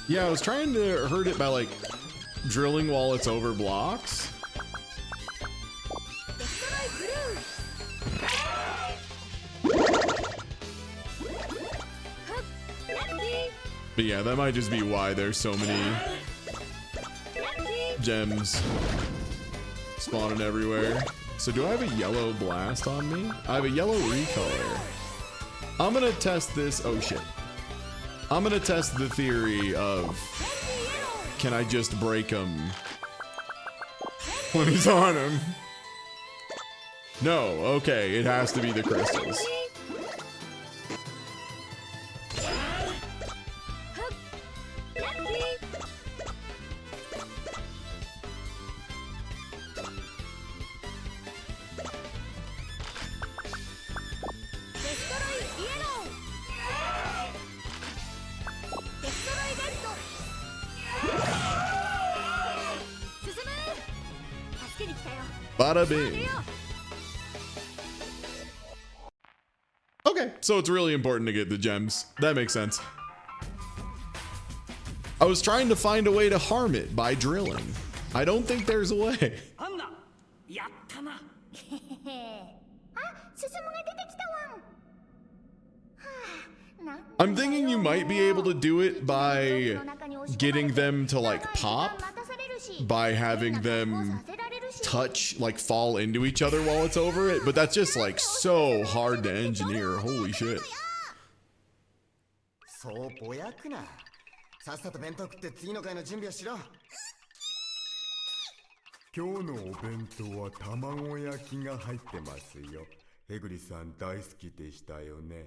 [SPEAKER 2] Yeah, I was trying to hurt it by like drilling while it's over blocks. But yeah, that might just be why there's so many gems spawning everywhere. So do I have a yellow blast on me? I have a yellow recolor. I'm gonna test this. Oh shit. I'm gonna test the theory of, can I just break him when he's on him? No, okay, it has to be the crystals. Bada bing. Okay, so it's really important to get the gems. That makes sense. I was trying to find a way to harm it by drilling. I don't think there's a way. I'm thinking you might be able to do it by getting them to like pop, by having them touch, like fall into each other while it's over it, but that's just like so hard to engineer. Holy shit.
[SPEAKER 9] そうぼやくな。さっさと弁当食って次の回の準備をしろ。今日のお弁当は卵焼きが入ってますよ。ヘグリさん大好きでしたよね。いや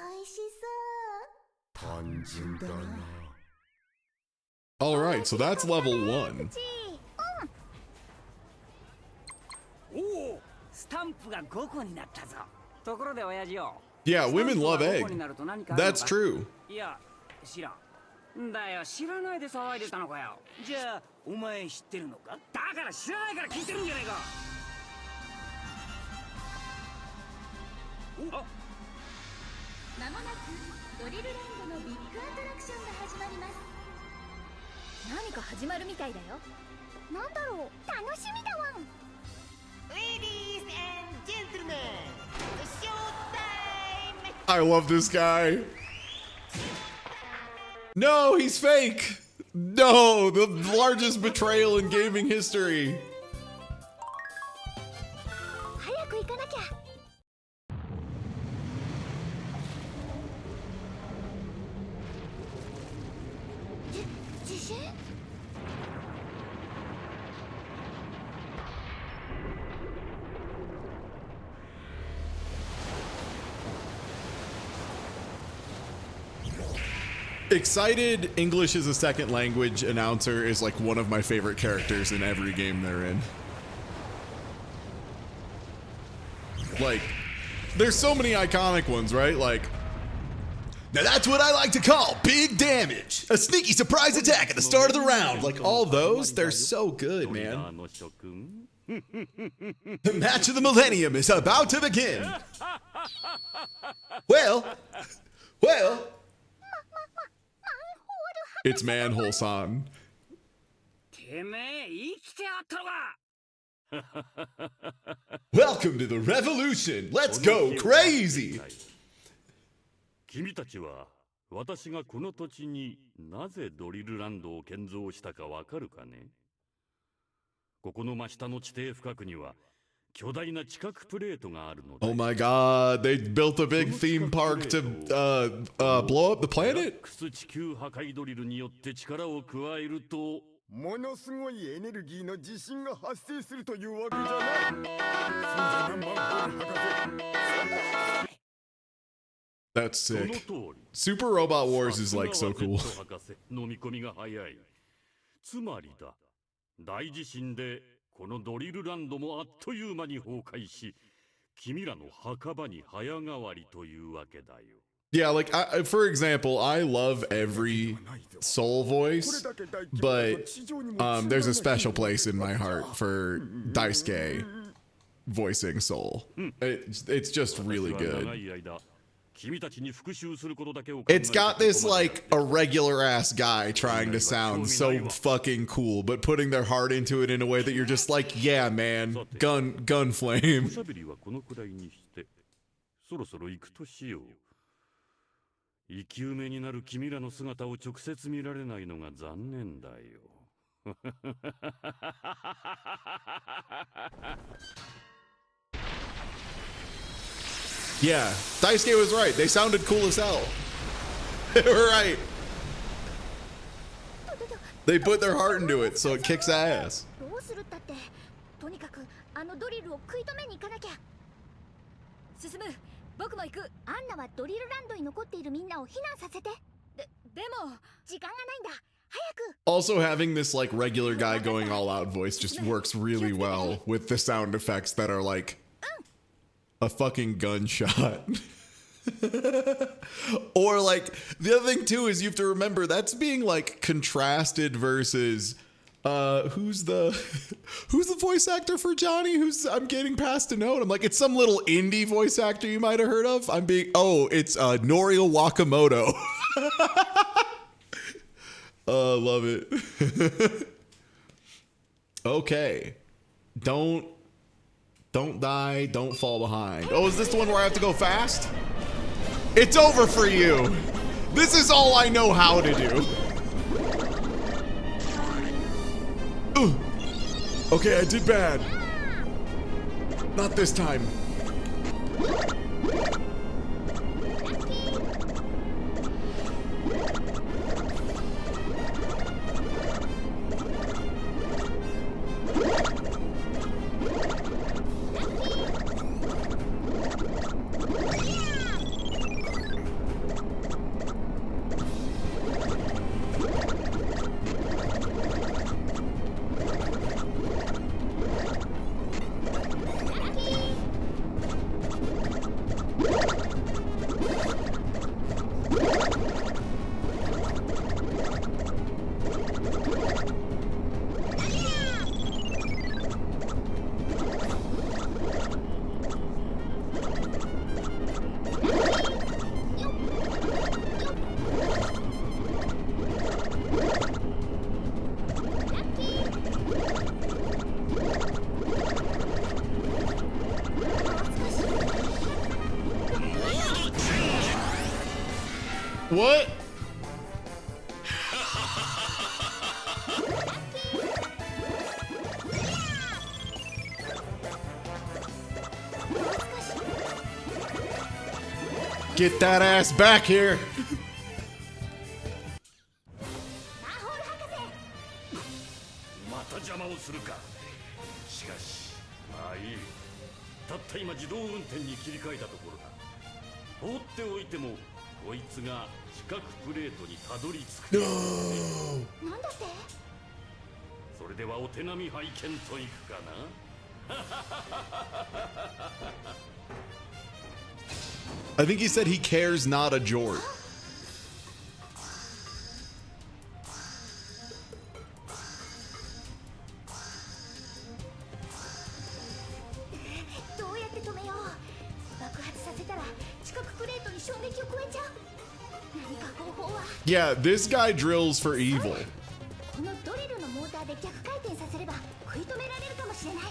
[SPEAKER 9] ー、美味しそう。単純だな。
[SPEAKER 2] All right, so that's level 1.
[SPEAKER 5] おお、スタンプが5個になったぞ。ところで親父よ。
[SPEAKER 2] Yeah, women love egg. That's true.
[SPEAKER 5] いや、知らん。だよ、知らないで騒いでたのかよ。じゃあ、お前知ってるのか？だから知らないから聞いてるんじゃないか。お、あ。
[SPEAKER 1] まもなくドリルランドのビッグアトラクションが始まります。何か始まるみたいだよ。なんだろう、楽しみだわん。Ladies and gentlemen, the show time.
[SPEAKER 2] I love this guy. No, he's fake. No, the largest betrayal in gaming history.
[SPEAKER 1] 早く行かなきゃ。地震
[SPEAKER 2] Excited English as a second language announcer is like one of my favorite characters in every game they're in. Like, there's so many iconic ones, right? Like, now that's what I like to call big damage. A sneaky surprise attack at the start of the round. Like, all those, they're so good, man. The match of the millennium is about to begin. Well. It's Manhole-san. Welcome to the revolution. Let's go crazy.
[SPEAKER 4] 君たちは私がこの土地になぜドリルランドを建造したかわかるかね。ここの真下の地底深くには巨大な地殻プレートがあるので。
[SPEAKER 2] Oh my god, they built a big theme park to blow up the planet?
[SPEAKER 4] 地球破壊ドリルによって力を加えると
[SPEAKER 9] ものすごいエネルギーの地震が発生するというわけじゃない。そうじゃな、マンホール博士。
[SPEAKER 2] That's sick. Super Robot Wars is like so cool.
[SPEAKER 4] 飲み込みが早い。つまりだ、大地震でこのドリルランドもあっという間に崩壊し、君らの墓場に早変わりというわけだよ。
[SPEAKER 2] Yeah, like, for example, I love every Soul voice, but there's a special place in my heart for Daisuke voicing Soul. It's just really good. It's got this, like, a regular-ass guy trying to sound so fucking cool, but putting their heart into it in a way that you're just like, yeah, man, gun flame.
[SPEAKER 4] 生き埋めになる君らの姿を直接見られないのが残念だよ。
[SPEAKER 2] Yeah, Daisuke was right. They sounded cool as hell. They were right. They put their heart into it, so it kicks ass.
[SPEAKER 1] どうするったって、とにかくあのドリルを食い止めに行かなきゃ。進む、僕も行く。アンナはドリルランドに残っているみんなを避難させて。でも時間がないんだ。早く。
[SPEAKER 2] Also, having this like regular guy going all out voice just works really well with the sound effects that are like a fucking gunshot. Or like the other thing too is you have to remember that's being like contrasted versus who's the voice actor for Johnny? I'm getting past a note. I'm like, it's some little indie voice actor you might have heard of. It's Norio Wakamoto. Love it. Okay. Don't die, don't fall behind. Oh, is this the one where I have to go fast? It's over for you. This is all I know how to do. Ugh. Okay, I did bad. Not this time. What? Get that ass back here.
[SPEAKER 4] また邪魔をするか。しかし、まあいい。たった今自動運転に切り替えたところだ。放っておいてもこいつが四角プレートにたどり着く。
[SPEAKER 1] なんだって？
[SPEAKER 4] それではお手並み拝見といくかな。
[SPEAKER 2] I think he said he cares not a jort.
[SPEAKER 1] どうやって止めよう。爆発させたら四角プレートに衝撃を加えちゃう。何か方法は。
[SPEAKER 2] Yeah, this guy drills for evil.
[SPEAKER 1] このドリルのモーターで逆回転させれば食い止められるかもしれない。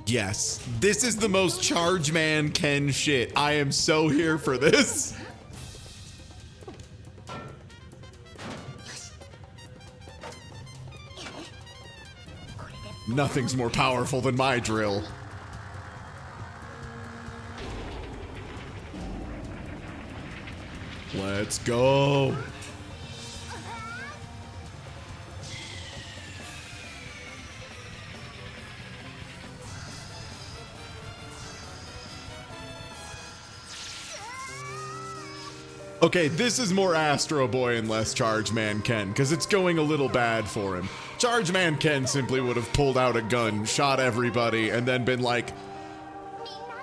[SPEAKER 2] Yes, this is the most Charge Man Ken shit. I am so here for this. Nothing's more powerful than my drill. Let's go. Okay, this is more Astro Boy and less Charge Man Ken, because it's going a little bad for him. Charge Man Ken simply would have pulled out a gun, shot everybody, and then been like,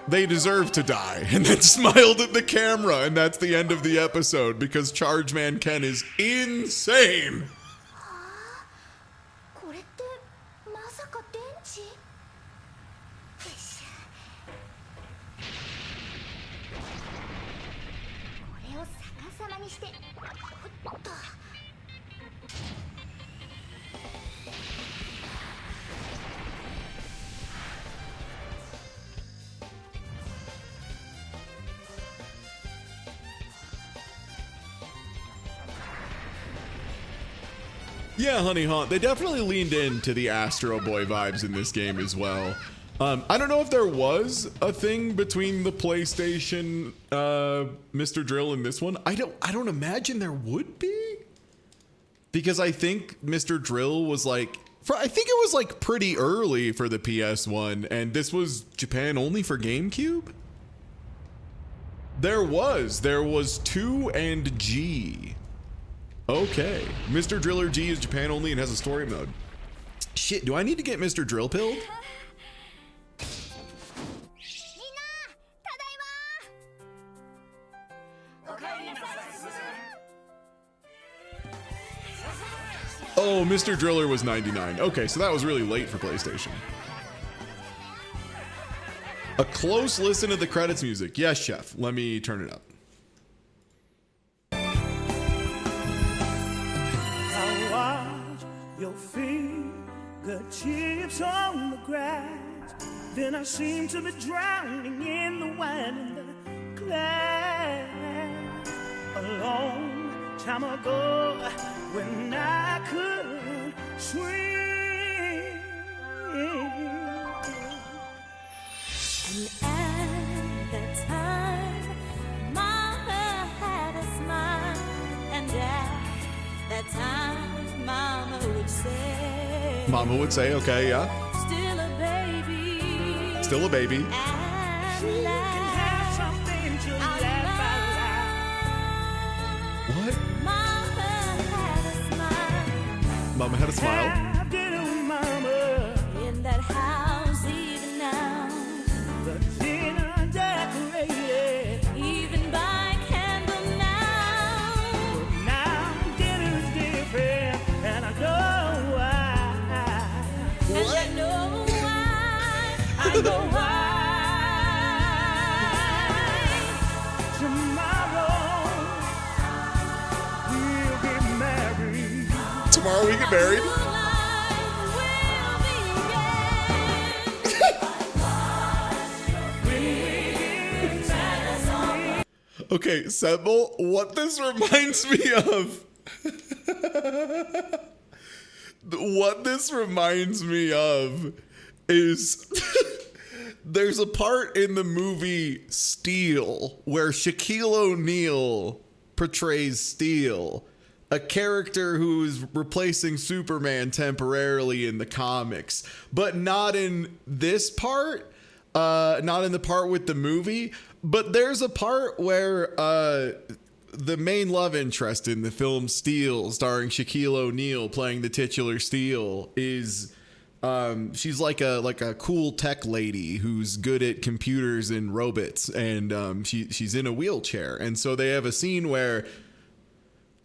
[SPEAKER 2] they deserve to die, and then smiled at the camera, and that's the end of the episode, because Charge Man Ken is insane!
[SPEAKER 1] これってまさか電池？これを逆さまにして、おっと。
[SPEAKER 2] Yeah, Honey Haunt, they definitely leaned into the Astro Boy vibes in this game as well. I don't know if there was a thing between the PlayStation Mr. Drill and this one. I don't imagine there would be, because I think Mr. Drill was like, I think it was like pretty early for the PS1, and this was Japan only for GameCube. There was 2 and G. Okay, Mr. Driller G is Japan only and has a story mode. Shit, do I need to get Mr. Drill pilled? Oh, Mr. Driller was 99. Okay, so that was really late for PlayStation. A close listen to the credits music. Yes, chef. Let me turn it up.
[SPEAKER 10] I watch your fingertips on the grass. Then I seem to be drowning in the wine and the glass. A long time ago, when I couldn't swim,
[SPEAKER 11] and at that time, Mama had a smile, and at that time, Mama would say,
[SPEAKER 2] Okay, yeah.
[SPEAKER 11] Still a baby.
[SPEAKER 2] Still a baby.
[SPEAKER 10] you can have something to laugh out
[SPEAKER 2] What?
[SPEAKER 11] Mama had a smile.
[SPEAKER 2] Mama had a smile.
[SPEAKER 10] loud. Dinner with Mama,
[SPEAKER 11] In that house, even now,
[SPEAKER 10] the dinner decorated.
[SPEAKER 11] even by candle now.
[SPEAKER 10] Now dinner's different, and I know why.
[SPEAKER 11] And I know why.
[SPEAKER 10] I know why. Tomorrow we'll get married.
[SPEAKER 2] Tomorrow we get married. Okay, Semble, what this reminds me of. What this reminds me of is there's a part in the movie Steel where Shaquille O'Neal portrays Steel, a character who is replacing Superman temporarily in the comics, but not in this part, not in the part with the movie. But there's a part where the main love interest in the film Steel, starring Shaquille O'Neal playing the titular Steel, is she's like a cool tech lady who's good at computers and robots, and she's in a wheelchair. And so they have a scene where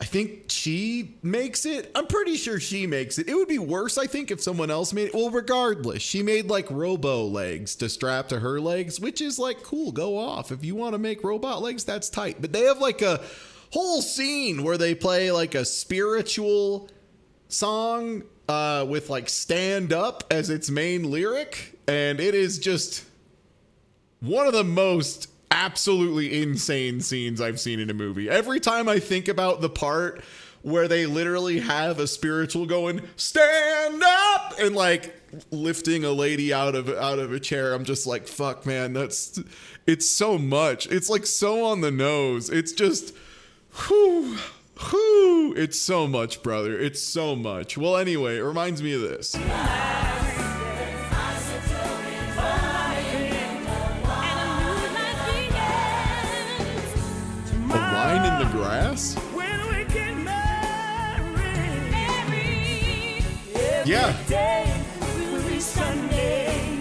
[SPEAKER 2] I think she makes it. I'm pretty sure she makes it. It would be worse, I think, if someone else made it. Well, regardless, she made like robo legs to strap to her legs, which is like cool. Go off. If you want to make robot legs, that's tight. But they have like a whole scene where they play like a spiritual song with like Stand Up as its main lyric. And it is just one of the most absolutely insane scenes I've seen in a movie. Every time I think about the part where they literally have a spiritual going, stand up, and like lifting a lady out of a chair, I'm just like, fuck, man, it's so much. It's like so on the nose. It's just, it's so much, brother. It's so much. Well, anyway, it reminds me of this. A line in the grass?
[SPEAKER 10] When we get married,
[SPEAKER 2] Yeah.
[SPEAKER 10] day will be Sunday.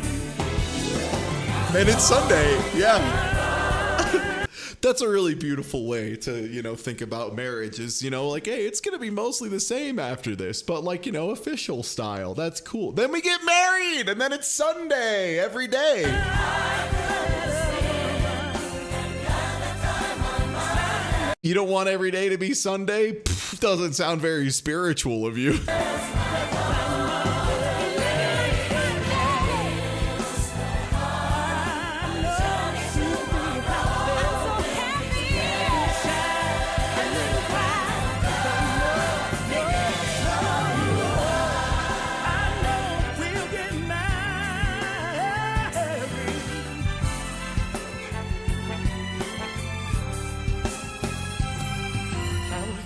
[SPEAKER 2] And it's Sunday. Yeah. That's a really beautiful way to, think about marriage is, like, hey, it's going to be mostly the same after this, but like, official style. That's cool. Then we get married and then it's Sunday every day. You don't want every day to be Sunday? Pff, doesn't sound very spiritual of you.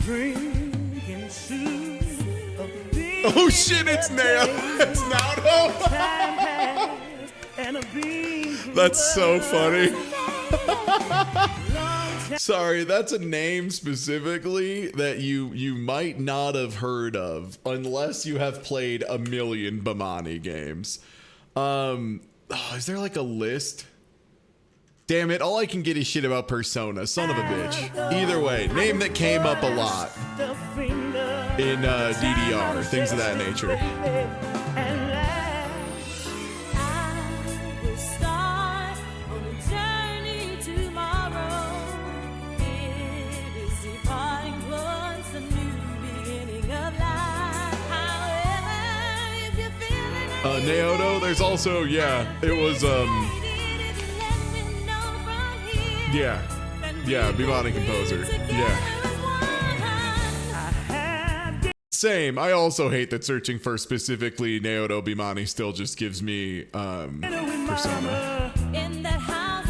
[SPEAKER 10] drinking soup.
[SPEAKER 2] Oh shit, it's Nao. It's Naoto. That's so funny. Sorry, that's a name specifically that you might not have heard of unless you have played a million Bamani games. Is there like a list? Damn it, all I can get is shit about Persona, son of a bitch. Either way, name that came up a lot in DDR, things of that nature. Naoto, there's also, yeah, it was, yeah, Bimani composer, yeah. Same, I also hate that searching for specifically Naoto Bimani still just gives me, Persona.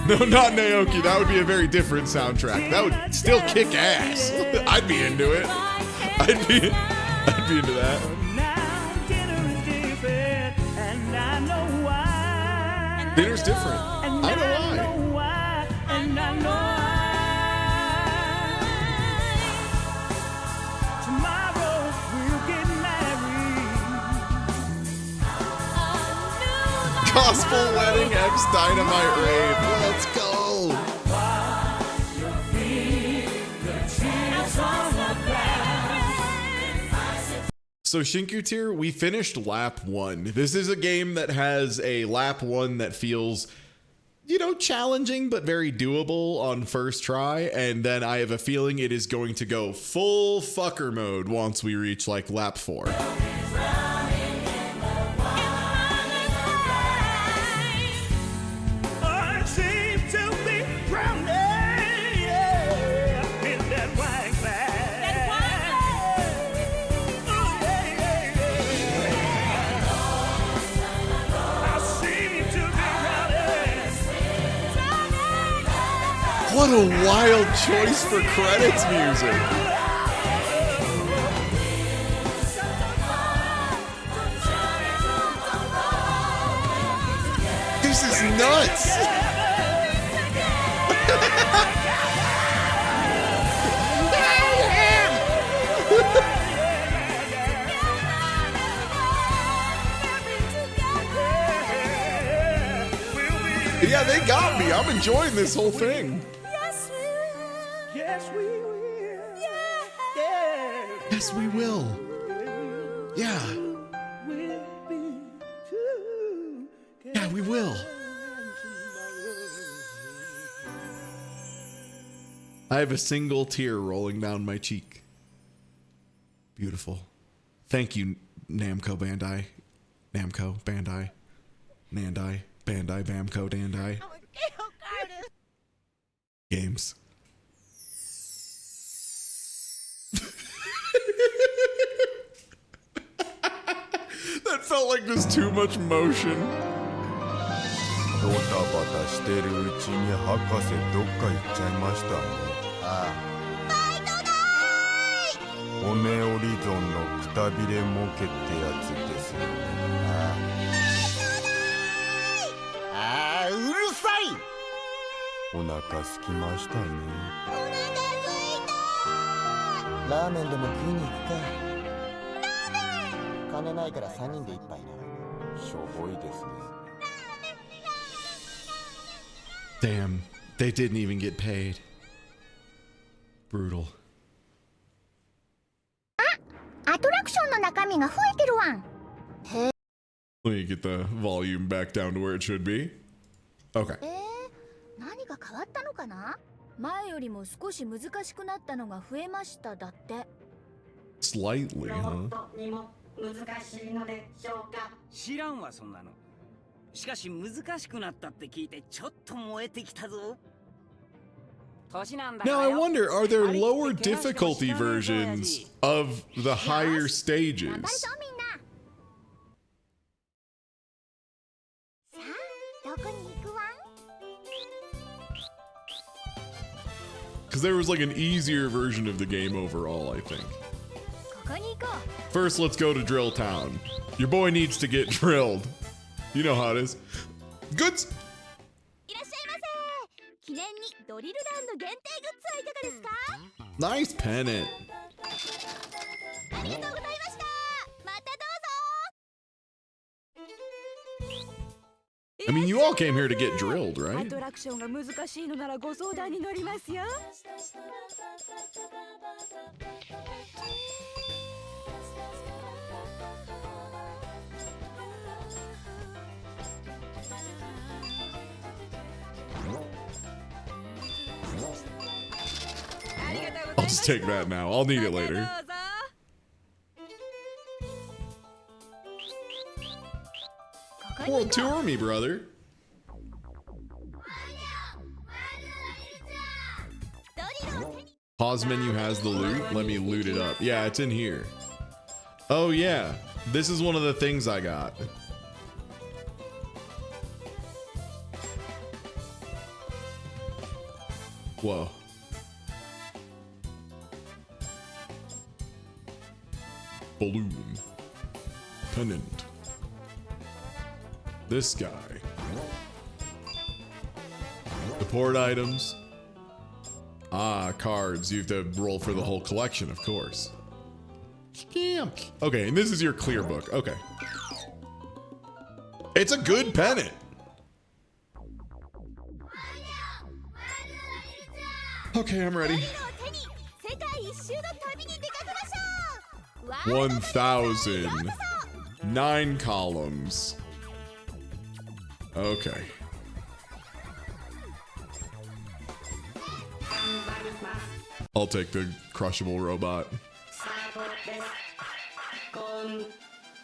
[SPEAKER 2] No, not Naoki, that would be a very different soundtrack. That would still kick ass. I'd be into it. I'd be into that. Dinner's different. I know why.
[SPEAKER 10] And I know tomorrow we'll get married.
[SPEAKER 2] Gospel Wedding X Dynamite Rave. Let's go. So Shinku Tier, we finished lap 1. This is a game that has a lap 1 that feels, you know, challenging but very doable on first try, and then I have a feeling it is going to go full fucker mode once we reach like lap 4. What a wild choice for credits music. This is nuts. Yeah, they got me. I'm enjoying this whole thing.
[SPEAKER 10] Yes, we will.
[SPEAKER 2] Yes, we will. Yeah. Yeah, we will. I have a single tear rolling down my cheek. Beautiful. Thank you, Namco Bandai. Namco Bandai. Nandai. Bandai Bamco Dandai. Games. That felt like just too much motion.
[SPEAKER 9] ドタバタしてるうちに博士どっか行っちゃいましたね。ああ。バイトだーい。オネオリゾンのくたびれ模型ってやつですよね。ああ。ああ、うるさい。お腹空きましたね。お腹空いた。ラーメンでも食いに行くか。ラーメン。金ないから3人で一杯な。しょぼいですね。
[SPEAKER 2] Damn, they didn't even get paid. Brutal.
[SPEAKER 1] アトラクションの中身が増えてるわん。
[SPEAKER 2] Let me get the volume back down to where it should be. Okay.
[SPEAKER 1] 何が変わったのかな？前よりも少し難しくなったのが増えましただって。
[SPEAKER 2] Slightly, huh?
[SPEAKER 7] 難しいのでしょうか？
[SPEAKER 5] 知らんわそんなの。しかし難しくなったって聞いてちょっと燃えてきたぞ。
[SPEAKER 2] Now I wonder, are there lower difficulty versions of the higher stages?
[SPEAKER 1] どこに行くわん？
[SPEAKER 2] Because there was like an easier version of the game overall, I think.
[SPEAKER 1] ここに行こ
[SPEAKER 2] First, let's go to Drill Town. Your boy needs to get drilled. You know how it is. Goods!
[SPEAKER 8] いらっしゃいませ。記念にドリルランド限定グッズはいかがですか？
[SPEAKER 2] Nice pennant.
[SPEAKER 8] ありがとうございました。またどうぞ。
[SPEAKER 2] I mean, you all came here to get drilled,
[SPEAKER 8] ア
[SPEAKER 2] right?
[SPEAKER 8] トラクションが難しいのならご相談に乗りますよ。
[SPEAKER 2] I'll just take that now. I'll need it later.
[SPEAKER 8] どうぞ。
[SPEAKER 2] Well, tour me, brother. Pause menu has the loot. Let me loot it up. Yeah, it's in here. Oh, yeah. This is one of the things I got. Whoa. Balloon. Pennant. This guy. Support items. Ah, cards. You have to roll for the whole collection, of course. Stamps. Okay, and this is your clear book. Okay. It's a good pennant. Okay, I'm ready.
[SPEAKER 8] 世界一周の旅に出かけましょう。
[SPEAKER 2] 1,000. 9 columns. Okay. I'll take the crushable robot.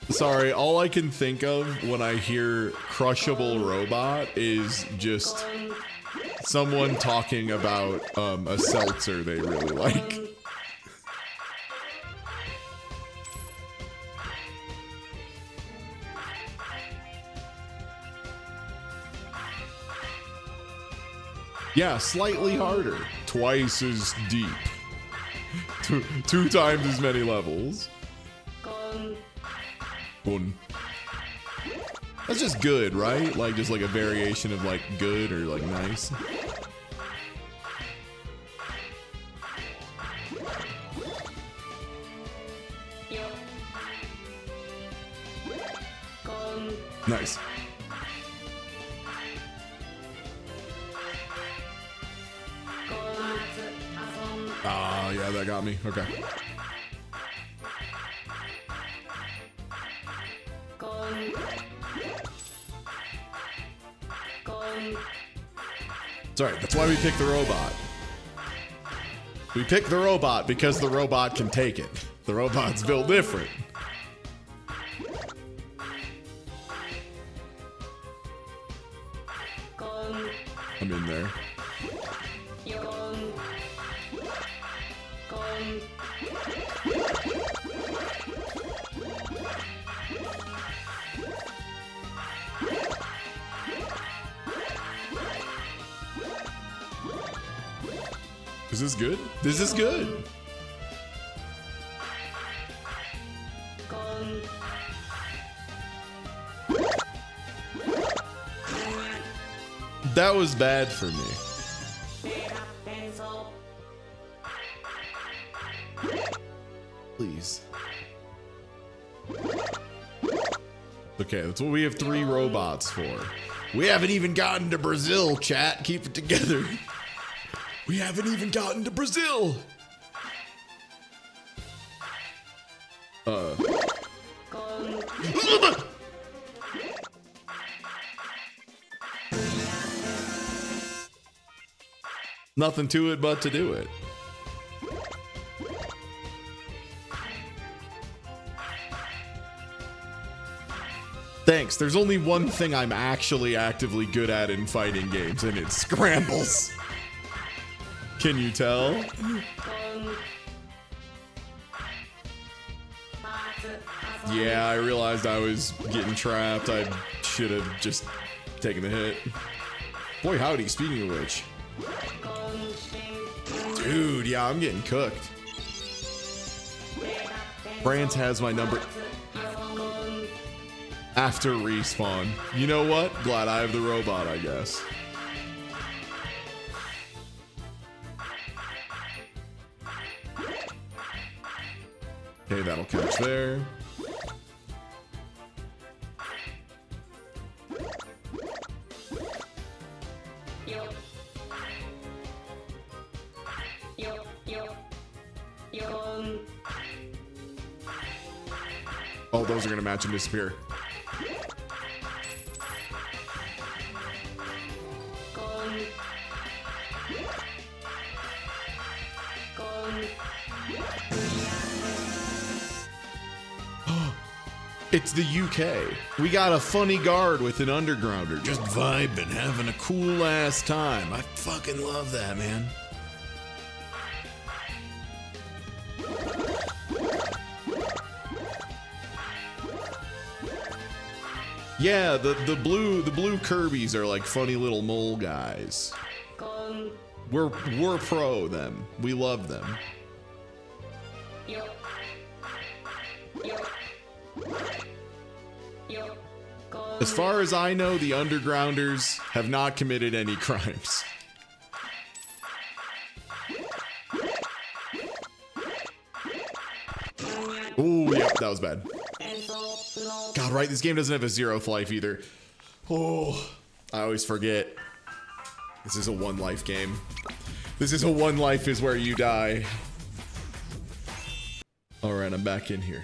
[SPEAKER 2] Sorry, all I can think of when I hear crushable robot is just someone talking about a seltzer they really like. Yeah, slightly harder. Twice as deep. Two times as many levels. Gun. That's just good, right? Like just like a variation of like good or like nice. Nice. Ah, yeah, that got me. Okay. It's alright, that's why we picked the robot. We picked the robot because the robot can take it. The robot's built different. I'm in there. Is this good? This is good. That was bad for me. Please. Okay, that's what we have 3 robots for. We haven't even gotten to Brazil, chat. Keep it together. We haven't even gotten to Brazil. Nothing to it but to do it. Thanks. There's only one thing I'm actually actively good at in fighting games, and it's scrambles. Can you tell? Yeah, I realized I was getting trapped. I should have just taken the hit. Boy, howdy, speaking of which. Dude, yeah, I'm getting cooked. France has my number after respawn. You know what? Glad I have the robot, I guess. Okay, that'll catch there. Oh, those are gonna match and disappear. It's the UK. We got a funny guard with an undergrounder, just vibing, having a cool ass time. I fucking love that, man. Yeah, the blue Kirby's are like funny little mole guys. We're pro them. We love them. As far as I know, the Undergrounders have not committed any crimes. Ooh, yep, that was bad. God, right, this game doesn't have a 0th life either. Oh, I always forget. This is a 1 life game. This is a 1 life is where you die. Alright, I'm back in here.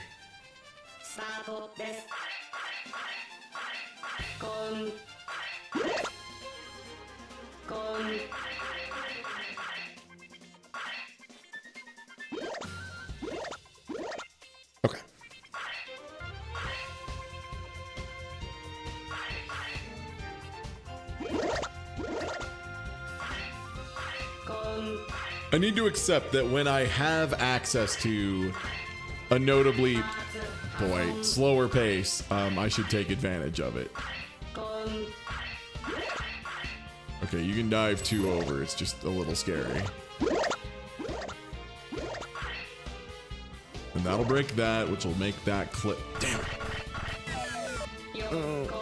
[SPEAKER 2] Okay. I need to accept that when I have access to a notably, slower pace, I should take advantage of it. Okay, you can dive 2 over, it's just a little scary. And that'll break that, which will make that clip. Damn it. Oh.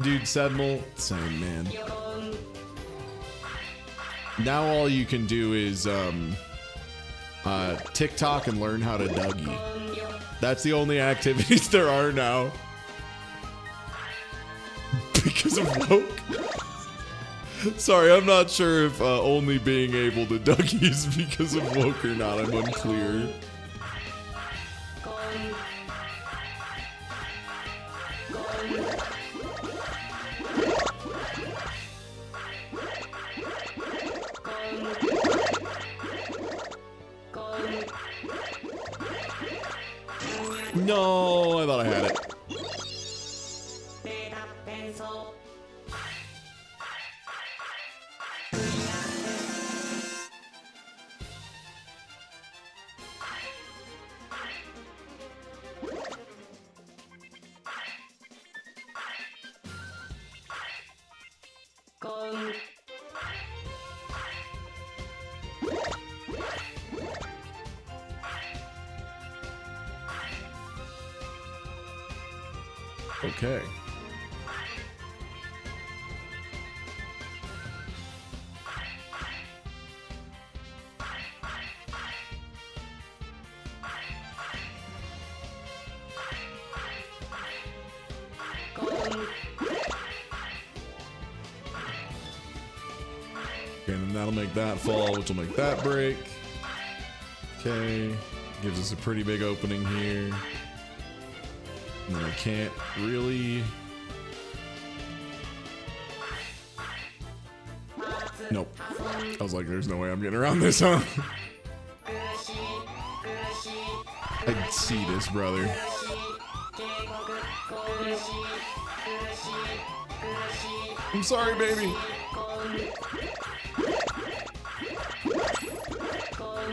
[SPEAKER 2] Dude, Sedmal, same man. Now all you can do is TikTok and learn how to Dougie. That's the only activities there are now. Because of woke. Sorry, I'm not sure if only being able to Dougie is because of woke or not. I'm unclear. No, I thought I had it. Okay. And then that'll make that fall, which will make that break. Okay. Gives us a pretty big opening here. And then I can't really... Nope. I was like, there's no way I'm getting around this, huh? I see this, brother. I'm sorry, baby.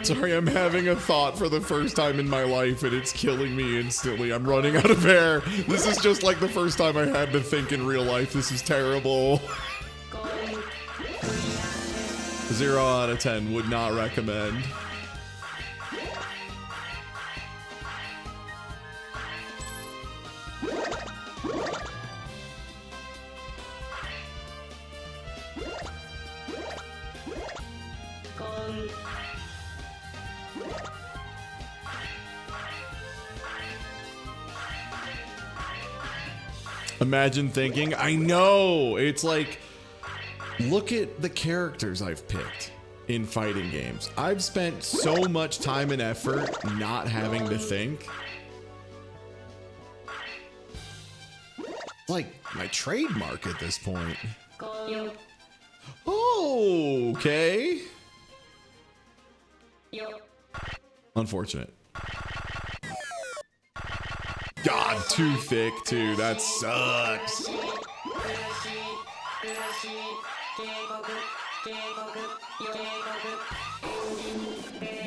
[SPEAKER 2] Sorry, I'm having a thought for the first time in my life and it's killing me instantly. I'm running out of air. This is just like the first time I had to think in real life. This is terrible. 0 out of 10. Would not recommend. Imagine thinking, I know, it's like, look at the characters I've picked in fighting games. I've spent so much time and effort not having to think. Like my trademark at this point. Oh, okay. Unfortunate. God, too thick too. That sucks.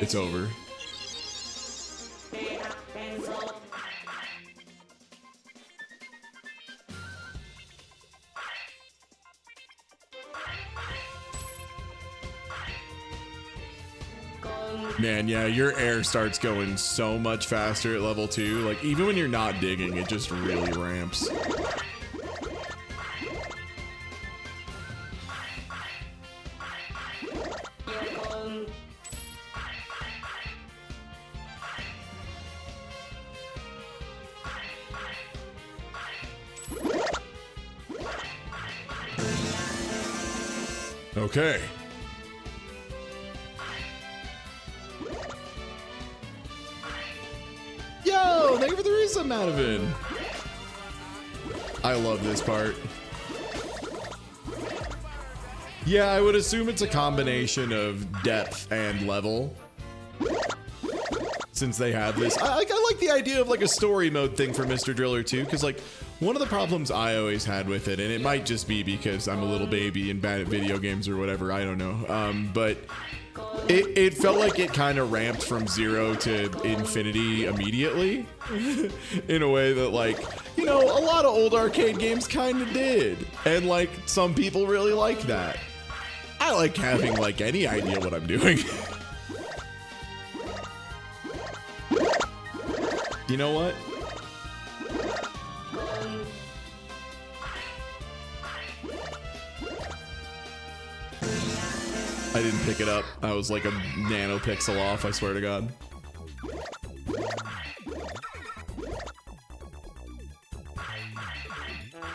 [SPEAKER 2] It's over. Man, yeah, your air starts going so much faster at level 2. Like, even when you're not digging, it just really ramps. Okay. Yo, thank you for the resub, Madavin. I love this part. Yeah, I would assume it's a combination of depth and level. Since they have this. I like the idea of like a story mode thing for Mr. Driller too, because like one of the problems I always had with it, and it might just be because I'm a little baby and bad at video games or whatever, I don't know. But it felt like it kind of ramped from 0 to infinity immediately in a way that, like, you know, a lot of old arcade games kind of did. And like some people really like that. I like having like any idea what I'm doing. You know what? I didn't pick it up. I was like a nanopixel off, I swear to God.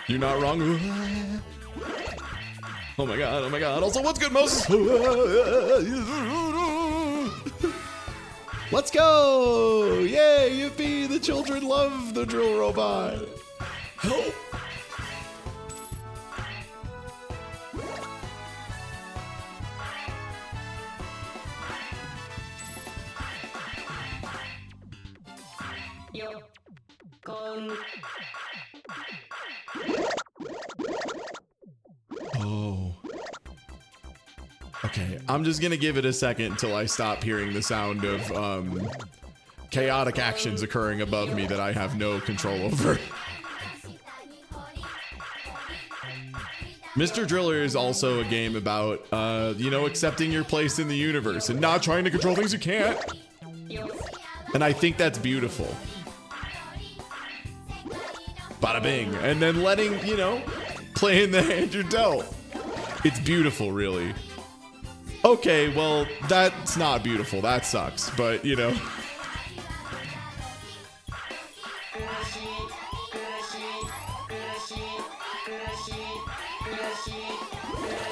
[SPEAKER 2] You're not wrong. Oh my God, oh my God. Also, what's good, Moses? Let's go! Yay, yippee! The children love the drill robot. Help! Oh. Okay, I'm just gonna give it a second until I stop hearing the sound of chaotic actions occurring above me that I have no control over. Mr. Driller is also a game about, you know, accepting your place in the universe and not trying to control things you can't. And I think that's beautiful. Bada bing. And then letting, you know, playing the hand you're dealt. It's beautiful, really. Okay, well, that's not beautiful. That sucks. But, you know.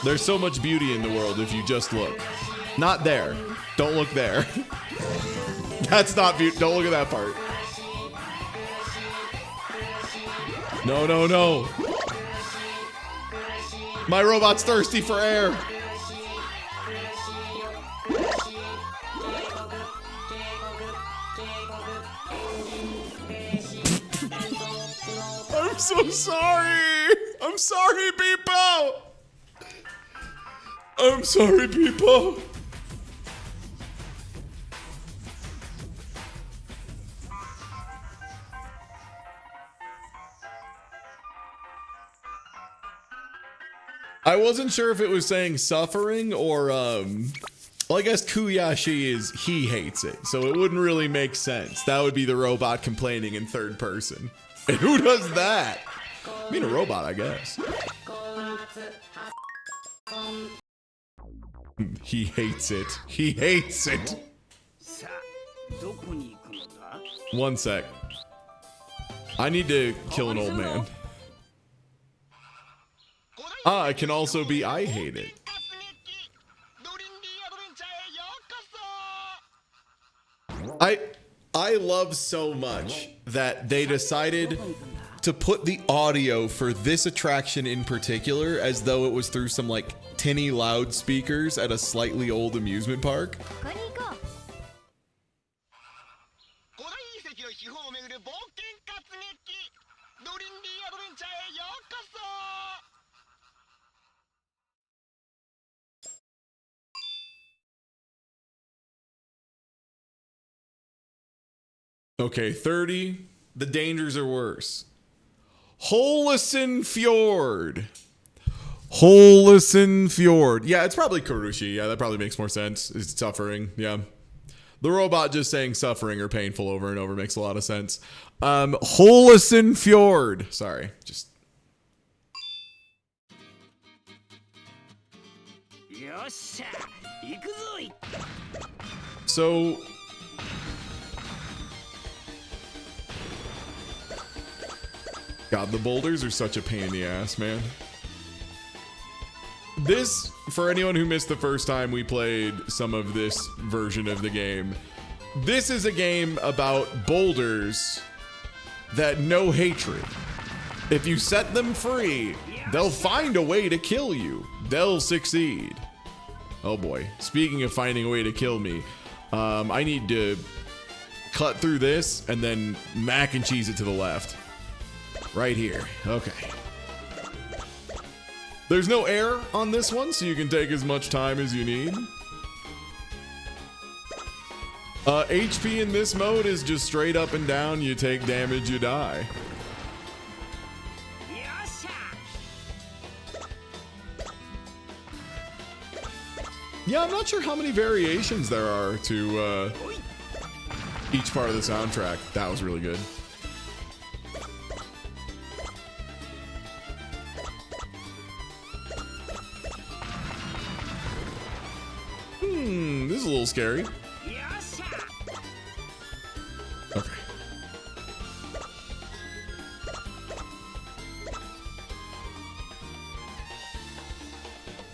[SPEAKER 2] There's so much beauty in the world if you just look. Not there. Don't look there. That's not beautiful. Don't look at that part. No, no, no. My robot's thirsty for air. I'm so sorry. I'm sorry, people. I'm sorry, people. I wasn't sure if it was saying suffering or, well, I guess Kuyashi is he hates it, so it wouldn't really make sense. That would be the robot complaining in third person. And who does that? I mean, a robot, I guess. He hates it. He hates it.
[SPEAKER 5] どこに行くのだ?
[SPEAKER 2] One sec. I need to kill an old man. Ah, it can also be I hate it. I love so much that they decided to put the audio for this attraction in particular as though it was through some like tinny loudspeakers at a slightly old amusement park. Okay, 30. The dangers are worse. Holesen Fjord. Holesen Fjord. Yeah, it's probably Karushi. Yeah, that probably makes more sense. It's suffering. Yeah. The robot just saying suffering or painful over and over makes a lot of sense. Holesen Fjord. Sorry. Just. So. God, the boulders are such a pain in the ass, man. This, for anyone who missed the first time we played some of this version of the game, this is a game about boulders that know hatred. If you set them free, they'll find a way to kill you. They'll succeed. Oh boy. Speaking of finding a way to kill me, I need to cut through this and then mac and cheese it to the left. Right here. Okay. There's no air on this one, so you can take as much time as you need. HP in this mode is just straight up and down. You take damage, you die. Yeah, I'm not sure how many variations there are to each part of the soundtrack. That was really good. This is a little scary. Okay.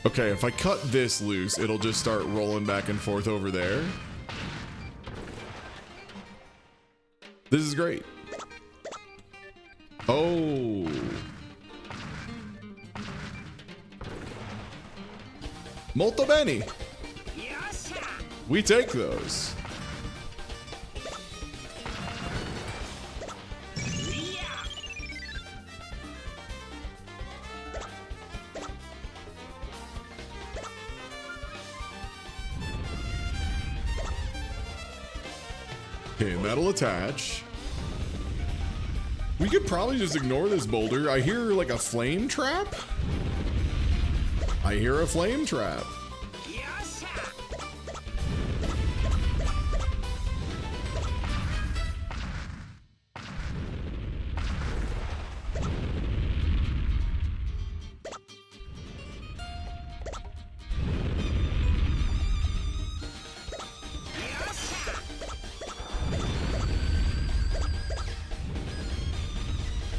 [SPEAKER 2] Okay, if I cut this loose, it'll just start rolling back and forth over there. This is great. Oh. Molto bene. We take those. Okay, and that'll attach. We could probably just ignore this boulder. I hear like a flame trap. I hear a flame trap.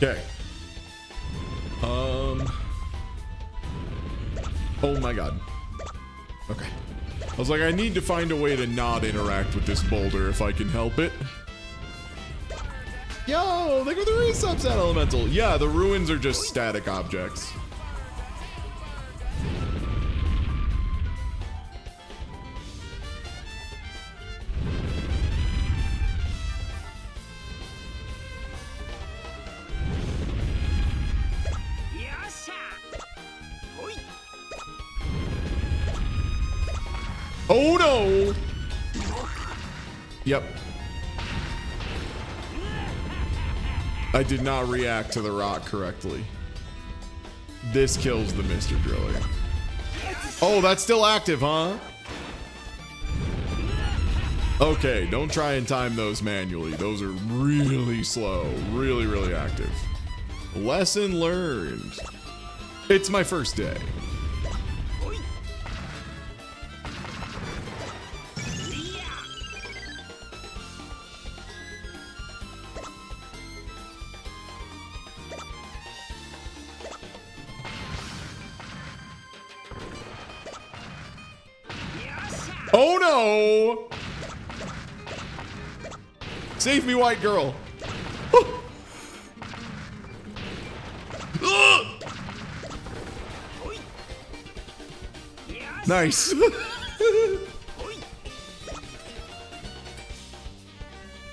[SPEAKER 2] Okay. Oh my god. Okay. I was like, I need to find a way to not interact with this boulder if I can help it. Yo, look at the resubset elemental. Yeah, the ruins are just static objects. Oh no! Yep. I did not react to the rock correctly. This kills the Mr. Driller. Oh, that's still active, huh? Okay, don't try and time those manually. Those are really slow, really, really active. Lesson learned. It's my first day. Oh no! Save me, white girl. Nice.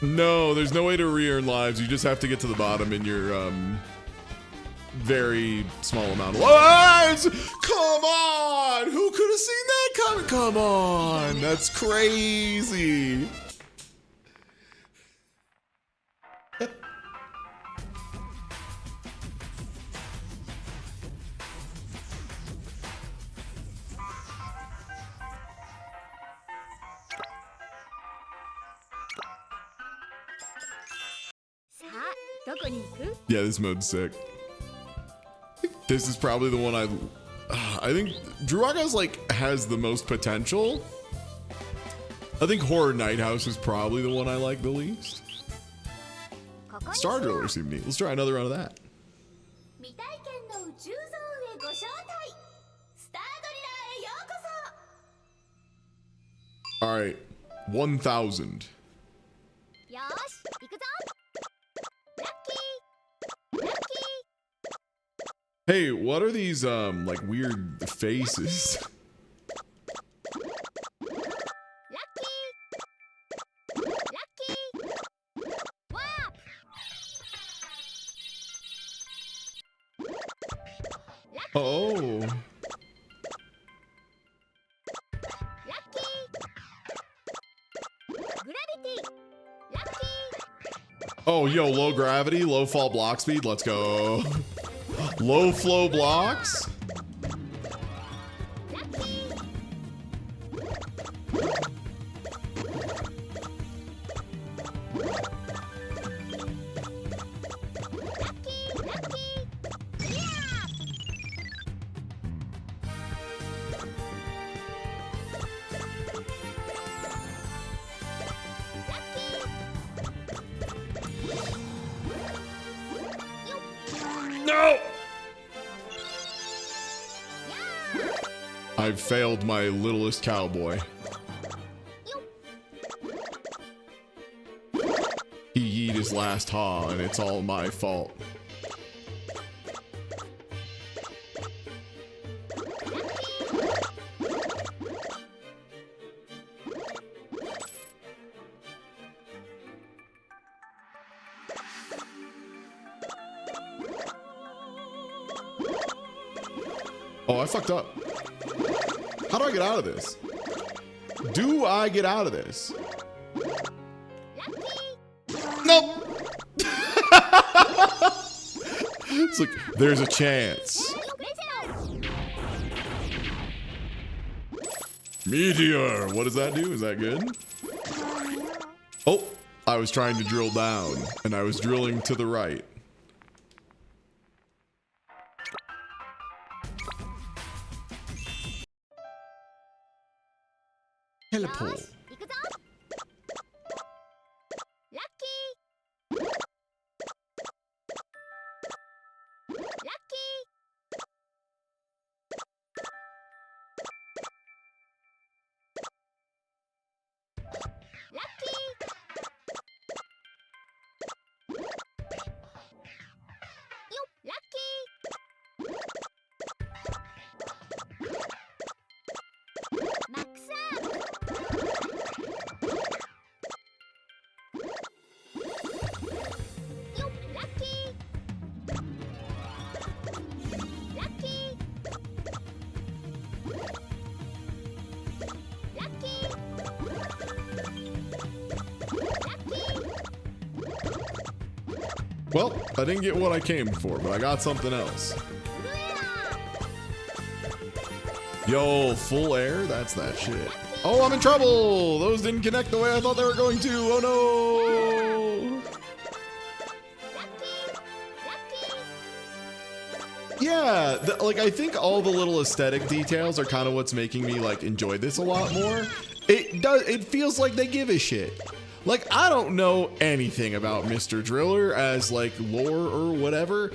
[SPEAKER 2] No, there's no way to re-earn lives. You just have to get to the bottom in your very small amount of lives. Come on! Who could have seen that coming? Come on! That's crazy. Yeah, this mode's sick. This is probably the one I think Druaga's like has the most potential. I think Horror Night House is probably the one I like the least. Star Driller seemed neat. Let's try another round of that. All right, 1,000. Hey, what are these like weird faces? Oh. Oh, yo, low gravity, low fall block speed. Let's go. Low flow blocks. No! I've failed my littlest cowboy. He yeet his last haw, and it's all my fault. Oh, I fucked up. How do I get out of this? Do I get out of this? Nope. It's like, there's a chance. Meteor. What does that do? Is that good? Oh, I was trying to drill down, and I was drilling to the right. Teleport. Well, I didn't get what I came for, but I got something else. Yo, full air? That's that shit. Oh, I'm in trouble! Those didn't connect the way I thought they were going to. Oh no! Yeah, like I think all the little aesthetic details are kind of what's making me like enjoy this a lot more. It feels like they give a shit. Like, I don't know anything about Mr. Driller as like lore or whatever,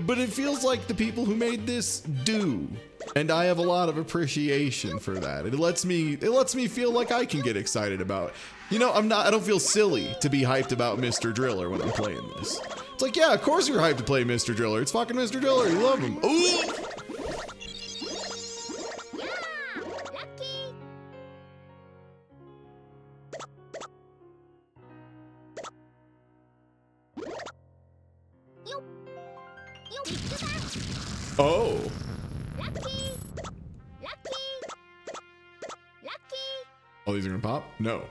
[SPEAKER 2] but it feels like the people who made this do. And I have a lot of appreciation for that. It lets me feel like I can get excited about it. You know, I don't feel silly to be hyped about Mr. Driller when I'm playing this. It's like, yeah, of course you're hyped to play Mr. Driller. It's fucking Mr. Driller. You love him. Ooh! Oh. Oh, these are gonna pop? No.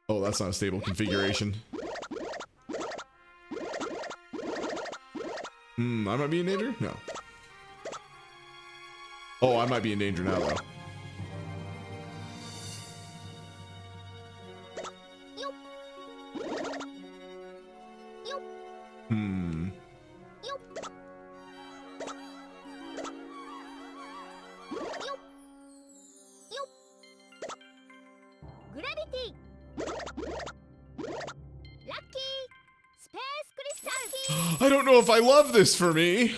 [SPEAKER 2] Oh, that's not a stable configuration. I might be in danger? No. Oh, I might be in danger now, though. I don't know if I love this for me.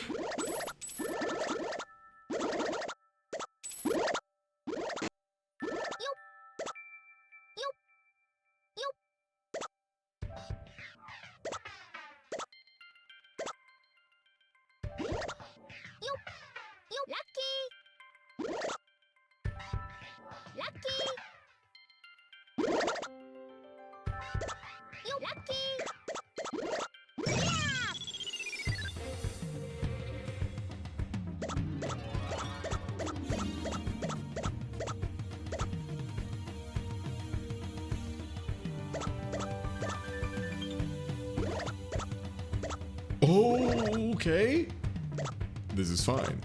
[SPEAKER 2] Okay. This is fine.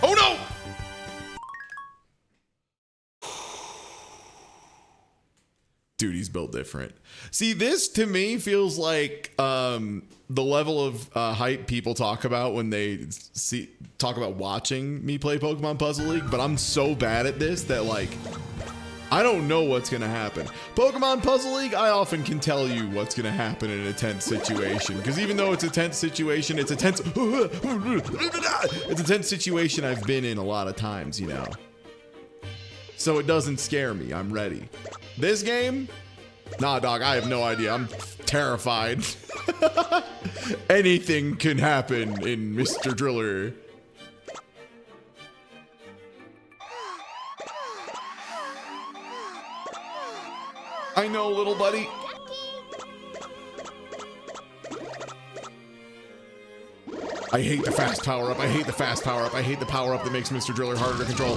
[SPEAKER 2] Oh no! Dude, he's built different. See, this to me feels like the level of hype people talk about when they talk about watching me play Pokemon Puzzle League, but I'm so bad at this that like I don't know what's gonna happen. Pokemon Puzzle League, I often can tell you what's gonna happen in a tense situation. Because even though it's a tense situation, it's a tense situation I've been in a lot of times, you know. So it doesn't scare me. I'm ready. This game? Nah, dog, I have no idea. I'm terrified. Anything can happen in Mr. Driller. I know, little buddy. I hate the fast power up. I hate the fast power up. I hate the power up that makes Mr. Driller harder to control.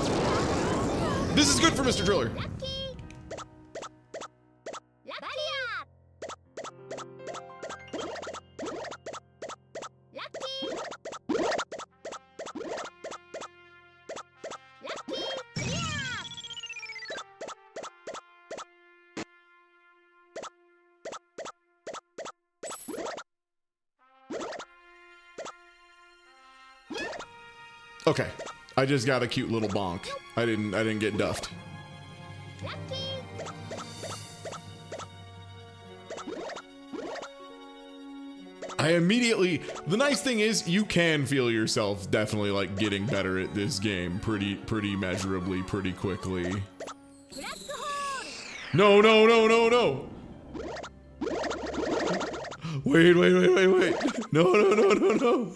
[SPEAKER 2] This is good for Mr. Driller. Okay, I just got a cute little bonk. I didn't get duffed. The nice thing is you can feel yourself definitely like getting better at this game pretty measurably, pretty quickly. No. Wait. No.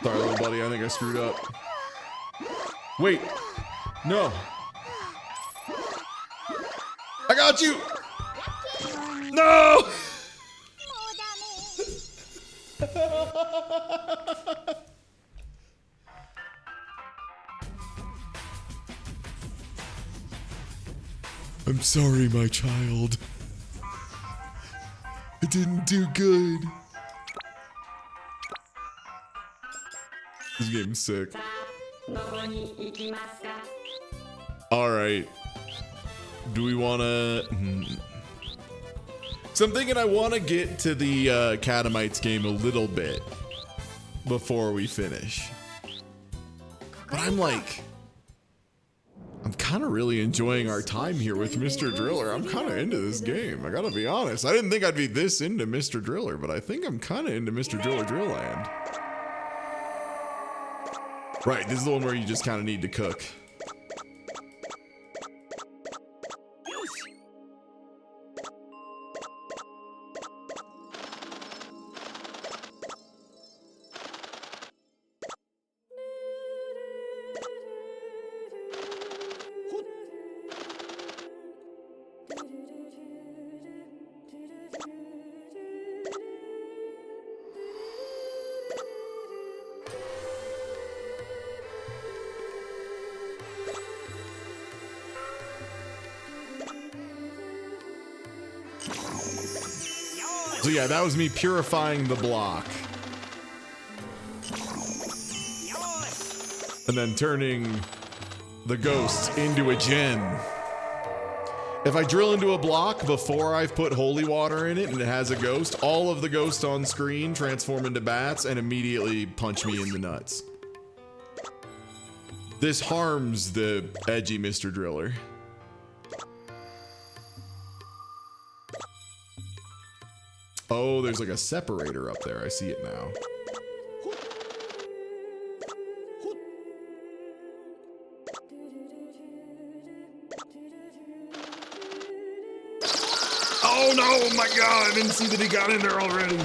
[SPEAKER 2] Sorry, little buddy. I think I screwed up. Wait. No. I got you. No. I'm sorry, my child. I didn't do good. This game's sick. Alright. Do we want to... So I'm thinking I want to get to the Catamites game a little bit before we finish. But I'm like... I'm kind of really enjoying our time here with Mr. Driller. I'm kind of into this game. I gotta be honest. I didn't think I'd be this into Mr. Driller, but I think I'm kind of into Mr. Driller Drill Land. Right, this is the one where you just kind of need to cook. So yeah, that was me purifying the block. And then turning the ghost into a gem. If I drill into a block before I've put holy water in it and it has a ghost, all of the ghosts on screen transform into bats and immediately punch me in the nuts. This harms the edgy Mr. Driller. Oh, there's like a separator up there. I see it now. Oh no, oh my god, I didn't see that he got in there already.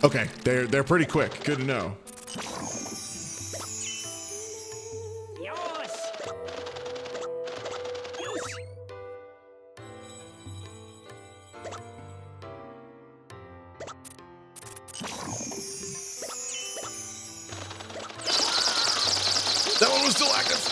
[SPEAKER 2] Okay, they're pretty quick. Good to know. That one was still active.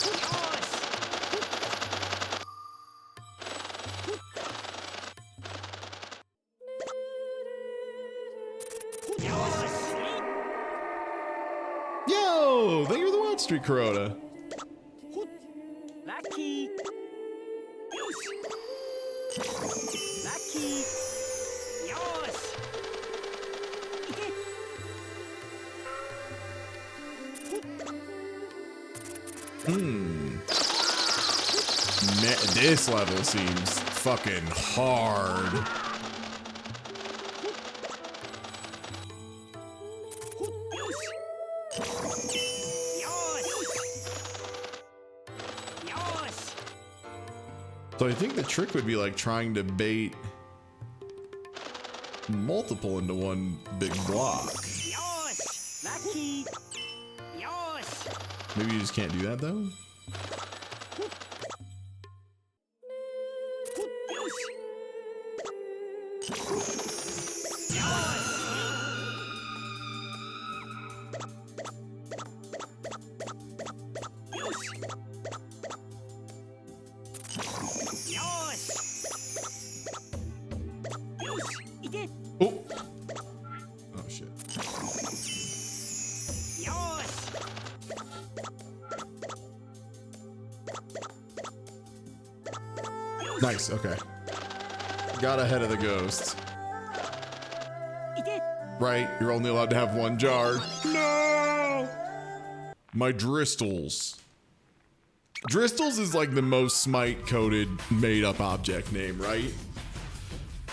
[SPEAKER 2] Yo, thank you for the Wild Street Corona.
[SPEAKER 5] Lucky. Lucky. Yours.
[SPEAKER 2] This level seems fucking hard. So I think the trick would be like trying to bait multiple into one big block. Maybe you just can't do that though? Oh. Oh shit. Nice, okay. Got ahead of the ghost. Right, you're only allowed to have one jar. No! My Dristles. Dristles is like the most Smite-coded made-up object name, right?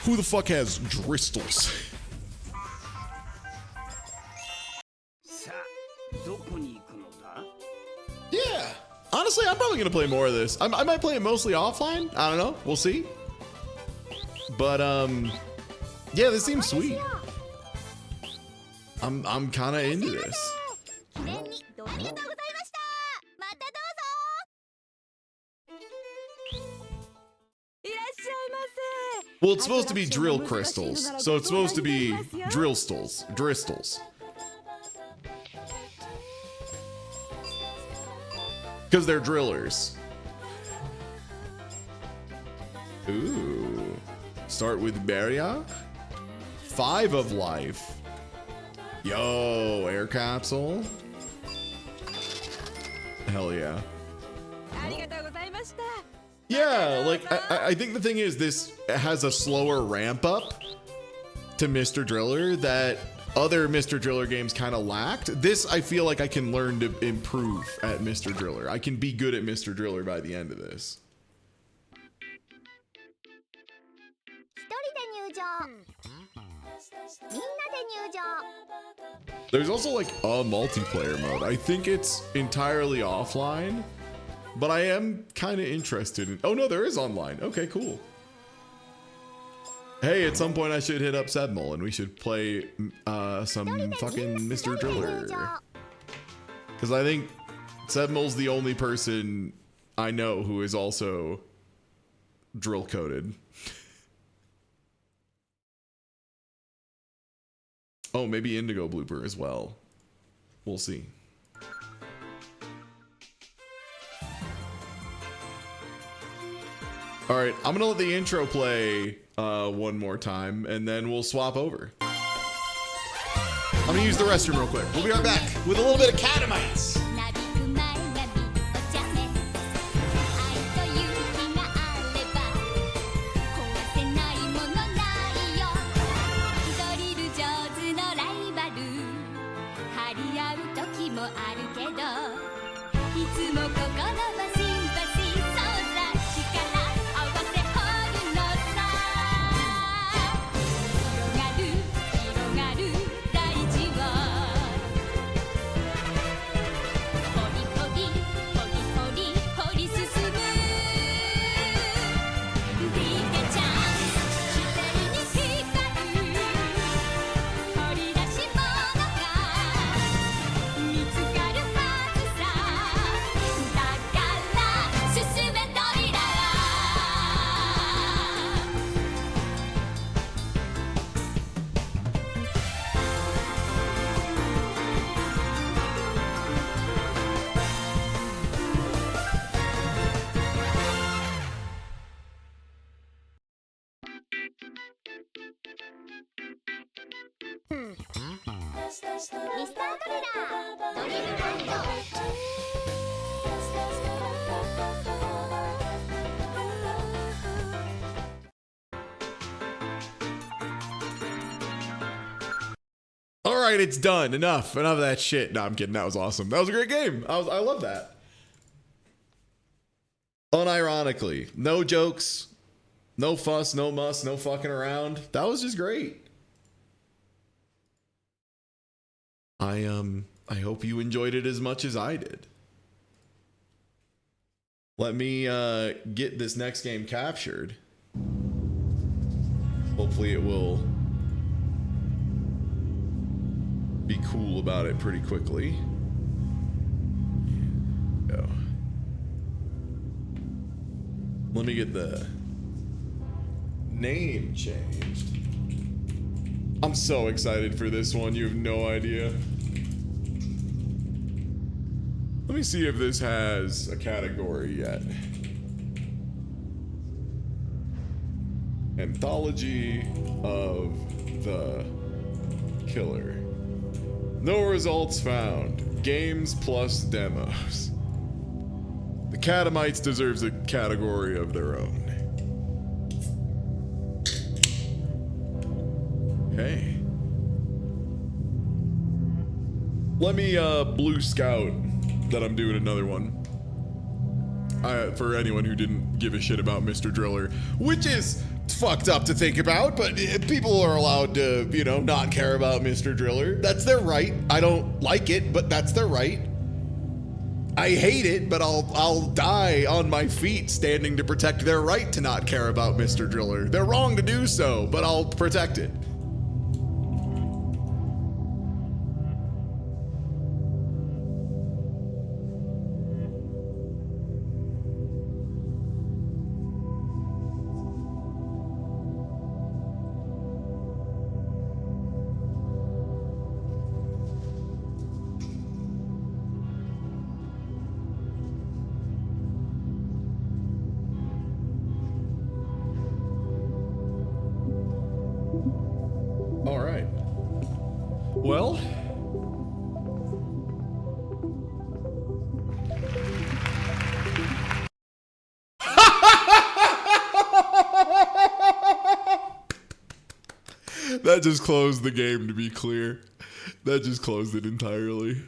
[SPEAKER 2] Who the fuck has Dristles?
[SPEAKER 5] さあ、どこに行くのだ?
[SPEAKER 2] honestly, I'm probably gonna play more of this. I might play it mostly offline. I don't know. We'll see. But yeah, this seems sweet. I'm kind of into this. Well, it's supposed to be drill crystals, so it's supposed to be dristles. Because they're drillers. Ooh. Start with Beria. 5 of life. Yo, air capsule. Hell yeah. Yeah, like, I think the thing is this has a slower ramp up to Mr. Driller that other Mr. Driller games kind of lacked. This, I feel like I can learn to improve at Mr. Driller. I can be good at Mr. Driller by the end of this. There's also like a multiplayer mode. I think it's entirely offline, but I am kind of interested in. Oh no, there is online. Okay, cool. Hey, at some point I should hit up Sebmol and we should play some fucking Mr. Driller. Because I think Sebmol's the only person I know who is also drill coded. Oh, maybe Indigo Blooper as well. We'll see. All right, I'm gonna let the intro play one more time and then we'll swap over. I'm gonna use the restroom real quick. We'll be right back with a little bit of Catamites. All right, it's done. Enough of that shit. No, I'm kidding. That was awesome. That was a great game. I love that. Unironically, no jokes, no fuss, no muss, no fucking around. That was just great. I hope you enjoyed it as much as I did. Let me get this next game captured. Hopefully it will be cool about it pretty quickly. Go. Let me get the name changed. I'm so excited for this one. You have no idea. Let me see if this has a category yet. Anthology of the Killer. No results found. Games plus demos. The Catamites deserves a category of their own. Okay. Let me Blue Scout that I'm doing another one. For anyone who didn't give a shit about Mr. Driller, which is fucked up to think about, but people are allowed to, you know, not care about Mr. Driller. That's their right. I don't like it, but that's their right. I hate it, but I'll die on my feet standing to protect their right to not care about Mr. Driller. They're wrong to do so, but I'll protect it. All right. Well. That just closed the game, to be clear. That just closed it entirely.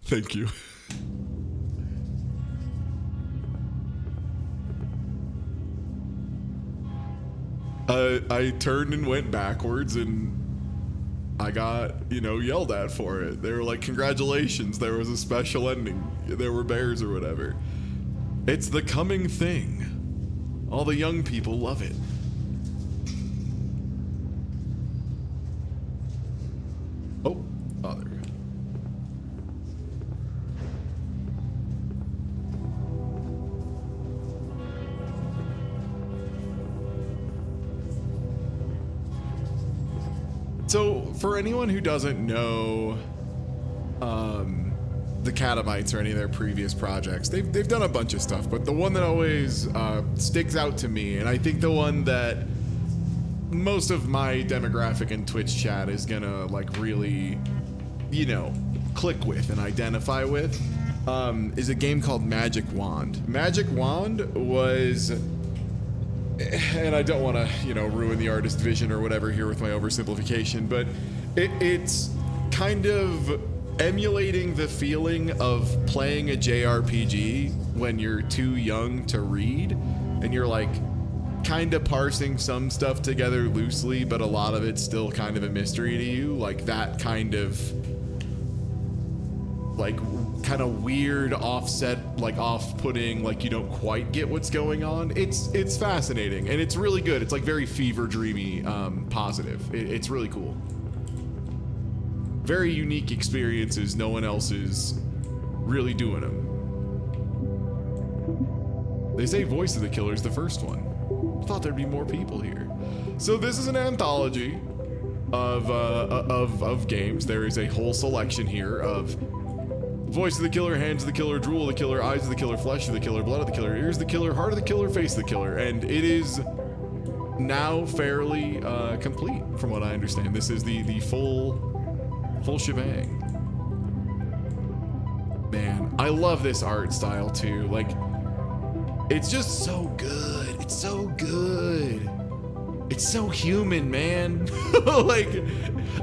[SPEAKER 2] Thank you. I turned and went backwards and I got, yelled at for it. They were like, congratulations, there was a special ending. There were bears or whatever. It's the coming thing. All the young people love it. Oh, there we go. So, for anyone who doesn't know the Catamites or any of their previous projects, they've done a bunch of stuff, but the one that always sticks out to me, and I think the one that most of my demographic in Twitch chat is gonna really, click with and identify with, is a game called Magic Wand. Magic Wand was... And I don't want to, ruin the artist vision or whatever here with my oversimplification, but it's kind of emulating the feeling of playing a JRPG when you're too young to read, and you're kind of parsing some stuff together loosely, but a lot of it's still kind of a mystery to you, that kind of weird offset, off-putting, you don't quite get what's going on. It's fascinating and it's really good. It's very fever dreamy, positive. It's really cool. Very unique experiences. No one else is really doing them. They say Voice of the Killer's the first one. I thought there'd be more people here. So this is an anthology of games. There is a whole selection here of Voice of the Killer, Hands of the Killer, Drool of the Killer, Eyes of the Killer, Flesh of the Killer, Blood of the Killer, Ears of the Killer, Heart of the Killer, Face of the Killer, and it is now fairly complete, from what I understand. This is the full shebang. Man, I love this art style too. It's just so good. It's so good. It's so human, man.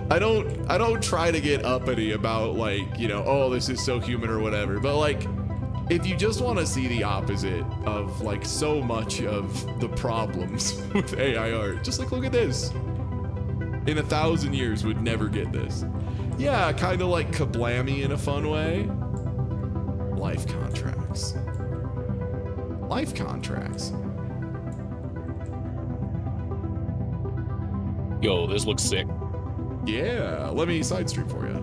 [SPEAKER 2] I don't try to get uppity about oh, this is so human or whatever, but if you just want to see the opposite of so much of the problems with AI art, just look at this. In 1,000 years would never get this. Yeah, kind of like Kablammy in a fun way. Life contracts. Life contracts.
[SPEAKER 12] Yo, this looks sick.
[SPEAKER 2] Yeah, let me side stream for you.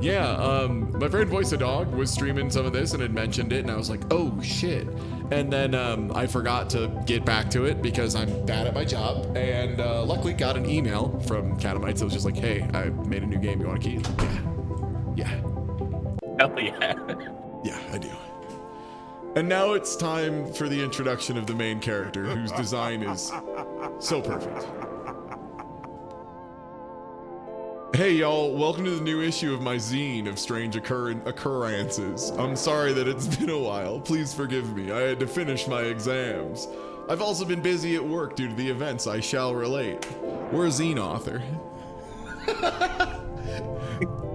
[SPEAKER 2] Yeah, my friend Voice a Dog was streaming some of this and had mentioned it, and I was like, oh shit. And then I forgot to get back to it because I'm bad at my job, and luckily got an email from Catamites that was just like, hey, I made a new game, you want a key? Yeah.
[SPEAKER 12] Hell yeah.
[SPEAKER 2] Yeah, I do. And now it's time for the introduction of the main character, whose design is so perfect. Hey y'all, welcome to the new issue of my zine of strange occurrences. I'm sorry that it's been a while, please forgive me, I had to finish my exams. I've also been busy at work due to the events I shall relate. We're a zine author.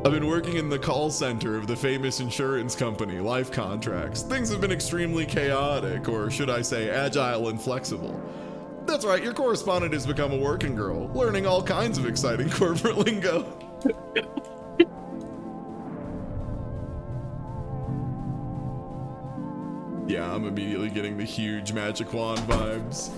[SPEAKER 2] I've been working in the call center of the famous insurance company, Life Contracts. Things have been extremely chaotic, or should I say agile and flexible. That's right, your correspondent has become a working girl, learning all kinds of exciting corporate lingo. Yeah, I'm immediately getting the huge magic wand vibes.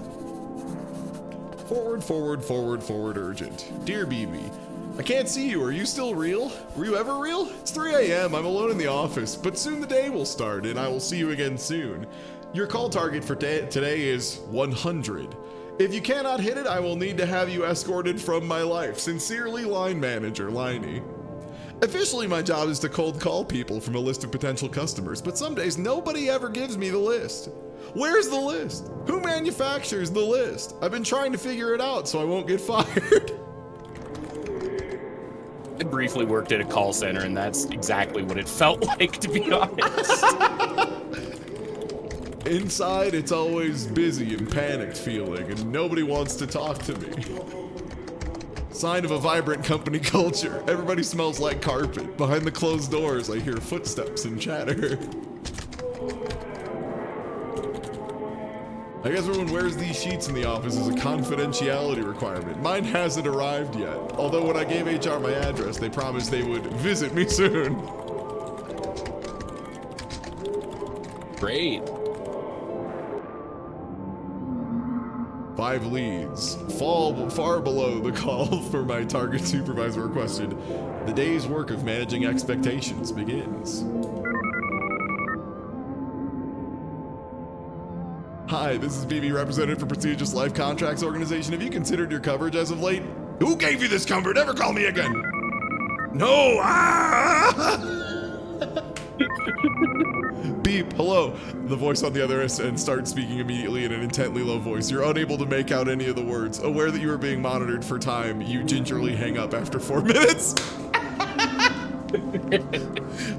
[SPEAKER 2] Forward, forward, forward, forward, urgent. Dear BB, I can't see you. Are you still real? Were you ever real? It's 3 a.m. I'm alone in the office, but soon the day will start and I will see you again soon. Your call target for today is 100. If you cannot hit it, I will need to have you escorted from my life. Sincerely, line manager, Liney. Officially, my job is to cold call people from a list of potential customers, but some days nobody ever gives me the list. Where's the list? Who manufactures the list? I've been trying to figure it out so I won't get fired.
[SPEAKER 12] I briefly worked at a call center, and that's exactly what it felt like, to be honest.
[SPEAKER 2] Inside, it's always busy and panicked feeling, and nobody wants to talk to me. Sign of a vibrant company culture. Everybody smells like carpet. Behind the closed doors, I hear footsteps and chatter. I guess everyone wears these sheets in the office as a confidentiality requirement. Mine hasn't arrived yet. Although when I gave HR my address, they promised they would visit me soon.
[SPEAKER 12] Great.
[SPEAKER 2] 5 leads. Fall far below the call for my target supervisor requested. The day's work of managing expectations begins. Hi, this is BB, representative for Prestigious Life Contracts Organization. Have you considered your coverage as of late? Who gave you this number? Never call me again. No! Beep, hello. The voice on the other end starts speaking immediately in an intently low voice. You're unable to make out any of the words. Aware that you are being monitored for time, you gingerly hang up after 4 minutes.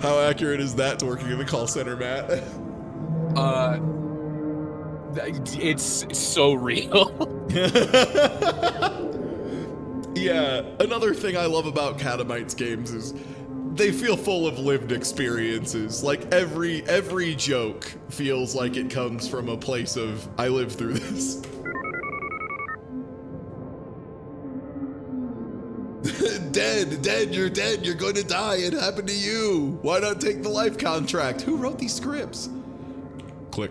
[SPEAKER 2] How accurate is that to working in the call center, Matt?
[SPEAKER 12] It's so real.
[SPEAKER 2] Yeah, another thing I love about Catamites games is they feel full of lived experiences. Like every joke feels like it comes from a place of, I lived through this. Dead, you're dead, you're gonna die, it happened to you. Why not take the life contract? Who wrote these scripts? Click.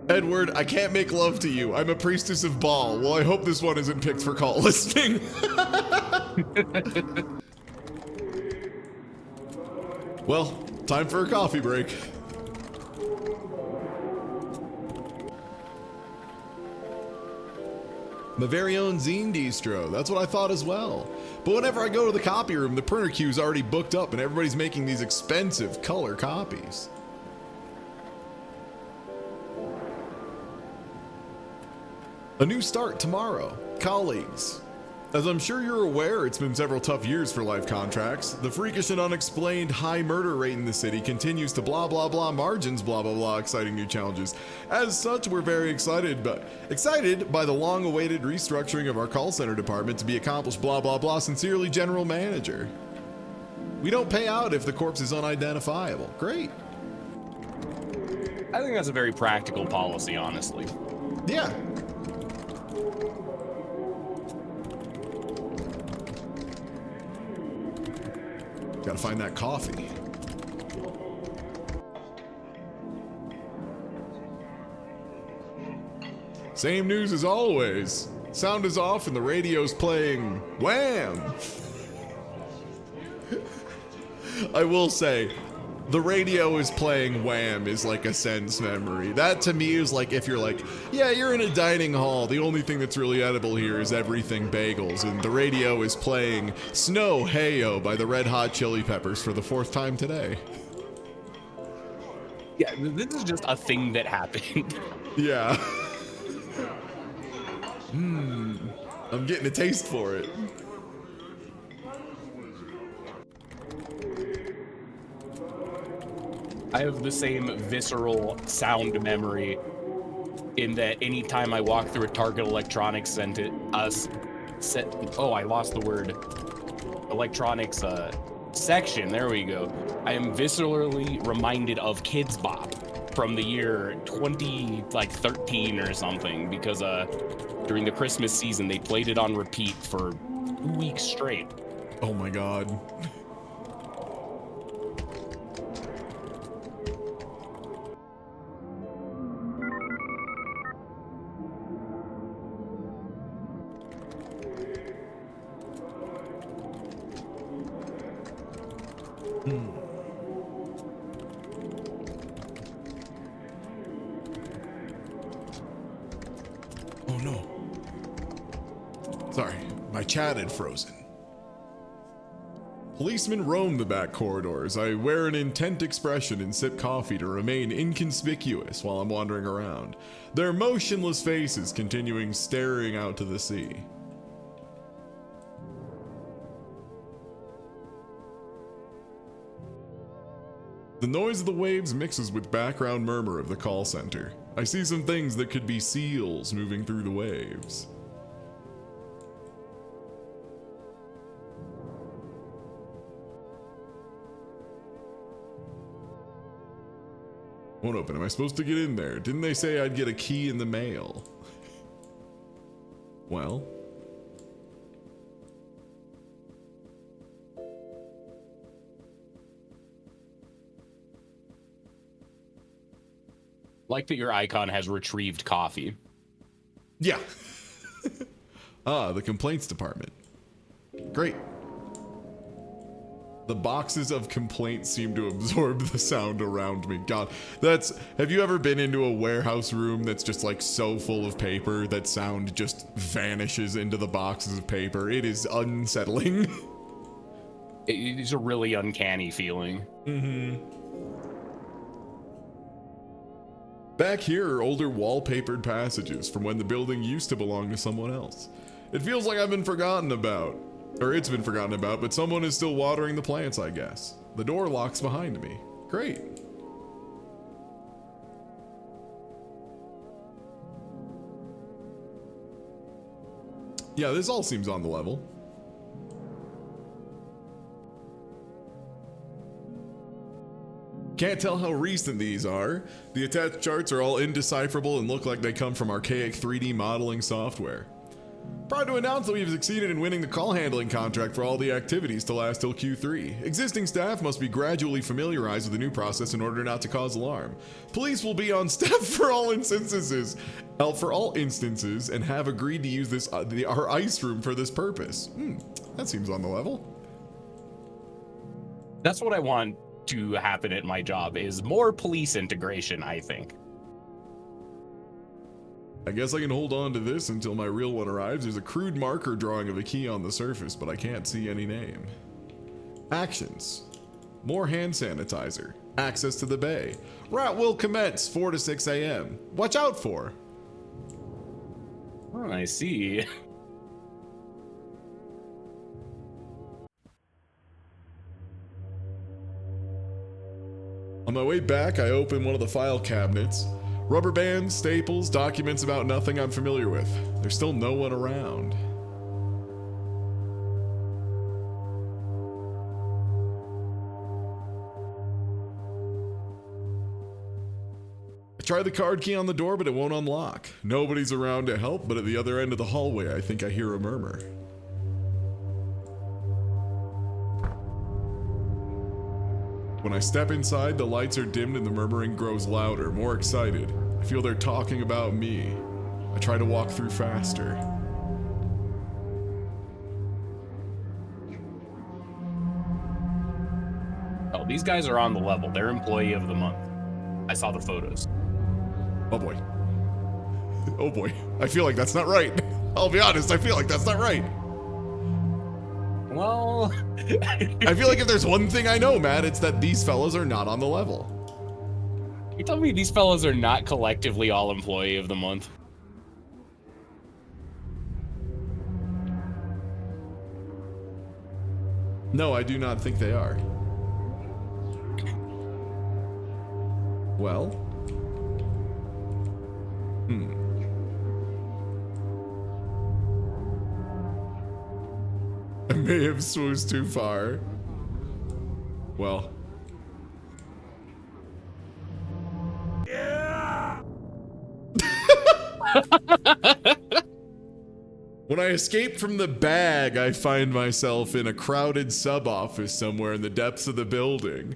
[SPEAKER 2] Edward, I can't make love to you. I'm a priestess of Baal. Well, I hope this one isn't picked for call listening. Well, time for a coffee break. My very own zine distro. That's what I thought as well. But whenever I go to the copy room, the printer queue's already booked up and everybody's making these expensive color copies. A new start tomorrow. Colleagues. As I'm sure you're aware, it's been several tough years for life contracts. The freakish and unexplained high murder rate in the city continues to blah blah blah margins blah blah blah exciting new challenges. As such, we're very excited by the long-awaited restructuring of our call center department to be accomplished blah blah blah. Sincerely, General Manager. We don't pay out if the corpse is unidentifiable. Great.
[SPEAKER 12] I think that's a very practical policy, honestly.
[SPEAKER 2] Yeah. Gotta find that coffee. Same news as always. Sound is off and the radio's playing Wham! I will say, the radio is playing Wham is like a sense memory. That to me is like if you're like, yeah, you're in a dining hall. The only thing that's really edible here is everything bagels. And the radio is playing Snow Hey-O by the Red Hot Chili Peppers for the 4th time today.
[SPEAKER 12] Yeah, this is just a thing that happened.
[SPEAKER 2] Yeah. I'm getting a taste for it.
[SPEAKER 12] I have the same visceral sound memory in that anytime I walk through a Target Electronics electronics section, there we go, I am viscerally reminded of Kids Bop from the year 2013 or something, because during the Christmas season they played it on repeat for 2 weeks straight.
[SPEAKER 2] Oh my god. Oh no. Sorry, my chat had frozen. Policemen roam the back corridors. I wear an intent expression and sip coffee to remain inconspicuous while I'm wandering around. Their motionless faces continuing staring out to the sea. The noise of the waves mixes with background murmur of the call center. I see some things that could be seals moving through the waves. Won't open. Am I supposed to get in there? Didn't they say I'd get a key in the mail? Well.
[SPEAKER 12] Like that your icon has retrieved coffee.
[SPEAKER 2] Yeah. The complaints department. Great. The boxes of complaints seem to absorb the sound around me. God, have you ever been into a warehouse room that's just like so full of paper that sound just vanishes into the boxes of paper? It is unsettling.
[SPEAKER 12] It is a really uncanny feeling.
[SPEAKER 2] Mm-hmm. Back here are older wallpapered passages from when the building used to belong to someone else. It feels like I've been forgotten about. Or it's been forgotten about, but someone is still watering the plants, I guess. The door locks behind me. Great. Yeah, this all seems on the level. Can't tell how recent these are. The attached charts are all indecipherable and look like they come from archaic 3D modeling software. Proud to announce that we have succeeded in winning the call handling contract for all the activities to last till Q3. Existing staff must be gradually familiarized with the new process in order not to cause alarm. Police will be on staff for all instances, and have agreed to use our ice room for this purpose. That seems on the level.
[SPEAKER 12] That's what I want to happen at my job, is more police integration, I think.
[SPEAKER 2] I guess I can hold on to this until my real one arrives. There's a crude marker drawing of a key on the surface, but I can't see any name. Actions. More hand sanitizer. Access to the bay. Route will commence 4 to 6 a.m. Watch out for.
[SPEAKER 12] Oh, I see.
[SPEAKER 2] On my way back, I open one of the file cabinets. Rubber bands, staples, documents about nothing I'm familiar with. There's still no one around. I try the card key on the door, but it won't unlock. Nobody's around to help, but at the other end of the hallway, I think I hear a murmur. When I step inside, the lights are dimmed and the murmuring grows louder, more excited. I feel they're talking about me. I try to walk through faster.
[SPEAKER 12] Oh, these guys are on the level. They're employee of the month. I saw the photos.
[SPEAKER 2] Oh boy. Oh boy. I feel like that's not right. I'll be honest, I feel like that's not right.
[SPEAKER 12] Well,
[SPEAKER 2] I feel like if there's one thing I know, Matt, it's that these fellows are not on the level.
[SPEAKER 12] You tell me these fellows are not collectively all employee of the month?
[SPEAKER 2] No, I do not think they are. Well. I may have swoosed too far. Well.
[SPEAKER 10] Yeah!
[SPEAKER 2] When I escape from the bag, I find myself in a crowded sub-office somewhere in the depths of the building.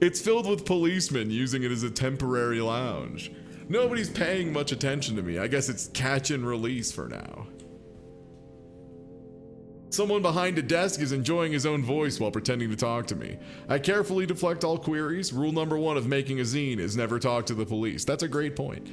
[SPEAKER 2] It's filled with policemen using it as a temporary lounge. Nobody's paying much attention to me. I guess it's catch and release for now. Someone behind a desk is enjoying his own voice while pretending to talk to me. I carefully deflect all queries. Rule number 1 of making a zine is never talk to the police. That's a great point.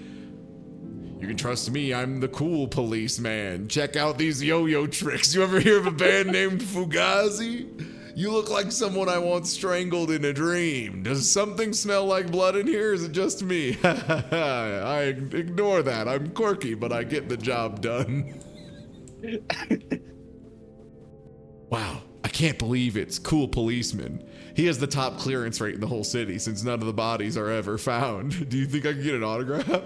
[SPEAKER 2] You You can trust me, I'm the cool policeman. Check out these yo-yo tricks. You ever hear of a band named Fugazi? You look like someone I once strangled in a dream. Does something smell like blood in here? Is it just me? I ignore that. I'm quirky, but I get the job done. Wow, I can't believe it's Cool Policeman. He has the top clearance rate in the whole city since none of the bodies are ever found. Do you think I can get an autograph?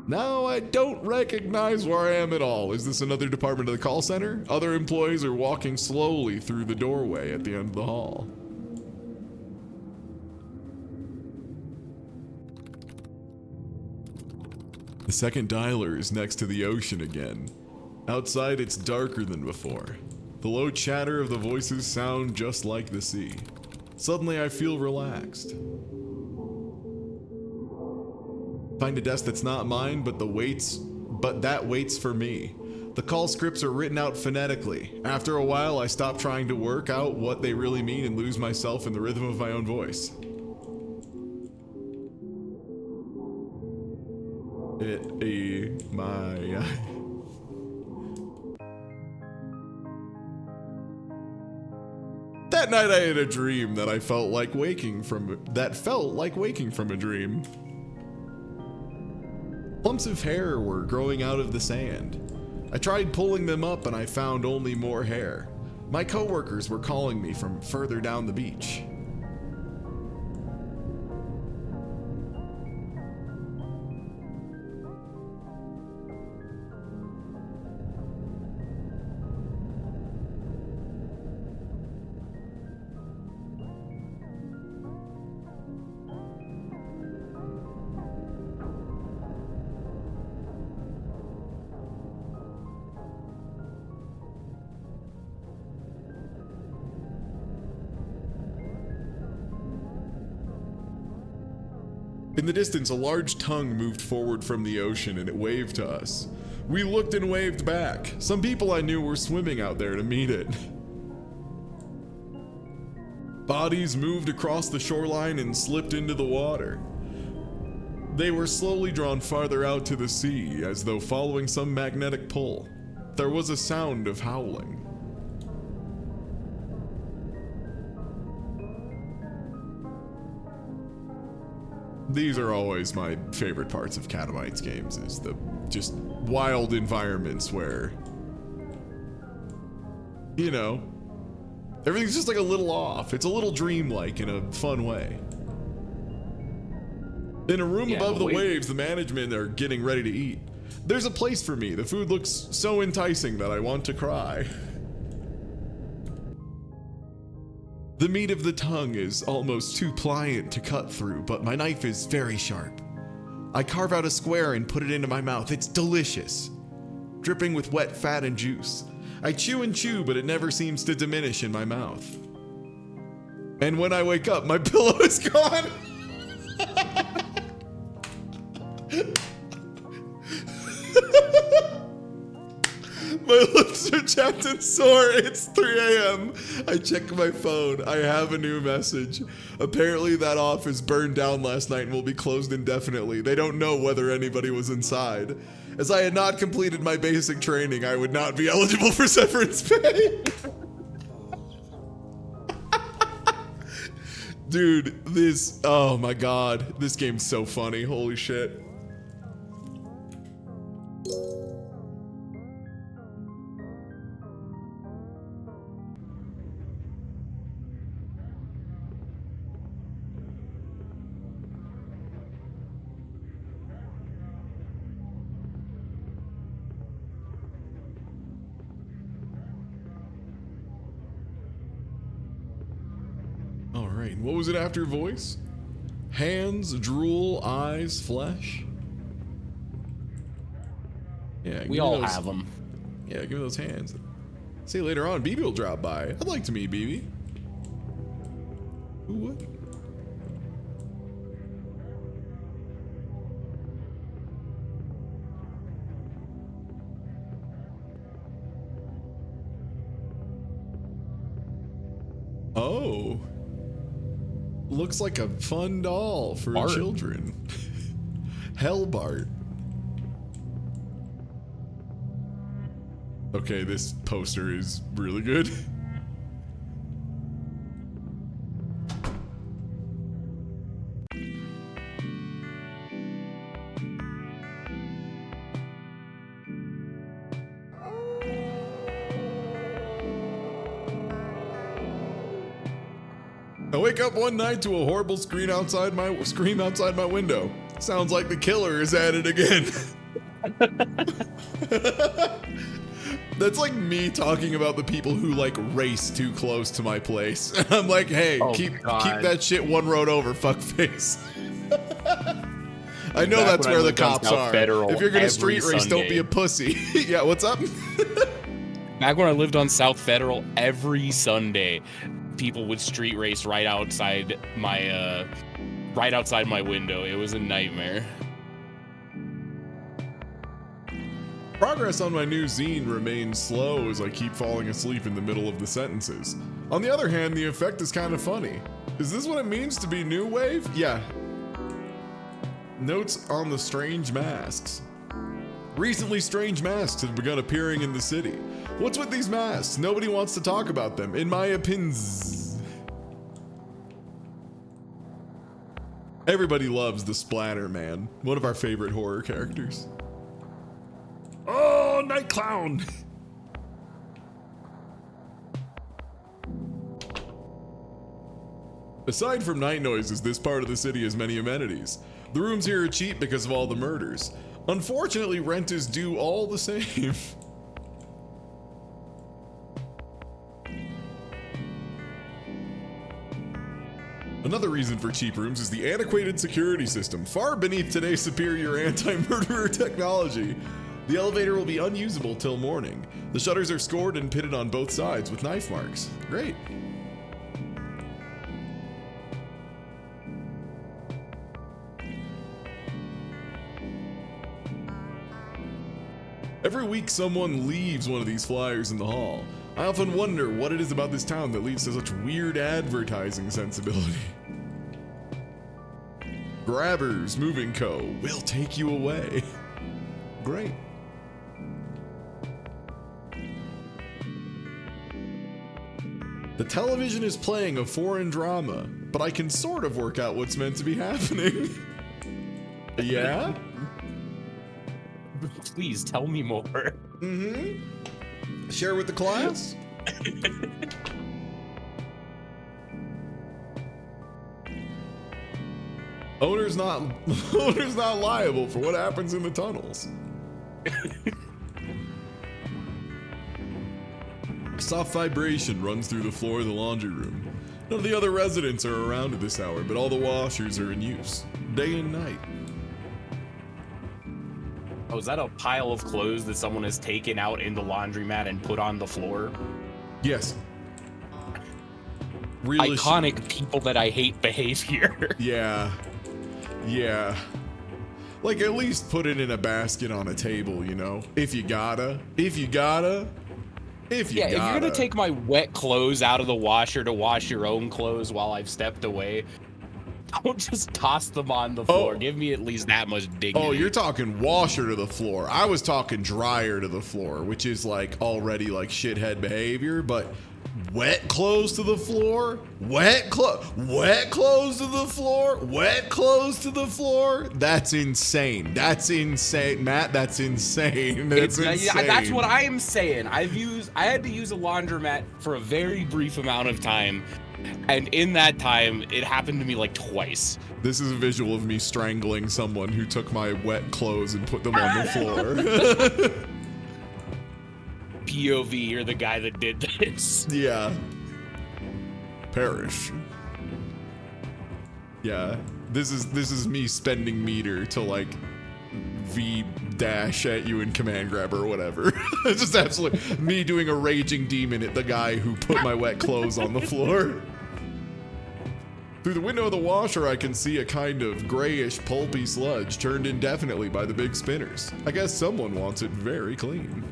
[SPEAKER 2] No, I don't recognize where I am at all. Is this another department of the call center? Other employees are walking slowly through the doorway at the end of the hall. The second dialer is next to the ocean again. Outside, it's darker than before. The low chatter of the voices sound just like the sea. Suddenly, I feel relaxed. Find a desk that's not mine, but that waits for me. The call scripts are written out phonetically. After a while, I stop trying to work out what they really mean and lose myself in the rhythm of my own voice. That night I had a dream that felt like waking from a dream. Clumps of hair were growing out of the sand. I tried pulling them up and I found only more hair. My coworkers were calling me from further down the beach. In the distance, a large tongue moved forward from the ocean and it waved to us. We looked and waved back. Some people I knew were swimming out there to meet it. Bodies moved across the shoreline and slipped into the water. They were slowly drawn farther out to the sea, as though following some magnetic pull. There was a sound of howling. These are always my favorite parts of Catamites games, is the just wild environments where, you know, everything's just like a little off. It's a little dreamlike in a fun way. In a room above the waves, the management are getting ready to eat. There's a place for me. The food looks so enticing that I want to cry. The meat of the tongue is almost too pliant to cut through, but my knife is very sharp. I carve out a square and put it into my mouth. It's delicious, dripping with wet fat and juice. I chew and chew, but it never seems to diminish in my mouth. And when I wake up, my pillow is gone. My lips are chapped and sore. It's 3 a.m. I check my phone. I have a new message. Apparently that office burned down last night and will be closed indefinitely. They don't know whether anybody was inside. As I had not completed my basic training, I would not be eligible for severance pay. Dude, oh my god. This game's so funny. Holy shit. Alright, what was it after voice? Hands, drool, eyes, flesh? Yeah,
[SPEAKER 12] we all have them.
[SPEAKER 2] Yeah, give me those hands. See you later on. BB will drop by. I'd like to meet BB. Who would? Oh. Looks like a fun doll for
[SPEAKER 12] Bart.
[SPEAKER 2] children. Hell Bart. Okay, this poster is really good. I wake up one night to a horrible scream outside my window. Sounds like the killer is at it again. That's like me talking about the people who like race too close to my place. I'm like, hey, keep that shit one road over, fuckface. I know
[SPEAKER 12] Back
[SPEAKER 2] that's
[SPEAKER 12] when I
[SPEAKER 2] where the
[SPEAKER 12] lived on
[SPEAKER 2] cops
[SPEAKER 12] South
[SPEAKER 2] are.
[SPEAKER 12] Federal
[SPEAKER 2] If you're gonna
[SPEAKER 12] every
[SPEAKER 2] street race, don't be
[SPEAKER 12] Sunday.
[SPEAKER 2] a pussy. Yeah, what's up?
[SPEAKER 12] Back when I lived on South Federal, every Sunday, people would street race right outside my window. It was a nightmare.
[SPEAKER 2] Progress on my new zine remains slow as I keep falling asleep in the middle of the sentences. On the other hand, the effect is kind of funny. Is this what it means to be new wave? Yeah. Notes on the strange masks. Recently, strange masks have begun appearing in the city. What's with these masks? Nobody wants to talk about them, in my opinions. Everybody loves the Splatter Man, one of our favorite horror characters. Oh, Night Clown! Aside from night noises, this part of the city has many amenities. The rooms here are cheap because of all the murders. Unfortunately, rent is due all the same. Another reason for cheap rooms is the antiquated security system, far beneath today's superior anti-murderer technology. The elevator will be unusable till morning. The shutters are scored and pitted on both sides with knife marks. Great. Every week someone leaves one of these flyers in the hall. I often wonder what it is about this town that leads to such weird advertising sensibility. Grabbers Moving Co. will take you away. Great. The television is playing a foreign drama, but I can sort of work out what's meant to be happening. Yeah?
[SPEAKER 12] Please tell me more.
[SPEAKER 2] Mm-hmm. Share with the class? Owner's not liable for what happens in the tunnels. Soft vibration runs through the floor of the laundry room. None of the other residents are around at this hour, but all the washers are in use, day and night.
[SPEAKER 12] Oh, is that a pile of clothes that someone has taken out in the laundromat and put on the floor?
[SPEAKER 2] Yes. Real
[SPEAKER 12] Iconic people that I hate behavior.
[SPEAKER 2] Yeah. Yeah. Like, at least put it in a basket on a table, you know? If you gotta. If you gotta. If you
[SPEAKER 12] Yeah,
[SPEAKER 2] gotta.
[SPEAKER 12] if you're gonna take my wet clothes out of the washer to wash your own clothes while I've stepped away, don't just toss them on the floor. Give me at least that much dignity.
[SPEAKER 2] Oh, you're talking washer to the floor. I was talking dryer to the floor, which is like already like shithead behavior, but wet clothes to the floor? Wet clothes to the floor? Wet clothes to the floor? That's insane. That's insane. Matt, that's insane. That's insane.
[SPEAKER 12] Yeah, that's what I am saying. I had to use a laundromat for a very brief amount of time. And in that time, it happened to me like twice.
[SPEAKER 2] This is a visual of me strangling someone who took my wet clothes and put them on the floor.
[SPEAKER 12] POV, you're the guy that did this.
[SPEAKER 2] Yeah. Perish. Yeah. This is me spending meter to like V dash at you in command grab or whatever. It's just absolutely me doing a raging demon at the guy who put my wet clothes on the floor. Through the window of the washer, I can see a kind of grayish, pulpy sludge turned indefinitely by the big spinners. I guess someone wants it very clean.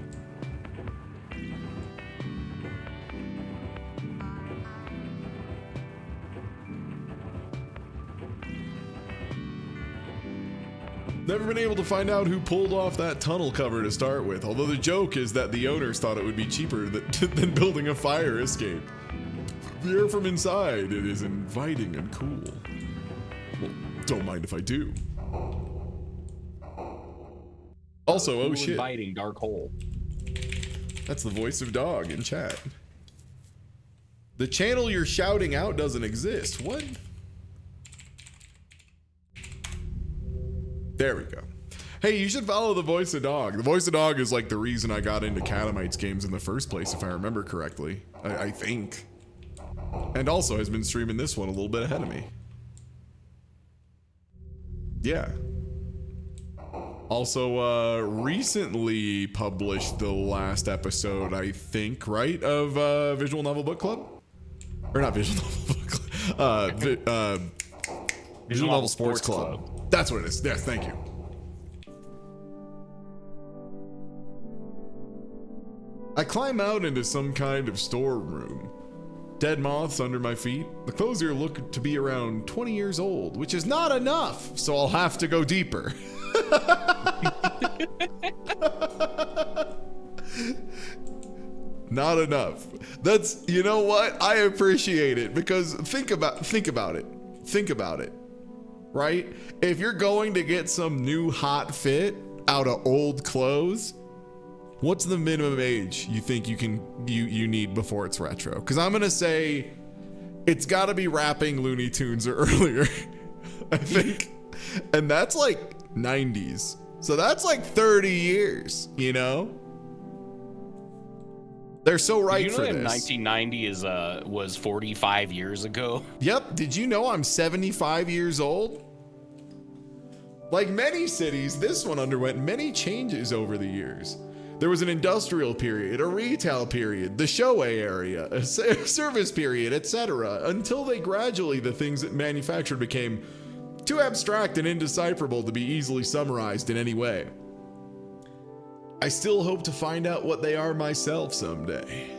[SPEAKER 2] Never been able to find out who pulled off that tunnel cover to start with, although the joke is that the owners thought it would be cheaper than building a fire escape. The air from inside, it is inviting and cool. Well, don't mind if I do. Also, oh shit.
[SPEAKER 12] Inviting dark hole.
[SPEAKER 2] That's the voice of dog in chat. The channel you're shouting out doesn't exist. What? There we go. Hey, you should follow the voice of dog. The voice of dog is like the reason I got into Catamites games in the first place, if I remember correctly. I think. And also has been streaming this one a little bit ahead of me. Yeah. Also, recently published the last episode, I think, right, of Visual Novel Book Club? Or not Visual Novel Book Club. Visual Novel Sports Club. That's what it is. Yes, thank you. I climb out into some kind of storeroom. Dead moths under my feet. The clothes here look to be around 20 years old, which is not enough, so I'll have to go deeper. Not enough. That's, you know what? I appreciate it because think about it. Right? If you're going to get some new hot fit out of old clothes, what's the minimum age you think you need before it's retro? Because I'm gonna say it's got to be rapping Looney Tunes or earlier, I think, and that's like 90s. So that's like 30 years. You know, they're so right for this.
[SPEAKER 12] 1990 was 45 years ago.
[SPEAKER 2] Yep. Did you know I'm 75 years old? Like many cities, this one underwent many changes over the years. There was an industrial period, a retail period, the Shoei area, a service period, etc. Until the things that manufactured became too abstract and indecipherable to be easily summarized in any way. I still hope to find out what they are myself someday.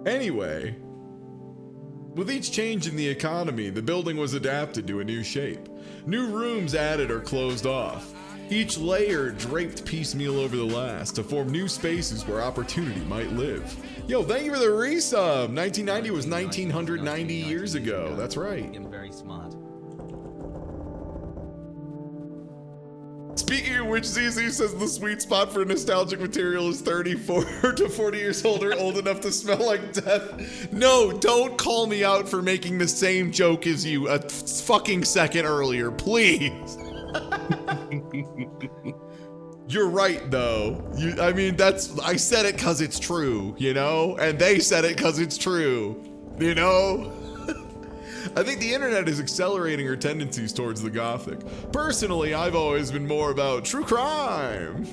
[SPEAKER 2] Anyway, with each change in the economy, the building was adapted to a new shape. New rooms added or closed off. Each layer draped piecemeal over the last to form new spaces where opportunity might live. Yo, thank you for the resub. 1990 was 1990 years ago. That's right.
[SPEAKER 6] I'm very smart.
[SPEAKER 2] Speaking of which, ZZ says the sweet spot for nostalgic material is 34 to 40 years old or old enough to smell like death. No, don't call me out for making the same joke as you a fucking second earlier, please. You're right, though. I said it because it's true, you know? And they said it because it's true, you know? I think the internet is accelerating her tendencies towards the gothic. Personally, I've always been more about true crime.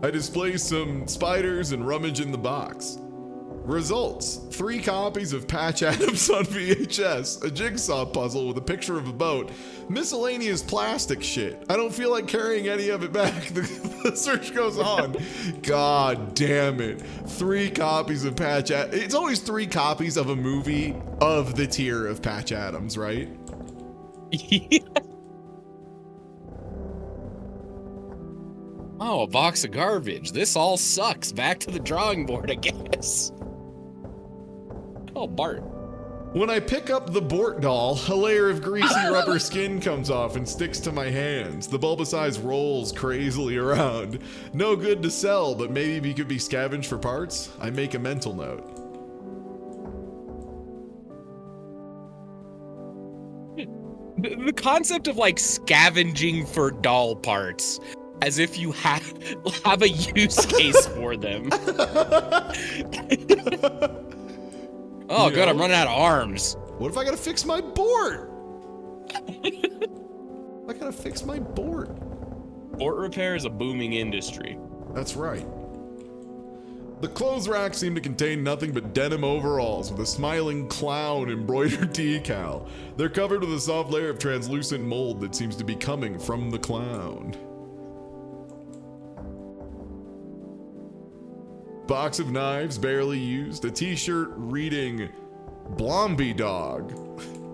[SPEAKER 2] I display some spiders and rummage in the box. Results: 3 copies of Patch Adams on VHS, a jigsaw puzzle with a picture of a boat, miscellaneous plastic shit. I don't feel like carrying any of it back. The search goes on. God damn it. 3 copies of Patch Adams. It's always 3 copies of a movie of the tier of Patch Adams, right?
[SPEAKER 12] Oh, a box of garbage. This all sucks. Back to the drawing board, I guess. Oh, Bart.
[SPEAKER 2] When I pick up the Bort doll, a layer of greasy rubber skin comes off and sticks to my hands. The bulbous eyes rolls crazily around. No good to sell, but maybe could be scavenged for parts. I make a mental note.
[SPEAKER 12] The concept of like scavenging for doll parts, as if you have a use case for them. Oh, good, I'm running out of arms.
[SPEAKER 2] What if I gotta fix my board? I gotta fix my board.
[SPEAKER 12] Board repair is a booming industry.
[SPEAKER 2] That's right. The clothes racks seem to contain nothing but denim overalls with a smiling clown embroidered decal. They're covered with a soft layer of translucent mold that seems to be coming from the clown. Box of knives barely used, a t-shirt reading Blomby Dog.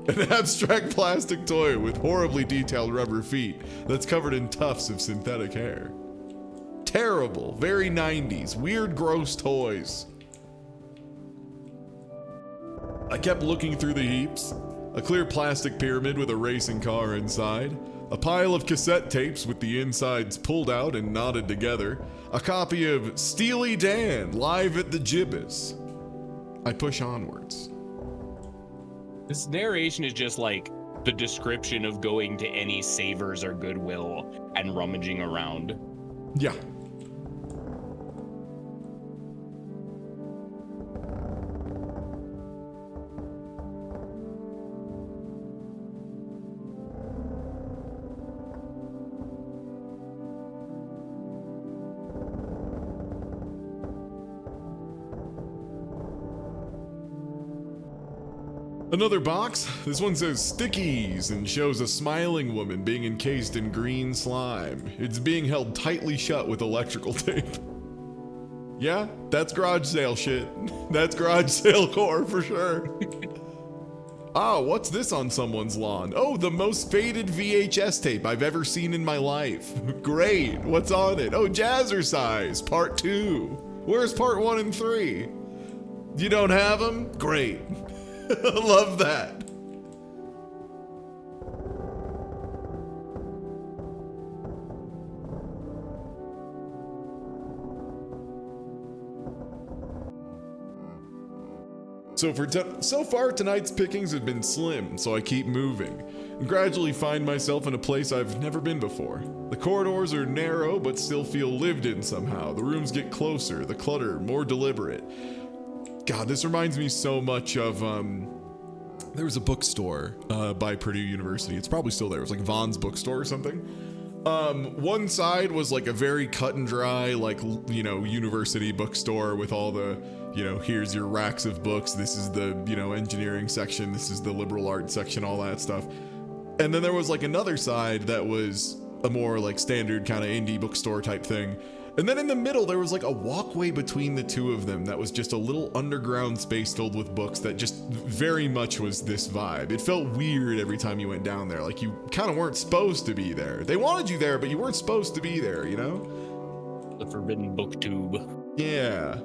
[SPEAKER 2] An abstract plastic toy with horribly detailed rubber feet that's covered in tufts of synthetic hair. Terrible, very 90s, weird, gross toys. I kept looking through the heaps. A clear plastic pyramid with a racing car inside. A pile of cassette tapes with the insides pulled out and knotted together. A copy of Steely Dan live at the Jibbis. I push onwards.
[SPEAKER 12] This narration is just like the description of going to any Savers or Goodwill and rummaging around.
[SPEAKER 2] Yeah. Another box. This one says Stickies and shows a smiling woman being encased in green slime. It's being held tightly shut with electrical tape. Yeah, that's garage sale shit. That's garage sale core for sure. Ah, what's this on someone's lawn? Oh, the most faded VHS tape I've ever seen in my life. Great, what's on it? Oh, Jazzercise, part 2. Where's part 1 and 3? You don't have them? Great. Love that. So far tonight's pickings have been slim, so I keep moving and gradually find myself in a place I've never been before. The corridors are narrow but still feel lived in somehow. The rooms get closer, the clutter more deliberate. God, this reminds me so much of there was a bookstore by Purdue University. It's probably still there. It was like Vaughn's bookstore or something. One side was like a very cut and dry, like, you know, university bookstore with all the, you know, here's your racks of books. This is the, you know, engineering section. This is the liberal arts section, all that stuff. And then there was like another side that was a more like standard kind of indie bookstore type thing. And then in the middle, there was like a walkway between the two of them that was just a little underground space filled with books that just very much was this vibe. It felt weird every time you went down there. Like you kind of weren't supposed to be there. They wanted you there, but you weren't supposed to be there, you know?
[SPEAKER 12] The forbidden booktube.
[SPEAKER 2] Yeah.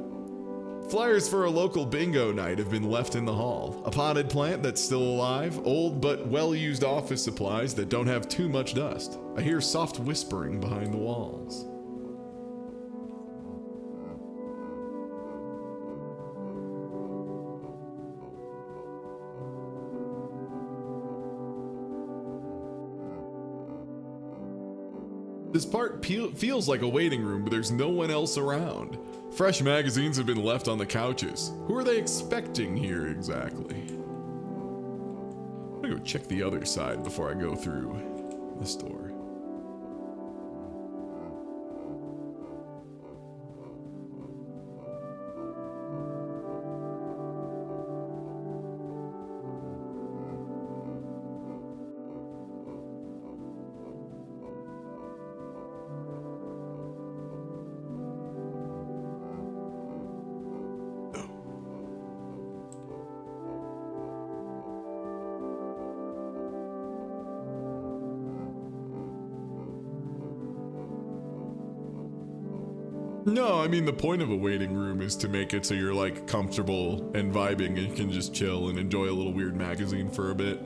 [SPEAKER 2] Flyers for a local bingo night have been left in the hall. A potted plant that's still alive, old but well-used office supplies that don't have too much dust. I hear soft whispering behind the walls. This part feels like a waiting room, but there's no one else around. Fresh magazines have been left on the couches. Who are they expecting here exactly? I'm gonna go check the other side before I go through the store. No, I mean, the point of a waiting room is to make it so you're like comfortable and vibing and can just chill and enjoy a little weird magazine for a bit.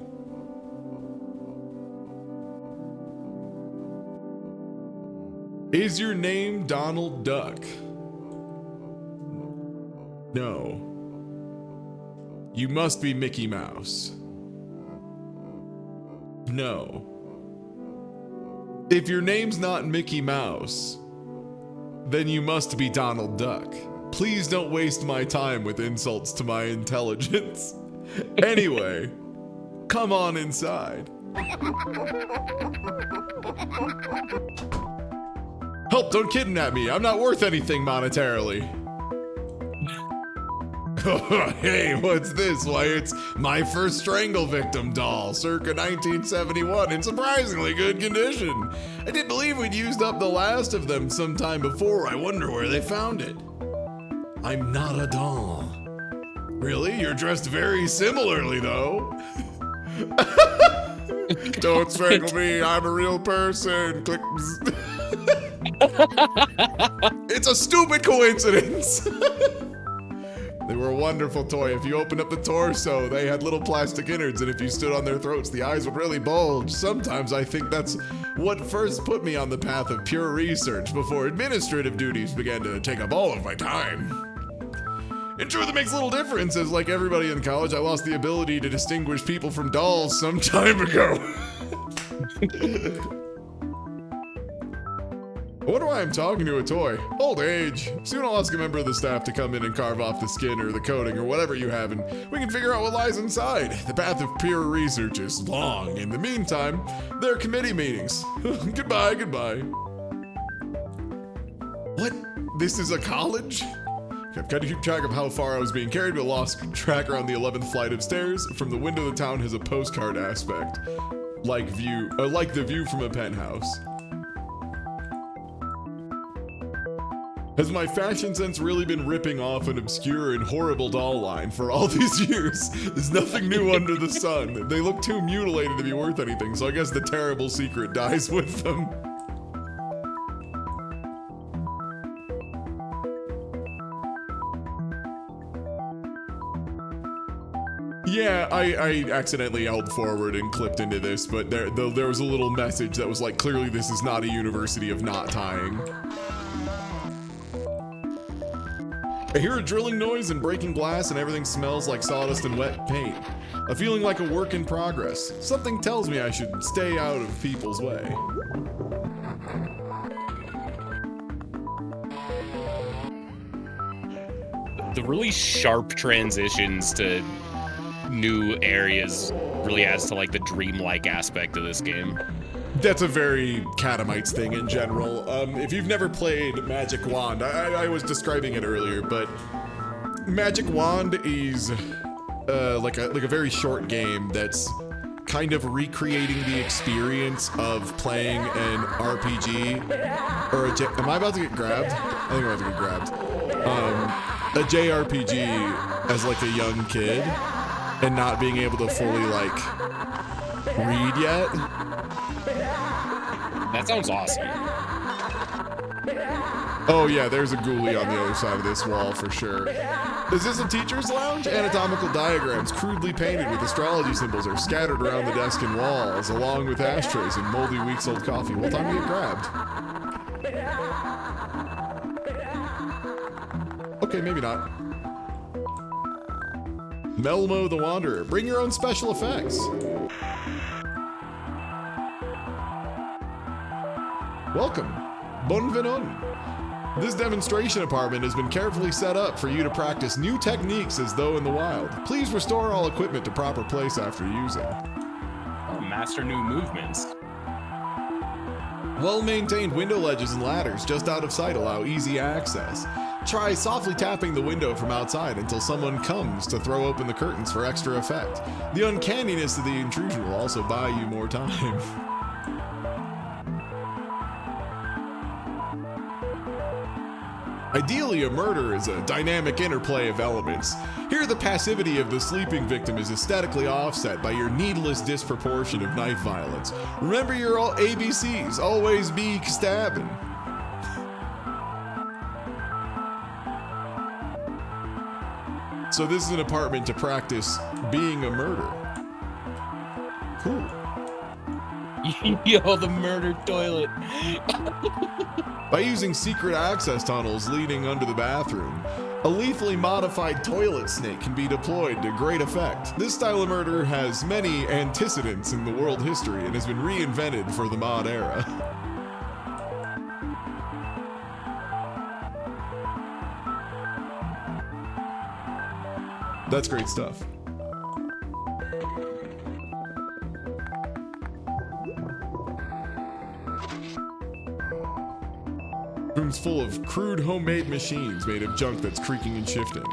[SPEAKER 2] Is your name Donald Duck? No. You must be Mickey Mouse. No. If your name's not Mickey Mouse, then you must be Donald Duck. Please don't waste my time with insults to my intelligence. Anyway, come on inside. Help, don't kidnap me. I'm not worth anything monetarily. Hey, what's this? Why, it's my first Strangle Victim doll, circa 1971, in surprisingly good condition. I didn't believe we'd used up the last of them sometime before. I wonder where they found it. I'm not a doll. Really? You're dressed very similarly, though. Don't strangle me. I'm a real person. Click. It's a stupid coincidence. They were a wonderful toy. If you opened up the torso, they had little plastic innards, and if you stood on their throats, the eyes would really bulge. Sometimes I think that's what first put me on the path of pure research before administrative duties began to take up all of my time. In truth, it makes little difference, as like everybody in college, I lost the ability to distinguish people from dolls some time ago. I wonder why I'm talking to a toy. Old age. Soon I'll ask a member of the staff to come in and carve off the skin or the coating or whatever you have, and we can figure out what lies inside. The path of pure research is long. In the meantime, there are committee meetings. Goodbye, goodbye. What? This is a college? I've got to keep track of how far I was being carried, but lost track around the 11th flight of stairs. From the window, the town has a postcard aspect, like the view from a penthouse. Has my fashion sense really been ripping off an obscure and horrible doll line for all these years? There's nothing new under the sun. They look too mutilated to be worth anything, so I guess the terrible secret dies with them. Yeah, I accidentally held forward and clipped into this, but there was a little message that was like, clearly this is not a university of knot tying. I hear a drilling noise and breaking glass, and everything smells like sawdust and wet paint. A feeling like a work in progress. Something tells me I should stay out of people's way.
[SPEAKER 12] The really sharp transitions to new areas really adds to like the dreamlike aspect of this game.
[SPEAKER 2] That's a very Catamites thing in general. If you've never played Magic Wand, I was describing it earlier, but Magic Wand is like a very short game that's kind of recreating the experience of playing an RPG or am I about to get grabbed? I think I'm about to get grabbed. A JRPG as like a young kid and not being able to fully like read yet.
[SPEAKER 12] That sounds awesome.
[SPEAKER 2] Oh yeah, there's a ghoulie on the other side of this wall for sure. Is this a teacher's lounge? Anatomical diagrams crudely painted with astrology symbols are scattered around the desk and walls, along with ashtrays and moldy weeks-old coffee. Well, time to get grabbed. Okay, maybe not. Melmo the Wanderer. Bring your own special effects. Welcome. Bonvenon. This demonstration apartment has been carefully set up for you to practice new techniques as though in the wild. Please restore all equipment to proper place after using.
[SPEAKER 12] Oh, master new movements.
[SPEAKER 2] Well-maintained window ledges and ladders just out of sight allow easy access. Try softly tapping the window from outside until someone comes to throw open the curtains for extra effect. The uncanniness of the intrusion will also buy you more time. Ideally, a murder is a dynamic interplay of elements. Here, the passivity of the sleeping victim is aesthetically offset by your needless disproportion of knife violence. Remember your ABCs, always be stabbing. So this is an apartment to practice being a murderer. Cool.
[SPEAKER 12] Yo, the murder toilet.
[SPEAKER 2] By using secret access tunnels leading under the bathroom, a lethally modified toilet snake can be deployed to great effect. This style of murder has many antecedents in the world history and has been reinvented for the mod era. That's great stuff. Room's full of crude homemade machines made of junk that's creaking and shifting.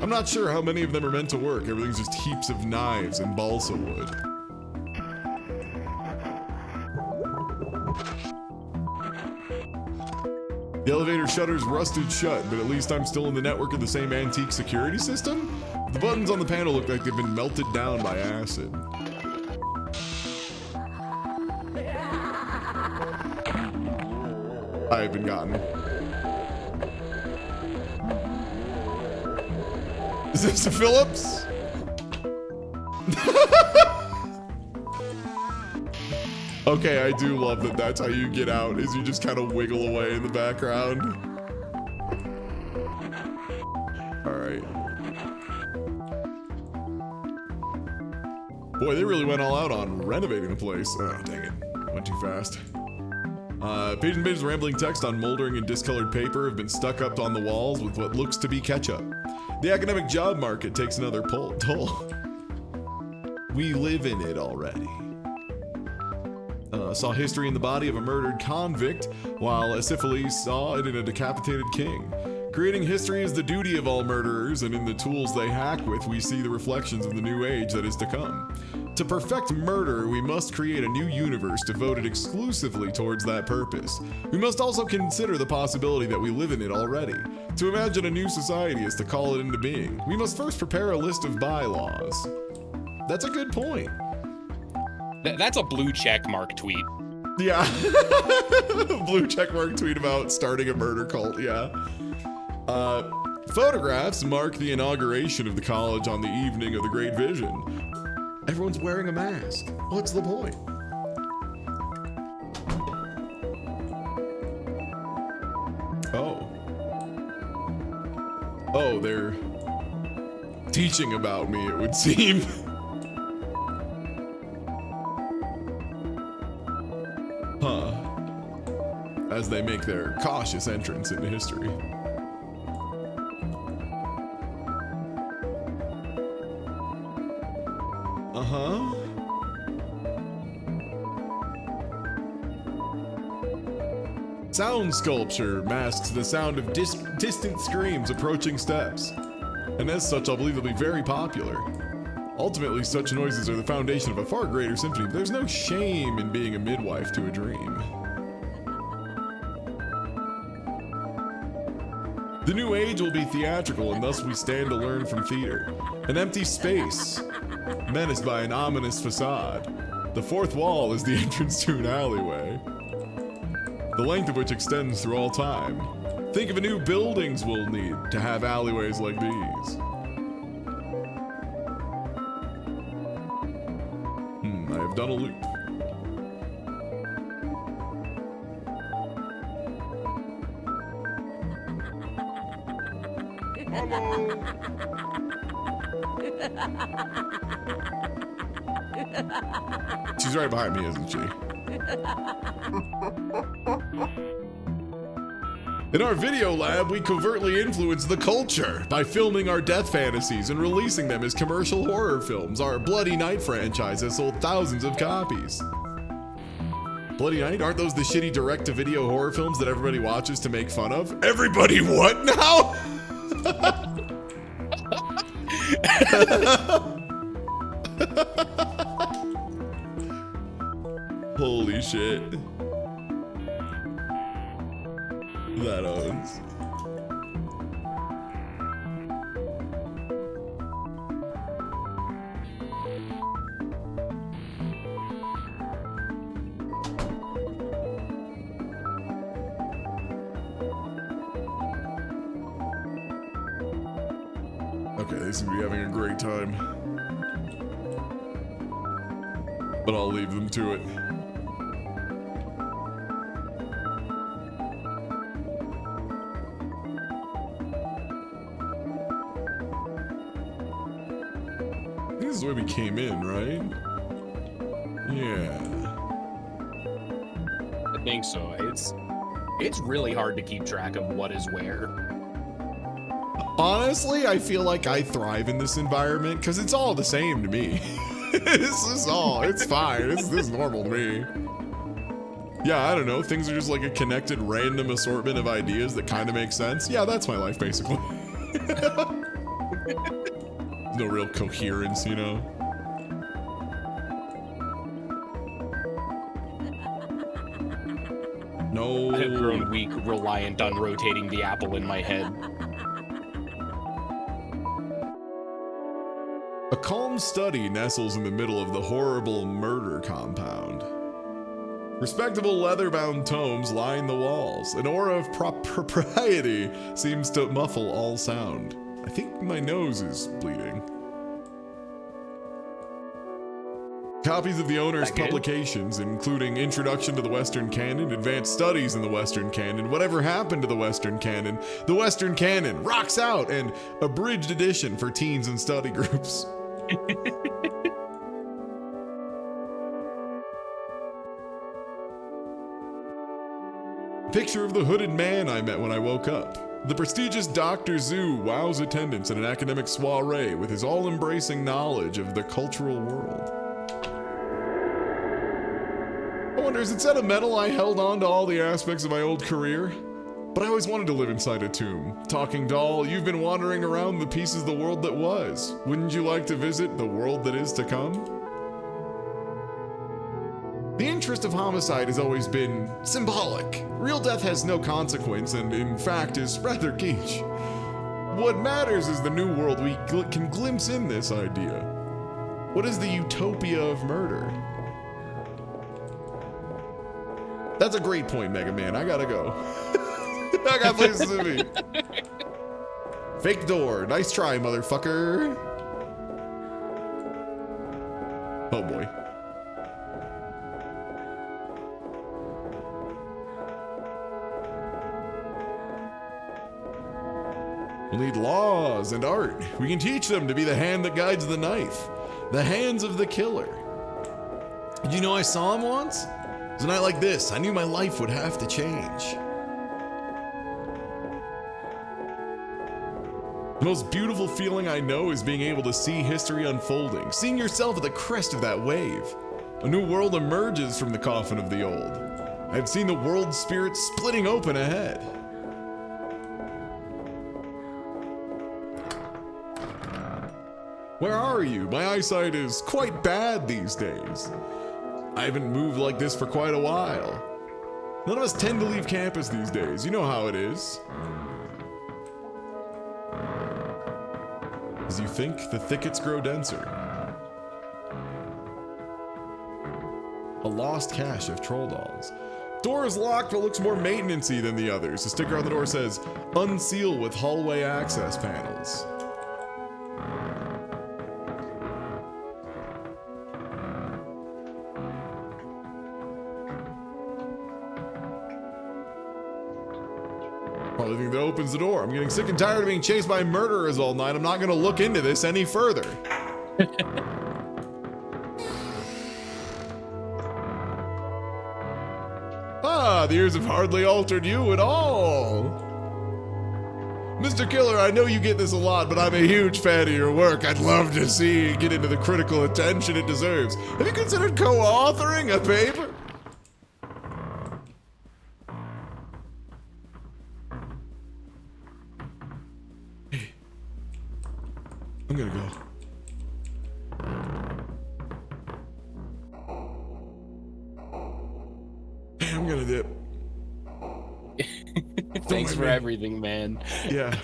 [SPEAKER 2] I'm not sure how many of them are meant to work. Everything's just heaps of knives and balsa wood. The elevator shutter's rusted shut, but at least I'm still in the network of the same antique security system? The buttons on the panel look like they've been melted down by acid. I have been gotten. Is this a Phillips? Okay, I do love that that's how you get out, is you just kind of wiggle away in the background. Alright. Boy, they really went all out on renovating the place. Oh, dang it. Went too fast. Page and pages of rambling text on moldering and discolored paper have been stuck up on the walls with what looks to be ketchup. The academic job market takes another toll. We live in it already. Saw history in the body of a murdered convict, while Asiphanes saw it in a decapitated king. Creating history is the duty of all murderers, and in the tools they hack with, we see the reflections of the new age that is to come. To perfect murder, we must create a new universe devoted exclusively towards that purpose. We must also consider the possibility that we live in it already. To imagine a new society is to call it into being. We must first prepare a list of bylaws. That's a good point.
[SPEAKER 12] That's a blue check mark tweet.
[SPEAKER 2] Yeah. Blue check mark tweet about starting a murder cult, yeah. Photographs mark the inauguration of the college on the evening of the Great Vision. Everyone's wearing a mask. What's the point? Oh. Oh, they're teaching about me, it would seem. Huh. As they make their cautious entrance into history. Uh-huh. Sound sculpture masks the sound of distant screams approaching steps. And as such, I believe they'll be very popular. Ultimately, such noises are the foundation of a far greater symphony, but there's no shame in being a midwife to a dream. The new age will be theatrical, and thus we stand to learn from theater. An empty space, menaced by an ominous facade. The fourth wall is the entrance to an alleyway, the length of which extends through all time. Think of the new buildings we'll need to have alleyways like these. I have done a loop. She's right behind me, isn't she? In our video lab, we covertly influence the culture by filming our death fantasies and releasing them as commercial horror films. Our Bloody Night franchise has sold thousands of copies. Bloody Night? Aren't those the shitty direct-to-video horror films that everybody watches to make fun of? Everybody what now? Holy shit. That owns. Okay, they seem to be having a great time. But I'll leave them to it. This is the way we came in, right? Yeah.
[SPEAKER 12] I think so. It's really hard to keep track of what is where.
[SPEAKER 2] Honestly, I feel like I thrive in this environment because it's all the same to me. It's fine. This is normal to me. Yeah, I don't know. Things are just like a connected random assortment of ideas that kind of make sense. Yeah, that's my life, basically. No real coherence, you know? No.
[SPEAKER 12] I have grown weak, reliant on rotating the apple in my head.
[SPEAKER 2] A calm study nestles in the middle of the horrible murder compound. Respectable leather-bound tomes line the walls. An aura of propriety seems to muffle all sound. I think my nose is bleeding. Copies of the owner's publications, including Introduction to the Western Canon, Advanced Studies in the Western Canon, Whatever Happened to the Western Canon, The Western Canon, Rocks Out, and Abridged Edition for teens and study groups. Picture of the hooded man I met when I woke up. The prestigious Dr. Zhu wows attendants at an academic soiree with his all-embracing knowledge of the cultural world. I wonder, is it sentimental I held on to all the aspects of my old career? But I always wanted to live inside a tomb. Talking doll, you've been wandering around the pieces of the world that was. Wouldn't you like to visit the world that is to come? The interest of homicide has always been symbolic. Real death has no consequence and, in fact, is rather quiche. What matters is the new world we can glimpse in this idea. What is the utopia of murder? That's a great point, Mega Man. I gotta go. I got places to be. Fake door. Nice try, motherfucker. Oh boy. We'll need laws and art. We can teach them to be the hand that guides the knife. The hands of the killer. Did you know I saw him once? It was a night like this. I knew my life would have to change. The most beautiful feeling I know is being able to see history unfolding, seeing yourself at the crest of that wave. A new world emerges from the coffin of the old. I've seen the world spirit splitting open ahead. Where are you? My eyesight is quite bad these days. I haven't moved like this for quite a while. None of us tend to leave campus these days. You know how it is. As you think, the thickets grow denser. A lost cache of troll dolls. Door is locked but looks more maintenance-y than the others. The sticker on the door says, "Unseal with hallway access panels." Probably the thing that opens the door. I'm getting sick and tired of being chased by murderers all night. I'm not going to look into this any further. The years have hardly altered you at all. Mr. Killer, I know you get this a lot, but I'm a huge fan of your work. I'd love to see it get into the critical attention it deserves. Have you considered co-authoring a paper? Hey, I'm gonna go. Hey, I'm gonna dip.
[SPEAKER 12] Thanks for everything, man.
[SPEAKER 2] Yeah.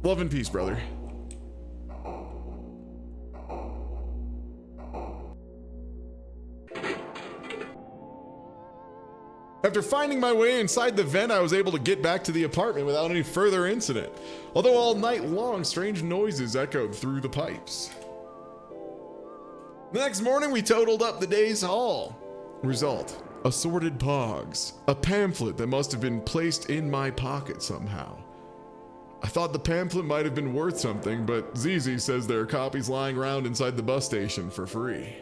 [SPEAKER 2] Love and peace, brother. After finding my way inside the vent, I was able to get back to the apartment without any further incident. Although all night long, strange noises echoed through the pipes. The next morning, we totaled up the day's haul. Result: assorted pogs. A pamphlet that must have been placed in my pocket somehow. I thought the pamphlet might have been worth something, but ZZ says there are copies lying around inside the bus station for free.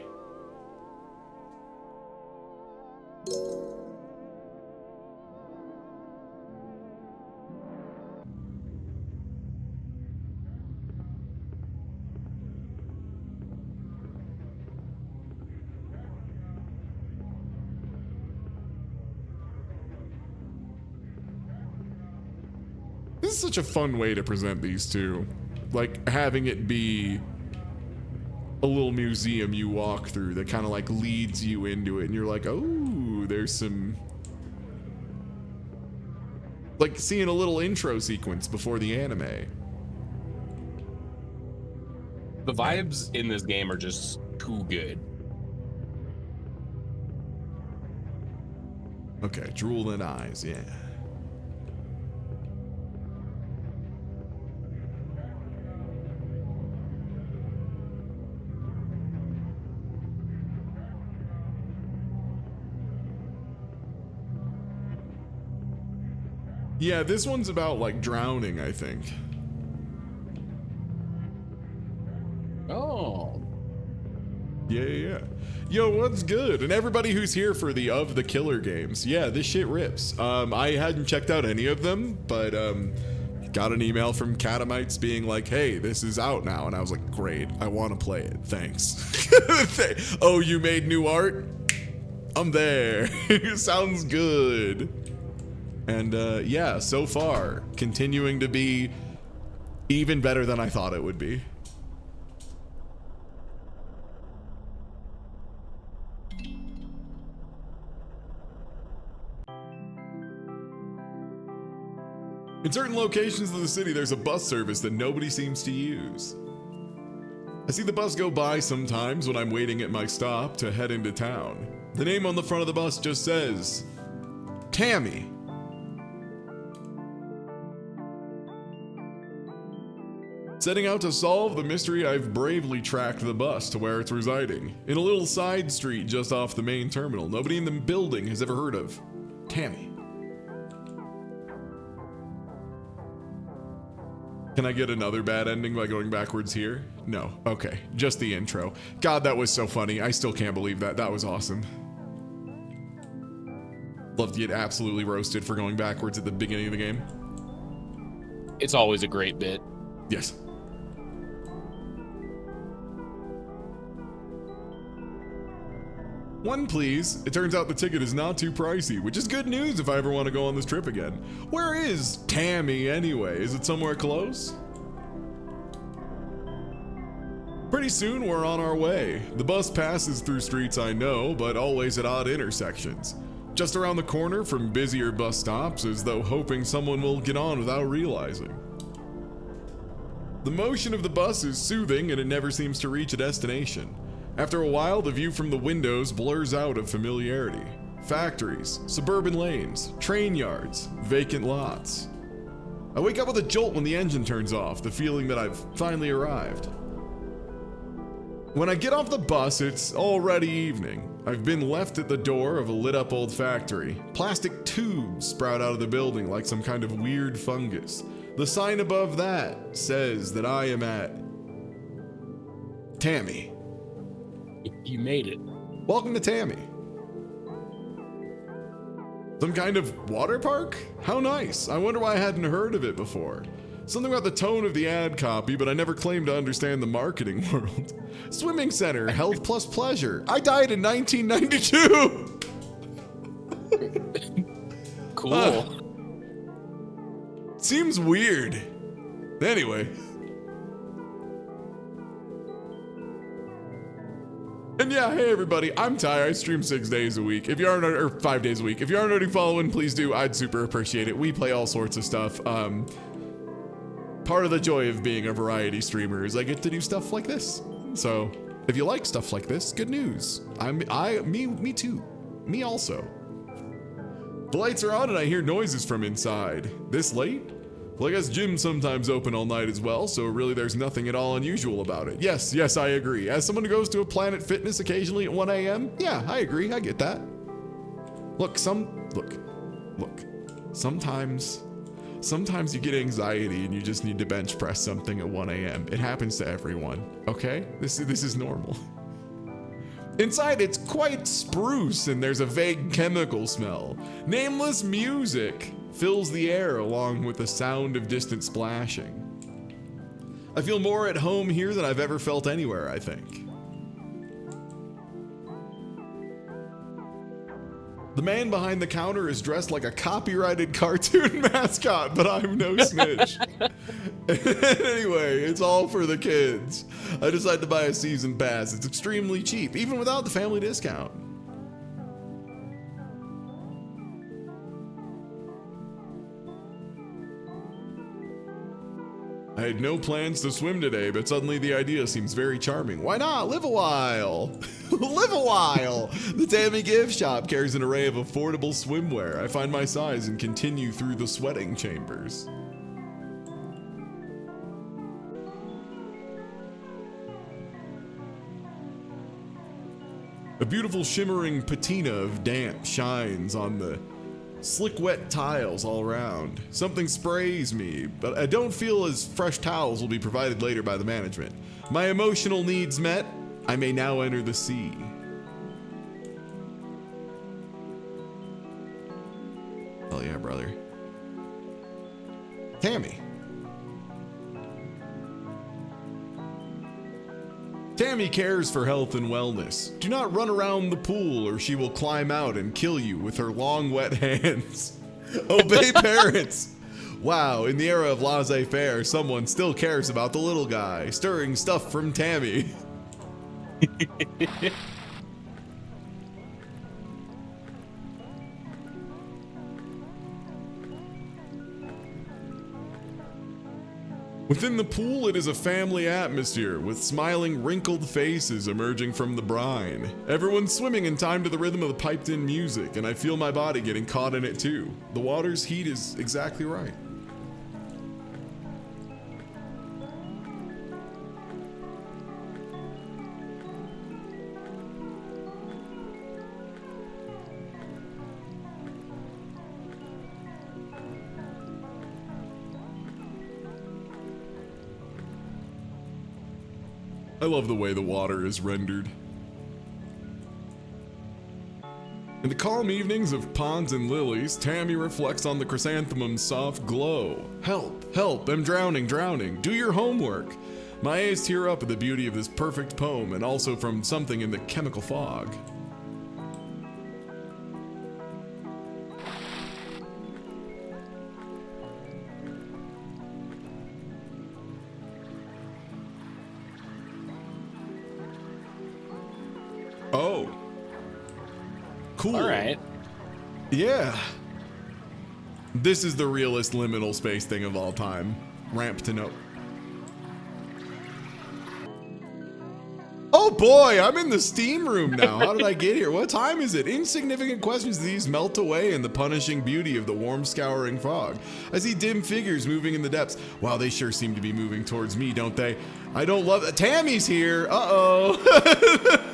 [SPEAKER 2] This is such a fun way to present these two. Like, having it be a little museum you walk through that kind of like leads you into it, and you're like, oh, there's some... Like seeing a little intro sequence before the anime.
[SPEAKER 12] The vibes in this game are just too good.
[SPEAKER 2] Okay, drool and eyes, yeah. Yeah, this one's about like drowning, I think.
[SPEAKER 12] Oh.
[SPEAKER 2] Yeah. Yo, what's good? And everybody who's here for the Of the Killer games. Yeah, this shit rips. I hadn't checked out any of them, but got an email from Catamites being like, hey, this is out now. And I was like, great, I want to play it. Thanks. Oh, you made new art? I'm there. Sounds good. And yeah, so far, continuing to be even better than I thought it would be. In certain locations of the city, there's a bus service that nobody seems to use. I see the bus go by sometimes when I'm waiting at my stop to head into town. The name on the front of the bus just says, Tammy. Setting out to solve the mystery, I've bravely tracked the bus to where it's residing. In a little side street just off the main terminal, nobody in the building has ever heard of Tammy. Can I get another bad ending by going backwards here? No. Okay. Just the intro. God, that was so funny. I still can't believe that. That was awesome. Love to get absolutely roasted for going backwards at the beginning of the game.
[SPEAKER 12] It's always a great bit.
[SPEAKER 2] Yes. One, please. It turns out the ticket is not too pricey, which is good news if I ever want to go on this trip again. Where is Tammy anyway? Is it somewhere close? Pretty soon we're on our way. The bus passes through streets I know, but always at odd intersections. Just around the corner from busier bus stops, as though hoping someone will get on without realizing. The motion of the bus is soothing and it never seems to reach a destination. After a while, the view from the windows blurs out of familiarity. Factories, suburban lanes, train yards, vacant lots. I wake up with a jolt when the engine turns off, the feeling that I've finally arrived. When I get off the bus, it's already evening. I've been left at the door of a lit-up old factory. Plastic tubes sprout out of the building like some kind of weird fungus. The sign above that says that I am at Tammy.
[SPEAKER 12] You made it.
[SPEAKER 2] Welcome to Tammy. Some kind of water park? How nice. I wonder why I hadn't heard of it before. Something about the tone of the ad copy, but I never claimed to understand the marketing world. Swimming center, health plus pleasure. I died in 1992.
[SPEAKER 12] Cool.
[SPEAKER 2] Seems weird. Anyway. And yeah, hey everybody, I'm Ty. I stream 6 days a week. If you aren't, or 5 days a week. If you aren't already following, please do. I'd super appreciate it. We play all sorts of stuff. Part of the joy of being a variety streamer is I get to do stuff like this. So if you like stuff like this, good news. Me too. Me also. The lights are on and I hear noises from inside. This late? Well, I guess gyms sometimes open all night as well, so really there's nothing at all unusual about it. Yes, I agree. As someone who goes to a Planet Fitness occasionally at 1 a.m., yeah, I agree, I get that. Look, sometimes you get anxiety and you just need to bench press something at 1 a.m. It happens to everyone, okay? This is normal. Inside, it's quite spruce and there's a vague chemical smell. Nameless music fills the air along with the sound of distant splashing. I feel more at home here than I've ever felt anywhere, I think. The man behind the counter is dressed like a copyrighted cartoon mascot, but I'm no snitch. Anyway, it's all for the kids. I decided to buy a season pass. It's extremely cheap, even without the family discount. I had no plans to swim today, but suddenly the idea seems very charming. Why not? Live a while! Live a while! The Tammy Gift Shop carries an array of affordable swimwear. I find my size and continue through the sweating chambers. A beautiful shimmering patina of damp shines on the slick wet tiles all around. Something sprays me, but I don't feel as fresh towels will be provided later by the management. My emotional needs met, I may now enter the sea. Oh yeah, brother. Tammy. Tammy cares for health and wellness. Do not run around the pool or she will climb out and kill you with her long wet hands. Obey parents. Wow, in the era of laissez-faire, someone still cares about the little guy. Stirring stuff from Tammy. Within the pool, it is a family atmosphere with smiling, wrinkled faces emerging from the brine. Everyone's swimming in time to the rhythm of the piped-in music, and I feel my body getting caught in it too. The water's heat is exactly right. I love the way the water is rendered. In the calm evenings of ponds and lilies, Tammy reflects on the chrysanthemum's soft glow. Help, help, I'm drowning, drowning. Do your homework. My eyes tear up at the beauty of this perfect poem and also from something in the chemical fog. Oh. Cool.
[SPEAKER 12] All right.
[SPEAKER 2] Yeah. This is the realest liminal space thing of all time. Ramp to note. Oh boy, I'm in the steam room now. How did I get here? What time is it? Insignificant questions, these melt away in the punishing beauty of the warm scouring fog. I see dim figures moving in the depths. Wow, they sure seem to be moving towards me, don't they? I don't love that. Tammy's here. Uh-oh.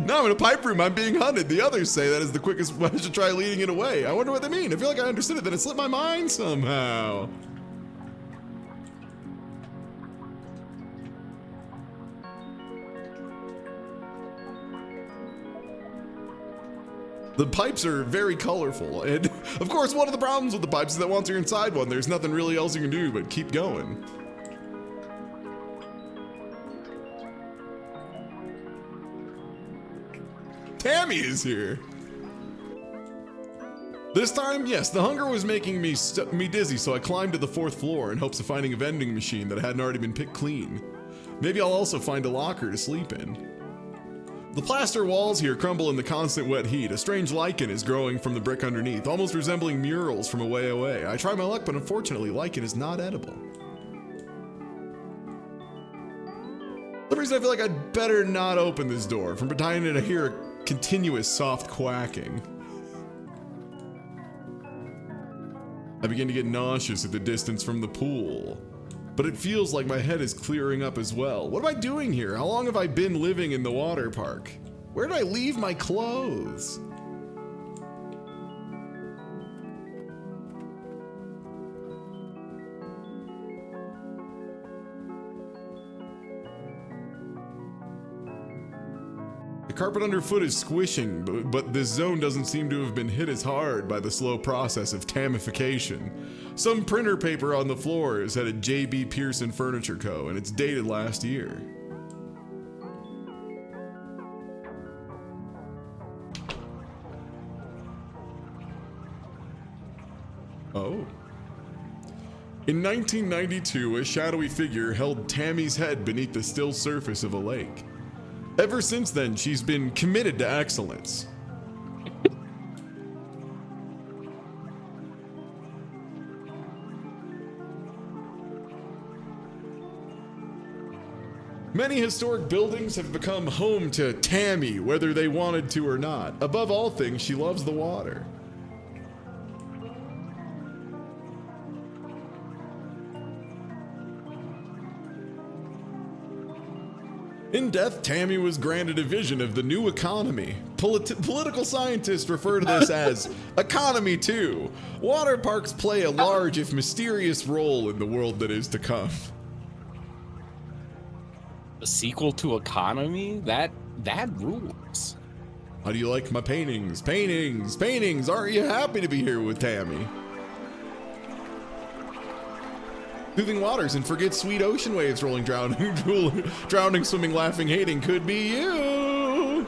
[SPEAKER 2] Now I'm in a pipe room, I'm being hunted. The others say that is the quickest way. I should try leading it away. I wonder what they mean. I feel like I understood it, then it slipped my mind somehow. The pipes are very colorful, and of course one of the problems with the pipes is that once you're inside one, there's nothing really else you can do but keep going. Tammy is here. This time, yes, the hunger was making me dizzy, so I climbed to the 4th floor in hopes of finding a vending machine that hadn't already been picked clean. Maybe I'll also find a locker to sleep in. The plaster walls here crumble in the constant wet heat. A strange lichen is growing from the brick underneath, almost resembling murals from a way away. I try my luck, but unfortunately, lichen is not edible. For some reason, I feel like I'd better not open this door. From behind it, I hear a continuous soft quacking. I begin to get nauseous at the distance from the pool, but it feels like my head is clearing up as well. What am I doing here? How long have I been living in the water park? Where did I leave my clothes? The carpet underfoot is squishing, but this zone doesn't seem to have been hit as hard by the slow process of tamification. Some printer paper on the floor is at a J.B. Pearson Furniture Co., and it's dated last year. Oh. In 1992, a shadowy figure held Tammy's head beneath the still surface of a lake. Ever since then, she's been committed to excellence. Many historic buildings have become home to Tammy, whether they wanted to or not. Above all things, she loves the water. In death, Tammy was granted a vision of the new economy. Political scientists refer to this as Economy 2. Water parks play a large, if mysterious, role in the world that is to come.
[SPEAKER 12] A sequel to Economy? That rules.
[SPEAKER 2] How do you like my paintings? Paintings! Aren't you happy to be here with Tammy? Soothing waters and forget sweet ocean waves rolling, drowning, swimming, laughing, hating could be you.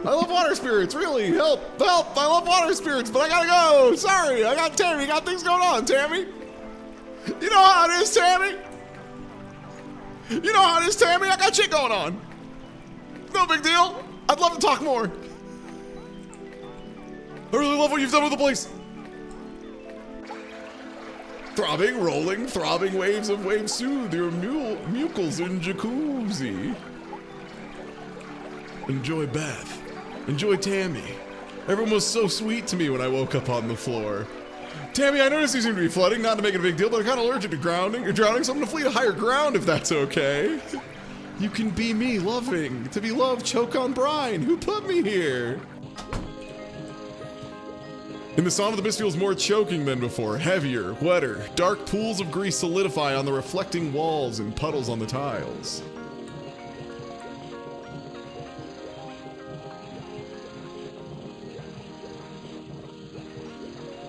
[SPEAKER 2] I love water spirits, really. Help! I love water spirits, but I gotta go. Sorry, I got Tammy. Got things going on, Tammy. You know how it is, Tammy. You know how it is, Tammy. I got shit going on. No big deal. I'd love to talk more. I really love what you've done with the place. Throbbing, rolling, throbbing waves of waves soothe your mucals in jacuzzi. Enjoy bath. Enjoy Tammy. Everyone was so sweet to me when I woke up on the floor. Tammy, I noticed you seem to be flooding, not to make it a big deal, but I'm kind of allergic to drowning, so I'm gonna flee to higher ground if that's okay. You can be me, loving, to be loved, choke on brine. Who put me here? In the sauna, the mist feels more choking than before, heavier, wetter. Dark pools of grease solidify on the reflecting walls and puddles on the tiles.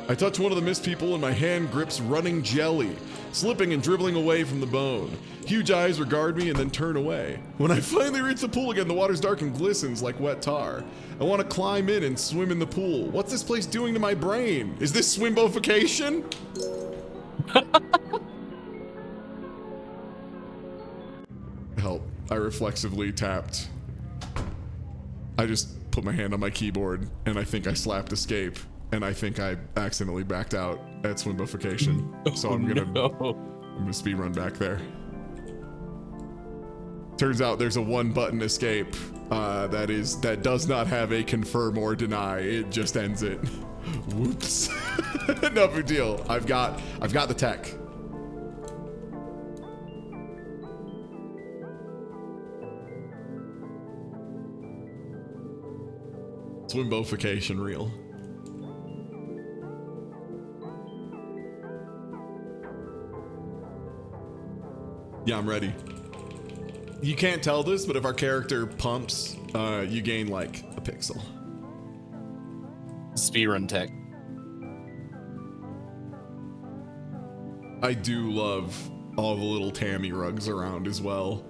[SPEAKER 2] I touch one of the mist people and my hand grips running jelly, slipping and dribbling away from the bone. Huge eyes regard me and then turn away. When I finally reach the pool again, the water's dark and glistens like wet tar. I want to climb in and swim in the pool. What's this place doing to my brain? Is this swimbofication? Help. I reflexively tapped. I just put my hand on my keyboard and I think I slapped escape. And I think I accidentally backed out at swimbofication. So I'm gonna speedrun back there. Turns out there's a one-button escape that does not have a confirm or deny. It just ends it. Whoops. No big deal. I've got the tech. Swimbofication real. Yeah, I'm ready. You can't tell this, but if our character pumps, you gain like a pixel.
[SPEAKER 12] Speedrun tech.
[SPEAKER 2] I do love all the little Tammy rugs around as well.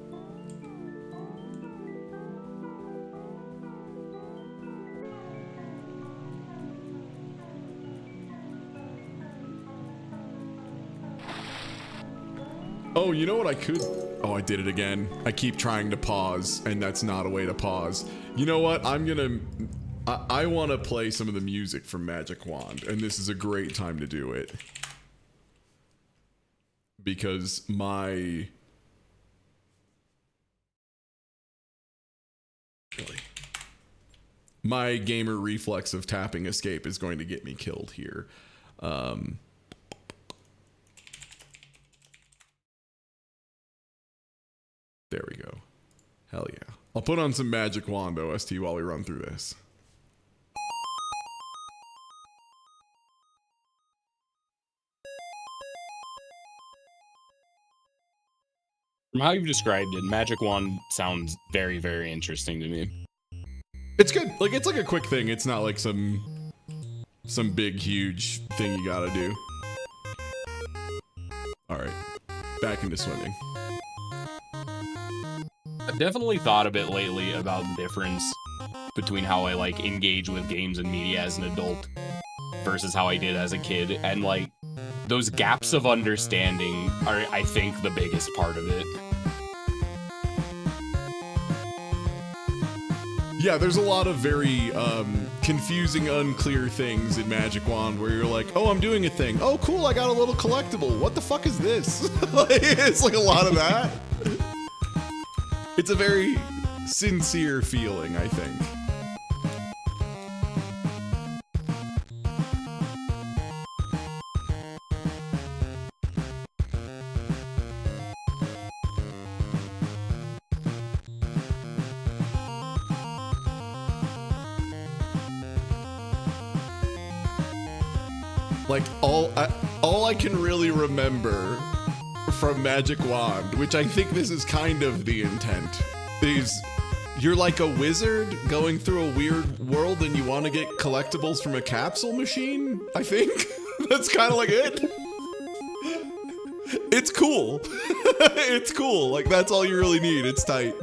[SPEAKER 2] Oh, you know what I could... Oh, I did it again. I keep trying to pause, and that's not a way to pause. You know what? I'm gonna... I want to play some of the music from Magic Wand, and this is a great time to do it. Because my... My gamer reflex of tapping escape is going to get me killed here. There we go. Hell yeah. I'll put on some Magic Wand OST while we run through this.
[SPEAKER 12] From how you've described it, Magic Wand sounds very, very interesting to me.
[SPEAKER 2] It's good. Like, it's like a quick thing. It's not like some big, huge thing you gotta do. All right. Back into swimming.
[SPEAKER 12] I've definitely thought a bit lately about the difference between how I like engage with games and media as an adult versus how I did as a kid, and like those gaps of understanding are, I think, the biggest part of it.
[SPEAKER 2] Yeah, there's a lot of very confusing, unclear things in Magic Wand where you're like, oh, I'm doing a thing. Oh, cool, I got a little collectible. What the fuck is this? It's like a lot of that. It's a very sincere feeling, I think. Like, all I can really remember from Magic Wand, which I think this is kind of the intent, is you're like a wizard going through a weird world and you want to get collectibles from a capsule machine, I think. That's kind of like it. It's cool. It's cool. Like, that's all you really need. It's tight.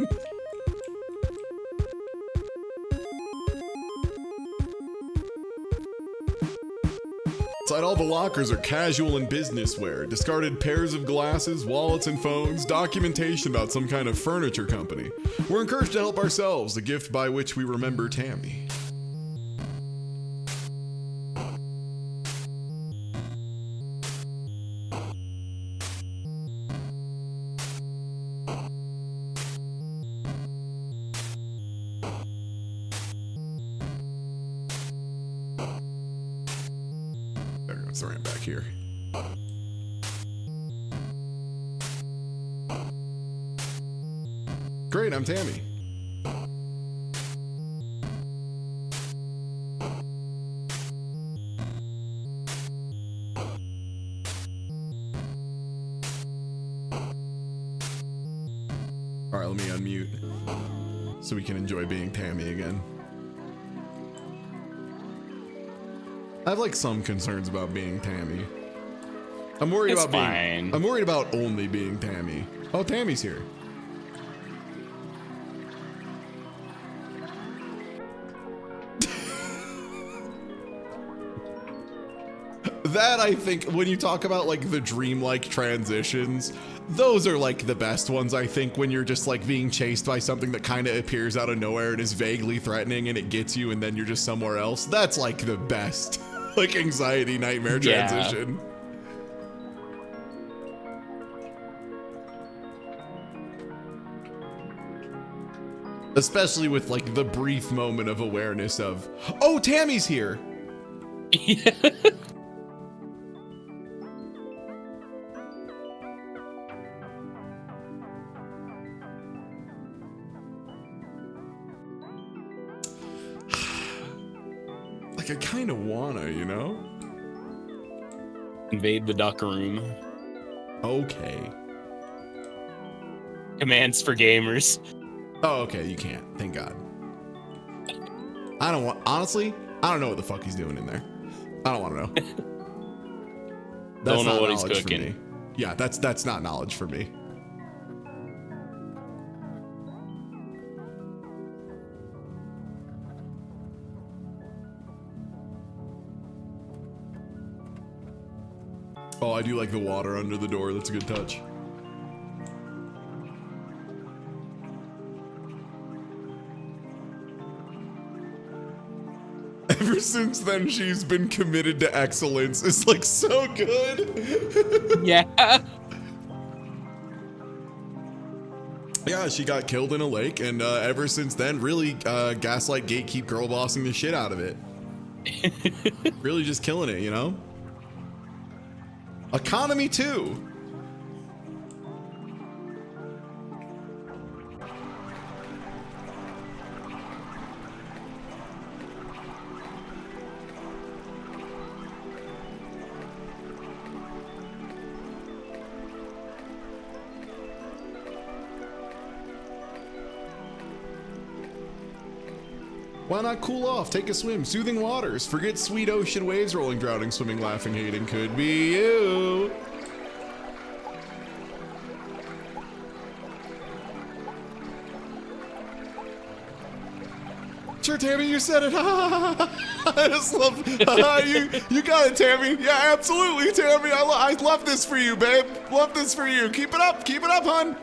[SPEAKER 2] Inside all the lockers are casual and business wear, discarded pairs of glasses, wallets and phones, documentation about some kind of furniture company. We're encouraged to help ourselves, the gift by which we remember Tammy. Throw him back here. Great, I'm Tammy. All right, let me unmute so we can enjoy being Tammy again. I have like some concerns about being Tammy. I'm worried
[SPEAKER 12] It's
[SPEAKER 2] about being.
[SPEAKER 12] fine.
[SPEAKER 2] I'm worried about only being Tammy. Oh, Tammy's here. That, I think, when you talk about like the dreamlike transitions, those are like the best ones, I think, when you're just like being chased by something that kind of appears out of nowhere and is vaguely threatening and it gets you and then you're just somewhere else. That's like the best. Like anxiety nightmare transition. Especially with like the brief moment of awareness of, oh, Tammy's here.
[SPEAKER 12] Yeah.
[SPEAKER 2] Like I kind of wanna, you know?
[SPEAKER 12] Invade the duck room.
[SPEAKER 2] Okay.
[SPEAKER 12] Commands for gamers.
[SPEAKER 2] Oh, okay, you can't. Thank God. I don't want, honestly, I don't know what the fuck he's doing in there. I don't want to know. That's
[SPEAKER 12] Don't know
[SPEAKER 2] not
[SPEAKER 12] what he's
[SPEAKER 2] knowledge for
[SPEAKER 12] cooking.
[SPEAKER 2] me. Yeah, that's not knowledge for me. Oh, I do like the water under the door. That's a good touch. Ever since then, she's been committed to excellence. It's like so good.
[SPEAKER 12] Yeah.
[SPEAKER 2] Yeah, she got killed in a lake, and ever since then, really, Gaslight Gate keep girl bossing the shit out of it. Really just killing it, you know? Economy 2. Why not cool off, take a swim, soothing waters, forget sweet ocean waves rolling, drowning, swimming, laughing, hating, could be you. Sure, Tammy, you said it. I just love you got it, Tammy. Yeah, absolutely, Tammy. I love this for you, babe. Love this for you. Keep it up, hon.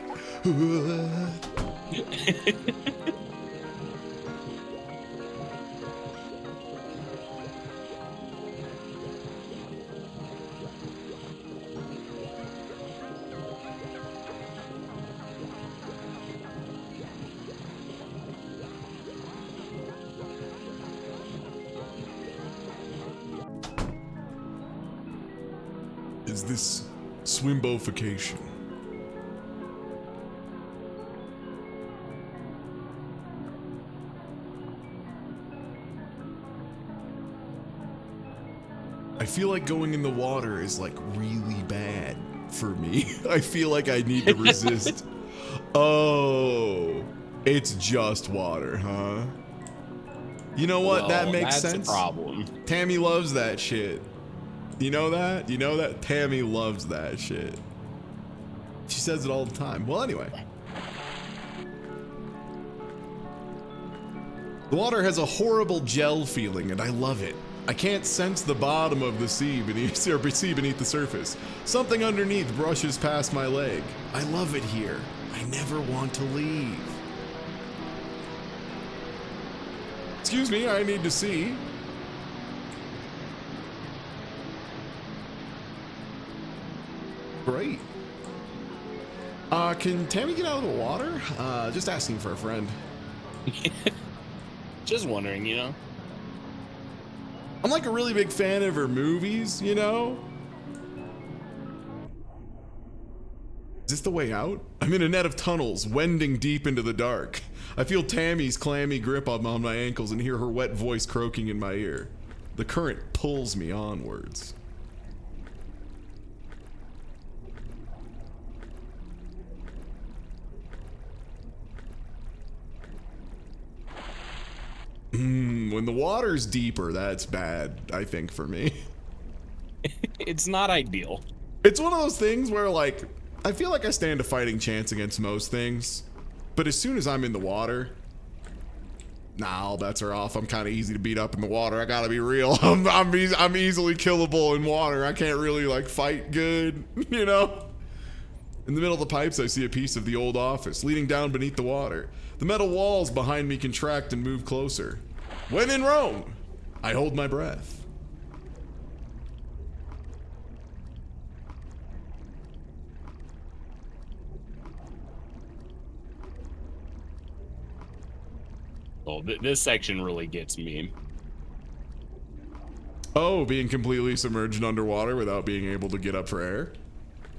[SPEAKER 2] is this swimbofication? I feel like going in the water is like really bad for me. I feel like I need to resist. Oh, it's just water, huh? You know what?
[SPEAKER 12] Well,
[SPEAKER 2] that makes
[SPEAKER 12] that's
[SPEAKER 2] sense.
[SPEAKER 12] a problem.
[SPEAKER 2] Tammy loves that shit. You know that? You know that? Tammy loves that shit. She says it all the time. Well, anyway. The water has a horrible gel feeling, and I love it. I can't sense the bottom of the sea beneath the surface. Something underneath brushes past my leg. I love it here. I never want to leave. Excuse me, I need to see. Great. Can Tammy get out of the water? Just asking for a friend.
[SPEAKER 12] Just wondering, you know?
[SPEAKER 2] I'm like a really big fan of her movies, you know? Is this the way out? I'm in a net of tunnels, wending deep into the dark. I feel Tammy's clammy grip on my ankles and hear her wet voice croaking in my ear. The current pulls me onwards. When the water's deeper, that's bad, I think, for me.
[SPEAKER 12] It's not ideal.
[SPEAKER 2] It's one of those things where, like, I feel like I stand a fighting chance against most things, but as soon as I'm in the water, nah, all bets are off. I'm kind of easy to beat up in the water. I gotta be real. I'm easily killable in water. I can't really, like, fight good, you know? In the middle of the pipes, I see a piece of the old office leading down beneath the water. The metal walls behind me contract and move closer. When in Rome, I hold my breath.
[SPEAKER 12] Oh, this section really gets me.
[SPEAKER 2] Oh, being completely submerged underwater without being able to get up for air?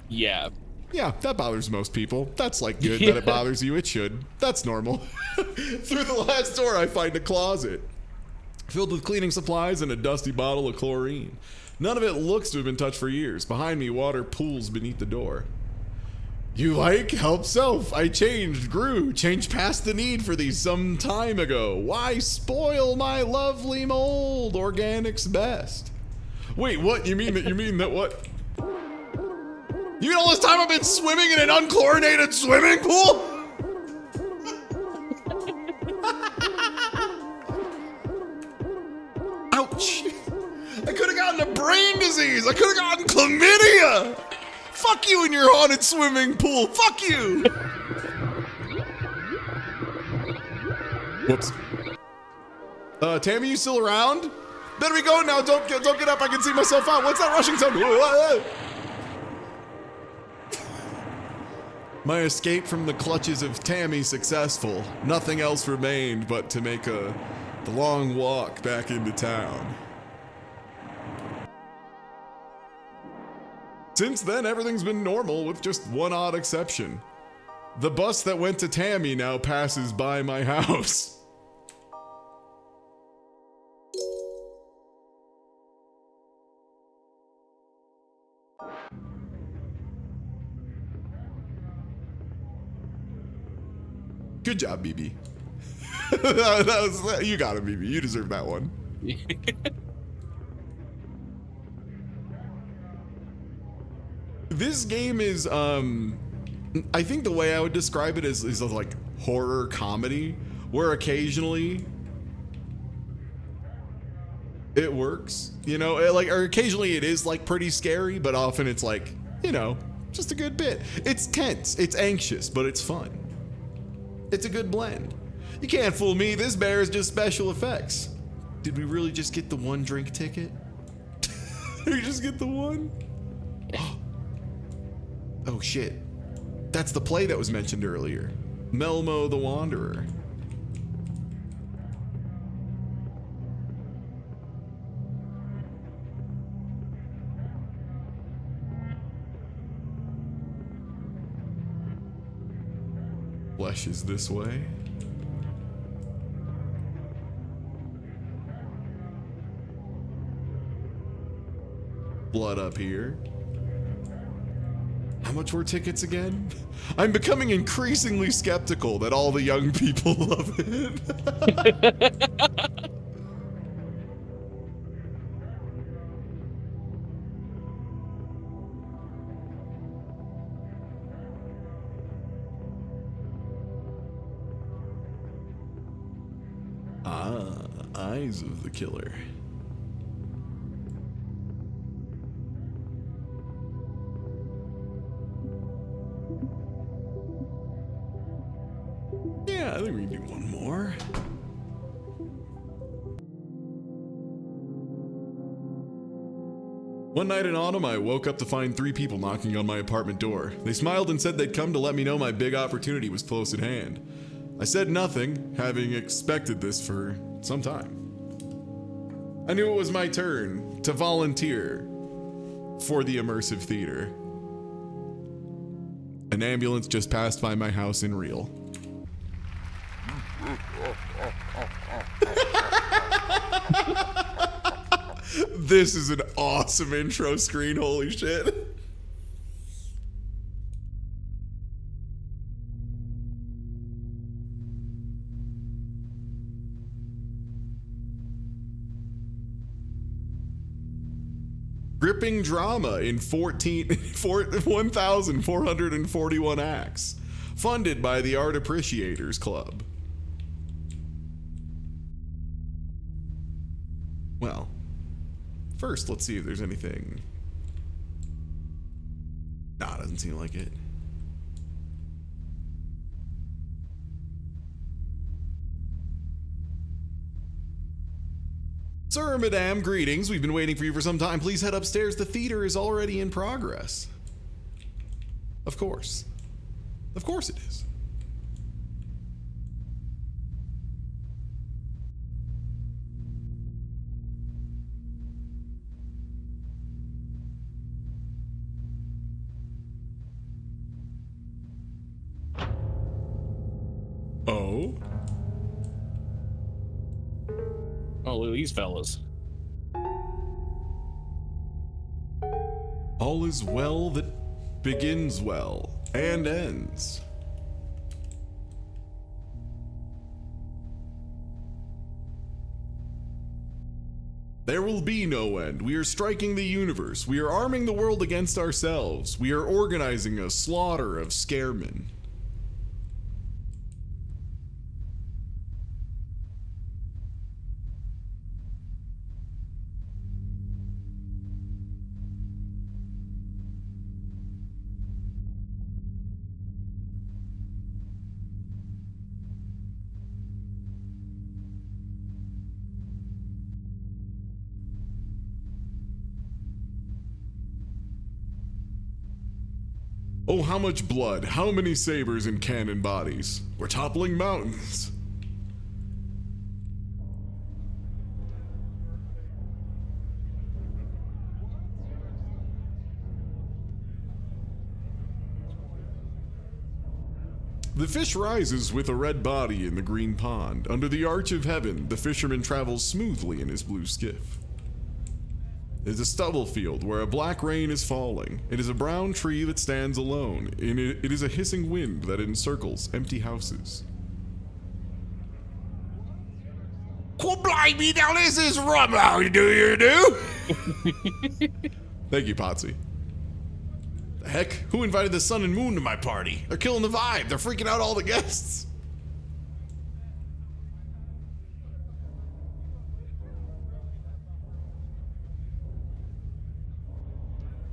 [SPEAKER 12] Yeah.
[SPEAKER 2] Yeah, that bothers most people. That's like good that it bothers you. It should. That's normal. Through the last door, I find a closet filled with cleaning supplies and a dusty bottle of chlorine. None of it looks to have been touched for years. Behind me, water pools beneath the door. You like? Help self. I changed, grew, changed past the need for these some time ago. Why spoil my lovely mold? Organics best. Wait, what? You mean that what? You mean all this time I've been swimming in an unchlorinated swimming pool? Ouch. I could have gotten a brain disease. I could have gotten chlamydia. Fuck you in your haunted swimming pool. Fuck you. Whoops. Tammy, you still around? Better be going now. Don't get up. I can see myself out. What's that rushing sound? My escape from the clutches of Tammy successful. Nothing else remained but to make the long walk back into town. Since then, everything's been normal with just one odd exception. The bus that went to Tammy now passes by my house. Good job, BB. You got it, BB. You deserve that one. This game is, I think the way I would describe it is like horror comedy, where occasionally it works, you know, or occasionally it is like pretty scary, but often it's like, you know, just a good bit. It's tense, it's anxious, but it's fun. It's a good blend. You can't fool me, this bear is just special effects. Did we really just get the one drink ticket? Did we just get the one? Oh shit. That's the play that was mentioned earlier. Melmo the Wanderer. Flesh is this way. Blood up here. How much were tickets again? I'm becoming increasingly skeptical that all the young people love it. Eyes of the killer. Yeah, I think we can do one more. One night in autumn, I woke up to find 3 people knocking on my apartment door. They smiled and said they'd come to let me know my big opportunity was close at hand. I said nothing, having expected this for some time. I knew it was my turn to volunteer for the immersive theater. An ambulance just passed by my house in real. This is an awesome intro screen, holy shit. Gripping drama in 1,441 acts. Funded by the Art Appreciators Club. Well, first let's see if there's anything. Nah, doesn't seem like it. Sir, madame, greetings. We've been waiting for you for some time. Please head upstairs. The theater is already in progress. Of course. Of course it is. Oh?
[SPEAKER 12] Oh, look at these fellas.
[SPEAKER 2] All is well that begins well and ends. There will be no end. We are striking the universe. We are arming the world against ourselves. We are organizing a slaughter of scaremen. Oh, how much blood, how many sabers and cannon bodies. We're toppling mountains. The fish rises with a red body in the green pond. Under the arch of heaven, the fisherman travels smoothly in his blue skiff. It is a stubble field where a black rain is falling. It is a brown tree that stands alone. It is a hissing wind that encircles empty houses. Quit blimey, now this is rum, how do you do? Thank you, Potsy. The heck? Who invited the sun and moon to my party? They're killing the vibe. They're freaking out all the guests.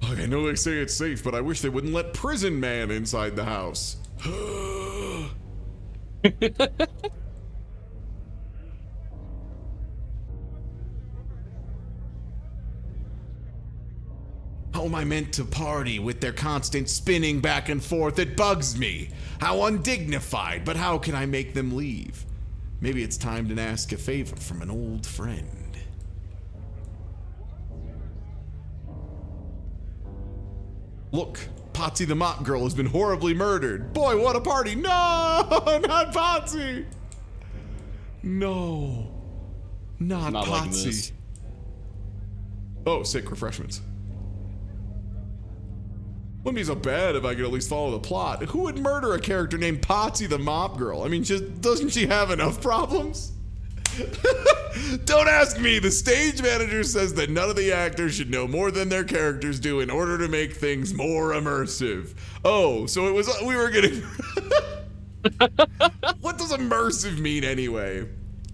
[SPEAKER 2] I know they say it's safe, but I wish they wouldn't let Prison Man inside the house. How am I meant to party with their constant spinning back and forth? It bugs me. How undignified, but how can I make them leave? Maybe it's time to ask a favor from an old friend. Look, Potsy the Mop Girl has been horribly murdered. Boy, what a party. No, not Potsy. No, not
[SPEAKER 12] Not like
[SPEAKER 2] Potsy.
[SPEAKER 12] this.
[SPEAKER 2] Oh, sick refreshments. Wouldn't be so bad if I could at least follow the plot. Who would murder a character named Potsy the Mop Girl? I mean, doesn't she have enough problems? Don't ask me. The stage manager says that none of the actors should know more than their characters do in order to make things more immersive. Oh, so it was we were getting. What does immersive mean anyway?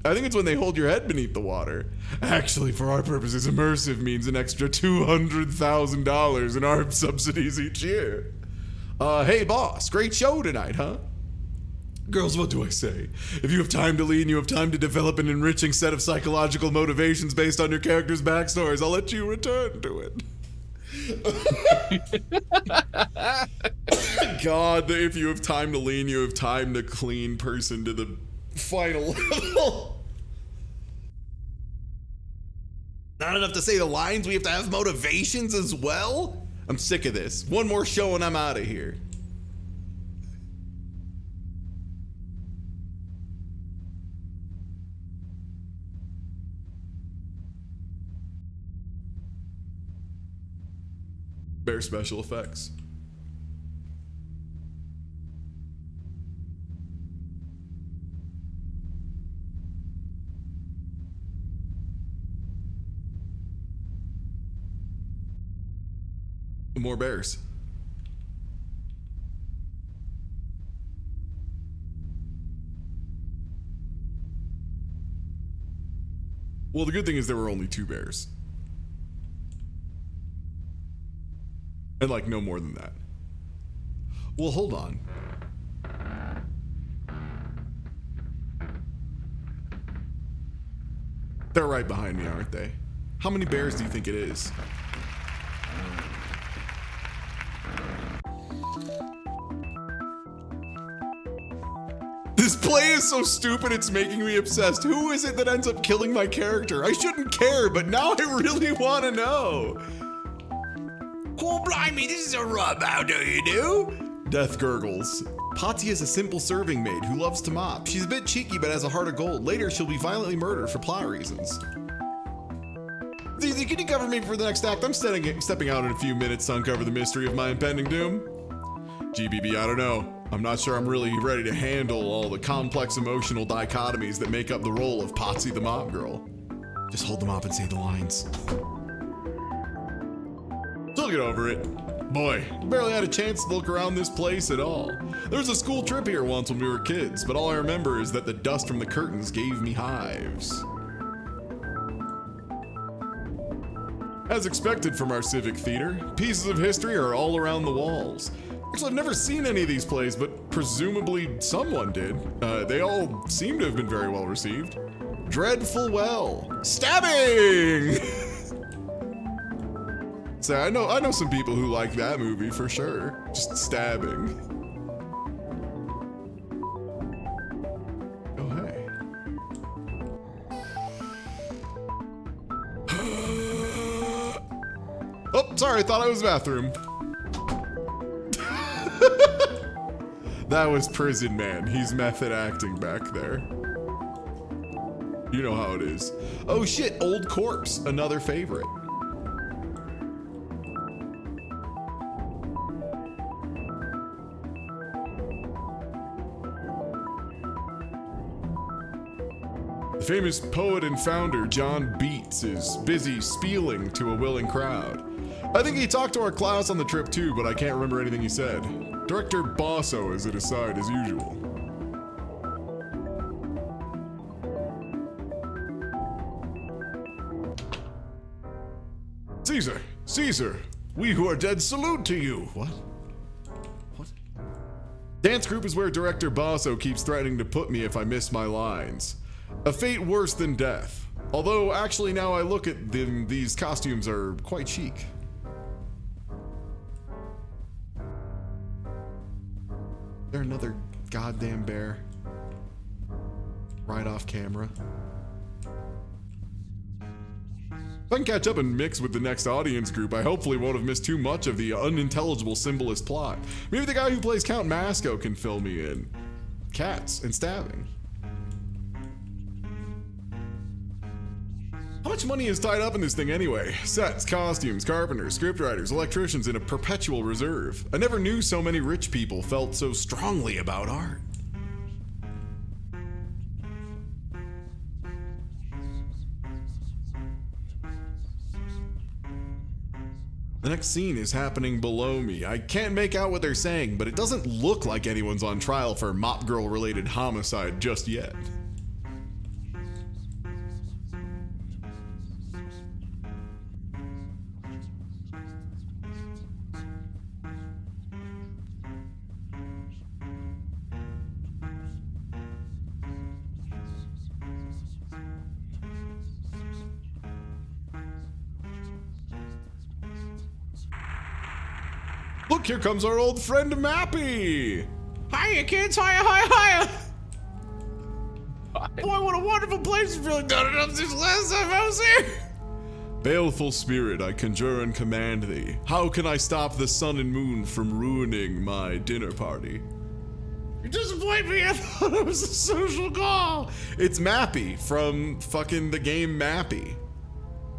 [SPEAKER 2] I think it's when they hold your head beneath the water. Actually, for our purposes, immersive means an extra $200,000 in ARP subsidies each year. Hey boss, great show tonight, huh? Girls, what do I say? If you have time to lead and you have time to develop an enriching set of psychological motivations based on your character's backstories, I'll let you return to it. God, if you have time to lean, you have time to clean person to the final level. Not enough to say the lines, we have to have motivations as well? I'm sick of this. One more show and I'm out of here. Bear special effects. More bears. Well, the good thing is there were only 2 bears. And like no more than that. Well, hold on. They're right behind me, aren't they? How many bears do you think it is? This play is so stupid, it's making me obsessed. Who is it that ends up killing my character? I shouldn't care, but now I really want to know. Oh, blimey, this is a rub. How do you do? Death gurgles. Potsy is a simple serving maid who loves to mop. She's a bit cheeky, but has a heart of gold. Later, she'll be violently murdered for plot reasons. Zizi, can you cover me for the next act? I'm stepping out in a few minutes to uncover the mystery of my impending doom. GBB, I don't know. I'm not sure I'm really ready to handle all the complex emotional dichotomies that make up the role of Potsy the Mop Girl. Just hold them up and say the lines. She'll get over it. Boy, barely had a chance to look around this place at all. There was a school trip here once when we were kids, but all I remember is that the dust from the curtains gave me hives. As expected from our civic theater, pieces of history are all around the walls. Actually, I've never seen any of these plays, but presumably someone did. They all seem to have been very well received. Dreadful Well. Stabbing! So I know some people who like that movie for sure. Just stabbing. Oh, hey. Oh, sorry, I thought I was bathroom. That was Prison Man. He's method acting back there. You know how it is. Oh shit, Old Corpse, another favorite. The famous poet and founder John Beats is busy spieling to a willing crowd. I think he talked to our class on the trip too, but I can't remember anything he said. Director Bosso is at his side as usual. Caesar, Caesar, we who are dead salute to you. What? Dance group is where Director Bosso keeps threatening to put me if I miss my lines. A fate worse than death. Although, actually, now I look at them, these costumes are quite chic. Is there another goddamn bear? Right off camera. If I can catch up and mix with the next audience group, I hopefully won't have missed too much of the unintelligible symbolist plot. Maybe the guy who plays Count Masco can fill me in. Cats and stabbing. How much money is tied up in this thing anyway? Sets, costumes, carpenters, scriptwriters, electricians in a perpetual reserve. I never knew so many rich people felt so strongly about art. The next scene is happening below me. I can't make out what they're saying, but it doesn't look like anyone's on trial for Mop Girl related homicide just yet. Look, here comes our old friend Mappy! Hiya, kids! Hiya, hiya, hiya! Boy, what a wonderful place to feel done it up since last time I was here! Baleful spirit, I conjure and command thee. How can I stop the sun and moon from ruining my dinner party? You disappoint me, I thought it was a social call! It's Mappy from fucking the game Mappy.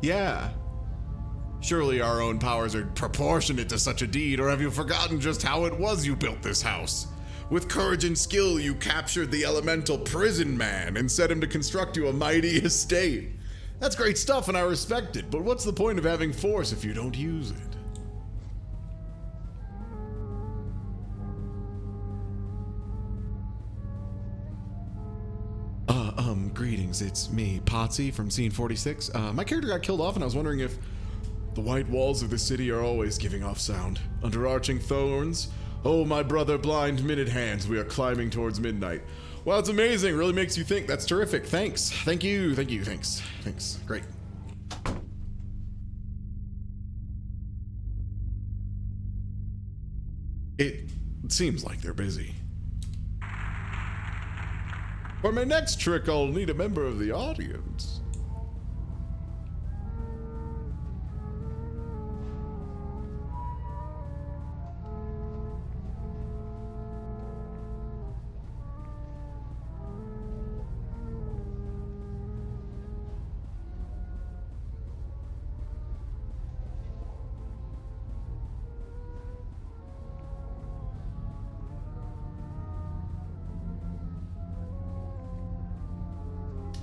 [SPEAKER 2] Yeah. Surely our own powers are proportionate to such a deed, or have you forgotten just how it was you built this house? With courage and skill, you captured the elemental prison man and set him to construct you a mighty estate. That's great stuff and I respect it, but what's the point of having force if you don't use it? Greetings, it's me, Potsy from Scene 46. My character got killed off and I was wondering if the white walls of the city are always giving off sound. Under arching thorns, oh my brother blind minute hands, we are climbing towards midnight. Wow, it's amazing, really makes you think. That's terrific, thanks. Thank you, thanks. Great. It seems like they're busy. For my next trick, I'll need a member of the audience.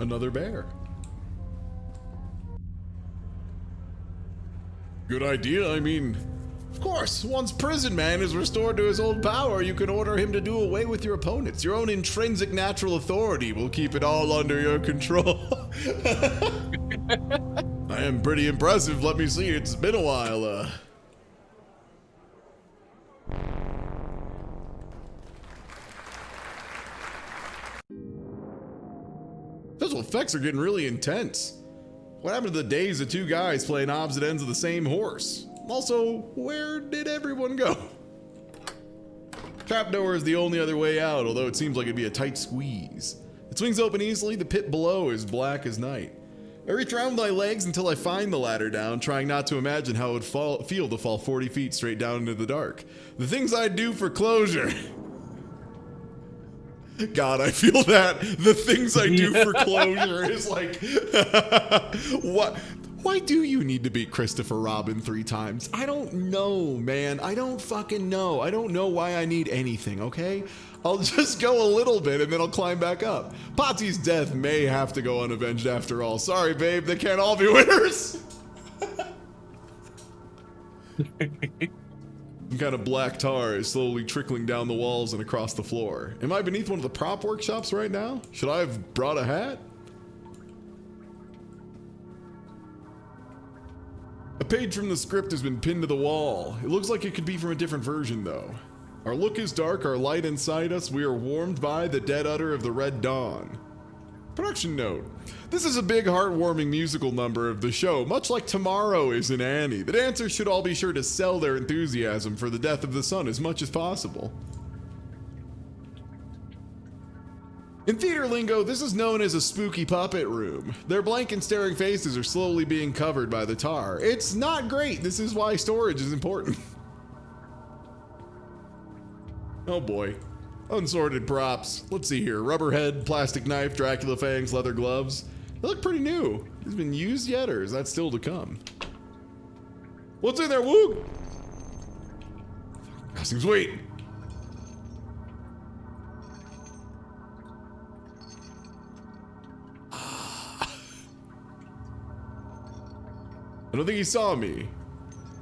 [SPEAKER 2] Another bear. Good idea, I mean, of course, once Prison Man is restored to his old power, you can order him to do away with your opponents. Your own intrinsic natural authority will keep it all under your control. I am pretty impressive, let me see, it's been a while, Visual effects are getting really intense. What happened to the days of two guys playing opposite ends of the same horse? Also, where did everyone go? Trapdoor is the only other way out, although it seems like it'd be a tight squeeze. It swings open easily, the pit below is black as night. I reach around my legs until I find the ladder down, trying not to imagine how it would feel to fall 40 feet straight down into the dark. The things I'd do for closure. God, I feel that. The things I do for closure is like, what? Why do you need to beat Christopher Robin 3 times? I don't know, man. I don't fucking know. I don't know why I need anything, okay? I'll just go a little bit and then I'll climb back up. Potsy's death may have to go unavenged after all. Sorry, babe. They can't all be winners. Some kind of black tar is slowly trickling down the walls and across the floor. Am I beneath one of the prop workshops right now? Should I have brought a hat? A page from the script has been pinned to the wall. It looks like it could be from a different version though. Our look is dark, our light inside us, we are warmed by the dead udder of the red dawn. Production note. This is a big heartwarming musical number of the show, much like Tomorrow is in Annie. The dancers should all be sure to sell their enthusiasm for the death of the sun as much as possible. In theater lingo, this is known as a spooky puppet room. Their blank and staring faces are slowly being covered by the tar. It's not great. This is why storage is important. Oh boy. Unsorted props. Let's see here. Rubber head, plastic knife, Dracula fangs, leather gloves. They look pretty new. Has it been used yet, or is that still to come? What's in there, Woog? Costumes, wait. I don't think he saw me.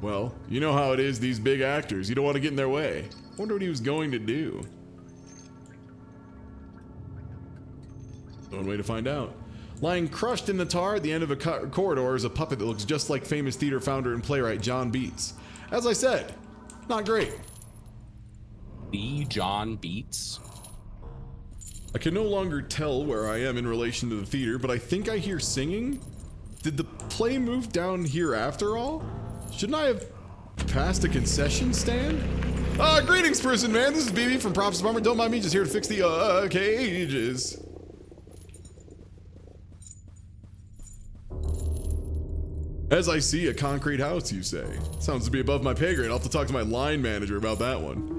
[SPEAKER 2] Well, you know how it is, these big actors. You don't want to get in their way. I wonder what he was going to do. One way to find out. Lying crushed in the tar at the end of a corridor is a puppet that looks just like famous theater founder and playwright John Beats. As I said, not great.
[SPEAKER 12] The John Beats?
[SPEAKER 2] I can no longer tell where I am in relation to the theater, but I think I hear singing. Did the play move down here after all? Shouldn't I have passed a concession stand? Greetings, person man. This is BB from Props Bummer. Don't mind me, just here to fix the cages. As I see, a concrete house, you say. Sounds to be above my pay grade. I'll have to talk to my line manager about that one.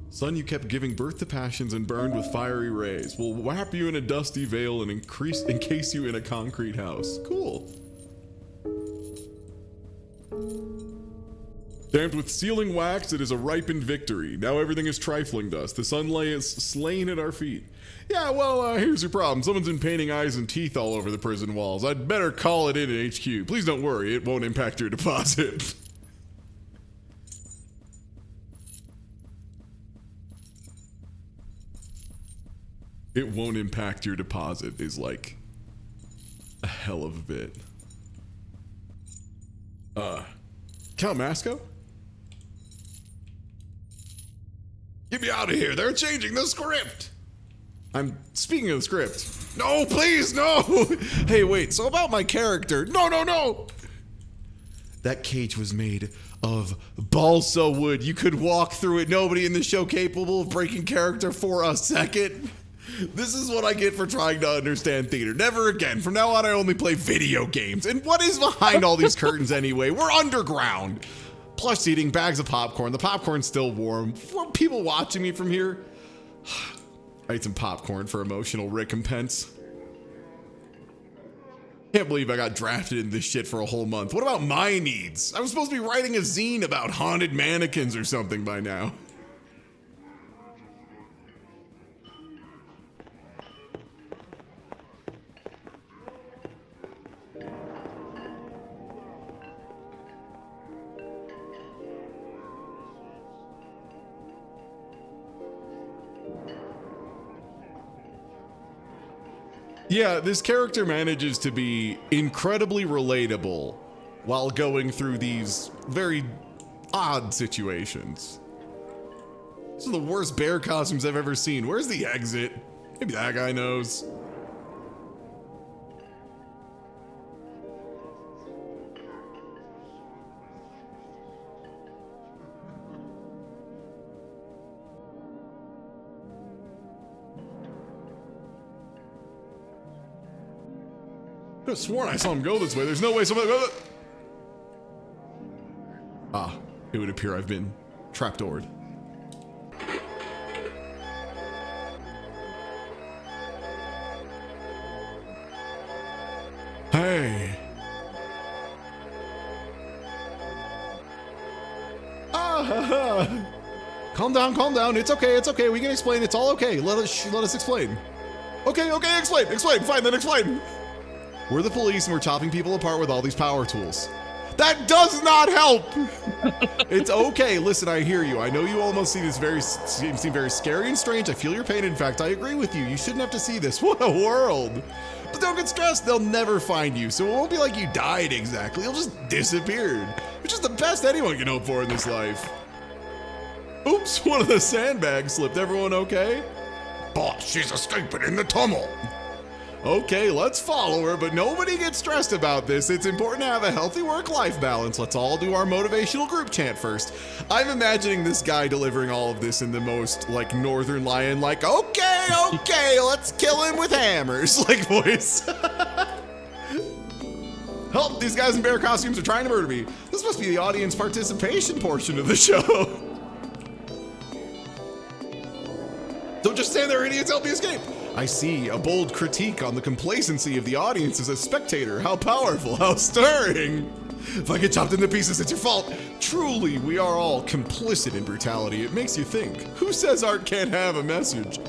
[SPEAKER 2] Son, you kept giving birth to passions and burned with fiery rays. We'll wrap you in a dusty veil and encase you in a concrete house. Cool. Damped with sealing wax, it is a ripened victory. Now everything is trifling dust. The sunlight is slain at our feet. Yeah, well, here's your problem. Someone's been painting eyes and teeth all over the prison walls. I'd better call it in at HQ. Please don't worry, it won't impact your deposit. It won't impact your deposit is like a hell of a bit. Count Masco? Get me out of here. They're changing the script. I'm speaking of the script. No, please, no. Hey, wait. So about my character. No. That cage was made of balsa wood. You could walk through it. Nobody in the show capable of breaking character for a second. This is what I get for trying to understand theater. Never again. From now on, I only play video games. And what is behind all these curtains anyway? We're underground. Plush seating, bags of popcorn. The popcorn's still warm. For people watching me from here, I ate some popcorn for emotional recompense. Can't believe I got drafted into this shit for a whole month. What about my needs? I was supposed to be writing a zine about haunted mannequins or something by now. Yeah, this character manages to be incredibly relatable while going through these very odd situations. These are the worst bear costumes I've ever seen. Where's the exit? Maybe that guy knows. I could have sworn I saw him go this way. There's no way somebody... Ah, it would appear I've been trapdoored. Hey. Calm down. It's okay. We can explain. It's all okay. Let us explain. Okay, explain. Fine, then explain. We're the police and we're chopping people apart with all these power tools. That does not help. It's okay. Listen, I hear you. I know you almost seem very scary and strange. I feel your pain. In fact, I agree with you. You shouldn't have to see this. What a world. But don't get stressed. They'll never find you. So it won't be like you died exactly. You'll just disappeared. Which is the best anyone can hope for in this life. Oops, one of the sandbags slipped. Everyone okay? Boss, she's escaping in the tumult. Okay, let's follow her, but nobody gets stressed about this. It's important to have a healthy work-life balance. Let's all do our motivational group chant first. I'm imagining this guy delivering all of this in the most, like, Northern Lion, like, okay, let's kill him with hammers, like, voice. Help, these guys in bear costumes are trying to murder me. This must be the audience participation portion of the show. Don't just stand there, idiots, help me escape. I see a bold critique on the complacency of the audience as a spectator. How powerful, how stirring. If I get chopped into pieces, it's your fault. Truly, we are all complicit in brutality. It makes you think. Who says art can't have a message?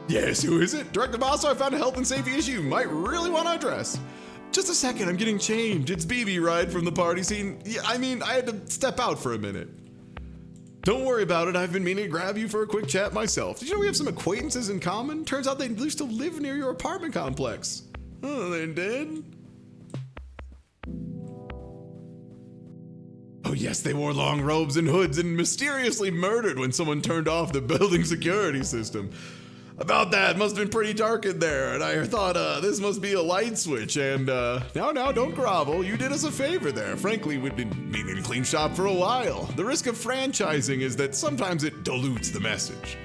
[SPEAKER 2] Yes, who is it? Director Basso, I found a health and safety issue you might really want to address. Just a second, I'm getting changed. It's BB, right, from the party scene? Yeah, I mean, I had to step out for a minute. Don't worry about it, I've been meaning to grab you for a quick chat myself. Did you know we have some acquaintances in common? Turns out they used to live near your apartment complex. Oh, they're dead? Oh yes, they wore long robes and hoods and mysteriously murdered when someone turned off the building security system. About that, must have been pretty dark in there, and I thought, this must be a light switch, and, now, don't grovel. You did us a favor there. Frankly, we've been meaning to clean shop for a while. The risk of franchising is that sometimes it dilutes the message.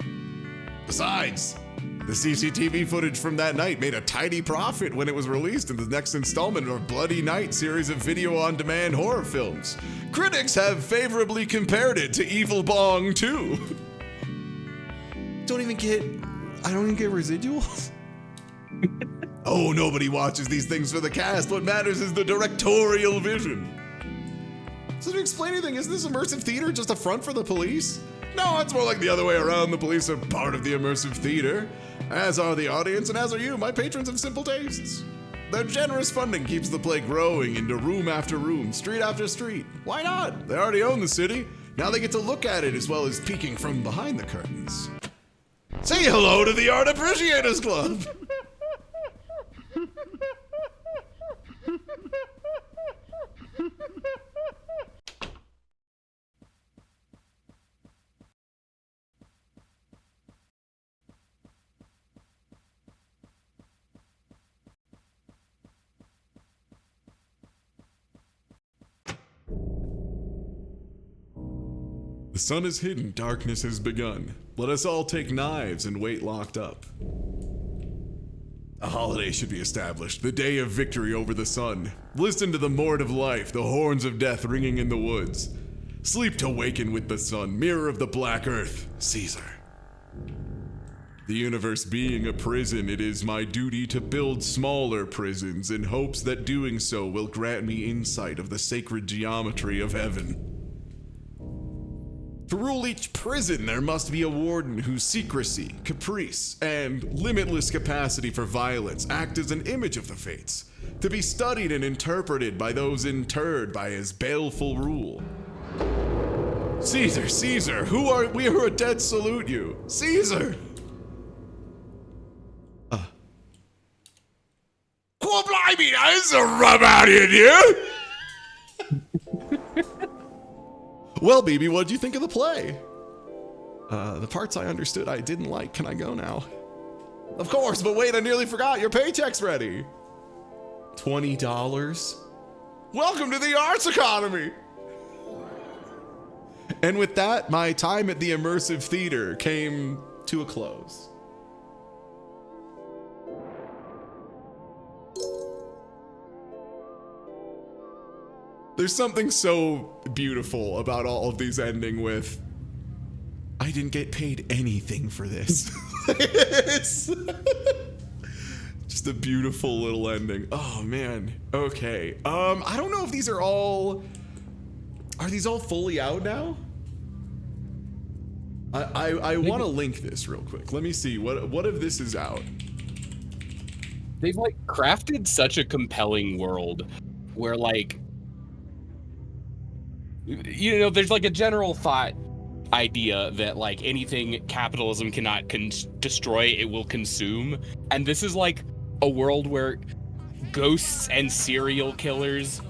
[SPEAKER 2] Besides, the CCTV footage from that night made a tidy profit when it was released in the next installment of Bloody Night series of video-on-demand horror films. Critics have favorably compared it to Evil Bong 2. I don't even get residuals? Oh, nobody watches these things for the cast. What matters is the directorial vision. So to explain anything, isn't this immersive theater just a front for the police? No, it's more like the other way around. The police are part of the immersive theater, as are the audience, and as are you, my patrons of simple tastes. Their generous funding keeps the play growing into room after room, street after street. Why not? They already own the city. Now they get to look at it as well as peeking from behind the curtains. Say hello to the Art Appreciators Club! The sun is hidden, darkness has begun. Let us all take knives and wait locked up. A holiday should be established, the day of victory over the sun. Listen to the mort of life, the horns of death ringing in the woods. Sleep to waken with the sun, mirror of the black earth, Caesar. The universe being a prison, it is my duty to build smaller prisons in hopes that doing so will grant me insight of the sacred geometry of heaven. To rule each prison, there must be a warden whose secrecy, caprice, and limitless capacity for violence act as an image of the fates, to be studied and interpreted by those interred by his baleful rule. Caesar, Caesar, we who are dead salute you. Caesar! Oh, blimey, that's a rub out in here! Well, BB, what'd you think of the play? The parts I understood I didn't like. Can I go now? Of course, but wait, I nearly forgot. Your paycheck's ready. $20? Welcome to the arts economy! And with that, my time at the immersive theater came to a close. There's something so beautiful about all of these ending with, I didn't get paid anything for this. It's just a beautiful little ending. Oh man, okay. I don't know if these are these all fully out now? I want to link this real quick. Let me see, what if this is out?
[SPEAKER 12] They've like crafted such a compelling world where like, you know, there's like a general thought idea that like anything capitalism cannot destroy, it will consume. And this is like a world where ghosts and serial killers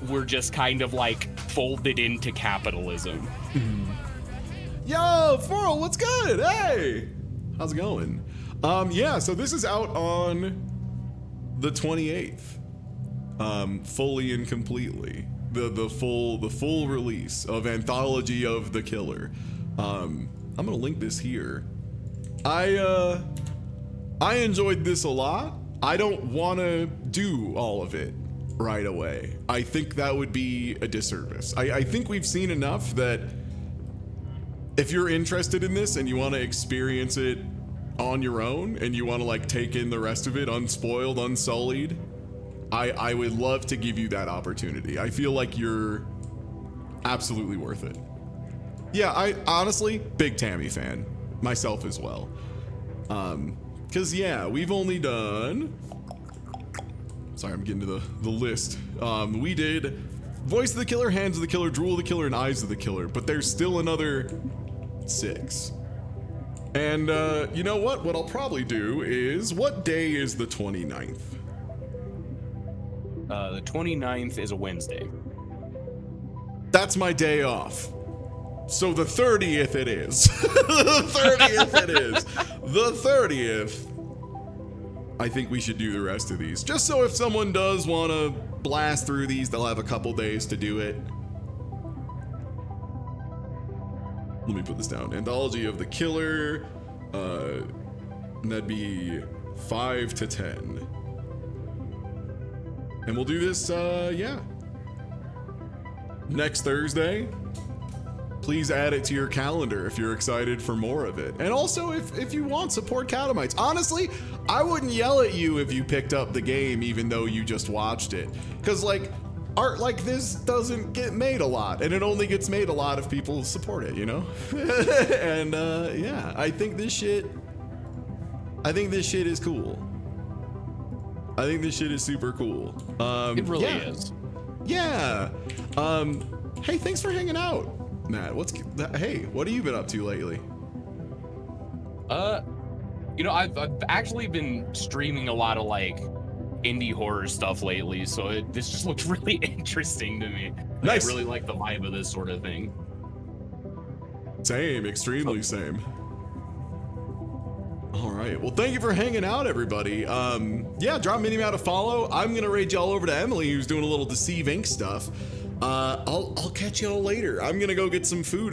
[SPEAKER 12] were just kind of like folded into capitalism.
[SPEAKER 2] Yo, Foral, what's good? Hey, how's it going? Yeah, so this is out on the 28th, fully and completely. The full release of Anthology of the Killer. I'm gonna link this here. I enjoyed this a lot. I don't want to do all of it right away. I think that would be a disservice. I think we've seen enough that if you're interested in this and you want to experience it on your own and you want to like take in the rest of it unspoiled, unsullied, I would love to give you that opportunity. I feel like you're absolutely worth it. Yeah, I honestly, big Tammy fan. Myself as well. Cause yeah, we've only done, sorry, I'm getting to the list. We did Voice of the Killer, Hands of the Killer, Drool of the Killer, and Eyes of the Killer, but there's still another 6. And you know what? What I'll probably do is, what day is the 29th?
[SPEAKER 12] The 29th is a Wednesday.
[SPEAKER 2] That's my day off. So the 30th it is. The 30th it is. The 30th. I think we should do the rest of these. Just so if someone does want to blast through these, they'll have a couple days to do it. Let me put this down. Anthology of the Killer. And that'd be 5 to 10. And we'll do this, yeah. Next Thursday. Please add it to your calendar if you're excited for more of it. And also, if you want, support Catamites. Honestly, I wouldn't yell at you if you picked up the game even though you just watched it. Because, like, art like this doesn't get made a lot. And it only gets made a lot if people support it, you know? And, yeah, I think this shit is cool. I think this shit is super cool.
[SPEAKER 12] It really is.
[SPEAKER 2] Yeah. Hey, thanks for hanging out, Matt. Hey, what have you been up to lately?
[SPEAKER 12] You know, I've actually been streaming a lot of like indie horror stuff lately, so this just looks really interesting to me.
[SPEAKER 2] Nice.
[SPEAKER 12] I really like the vibe of this sort of thing.
[SPEAKER 2] Same, extremely same. All right, well, thank you for hanging out, everybody. Yeah, drop Minimap a follow. I'm gonna raid y'all over to Emily, who's doing a little Deceive Inc. stuff. I'll catch y'all later. I'm gonna go get some food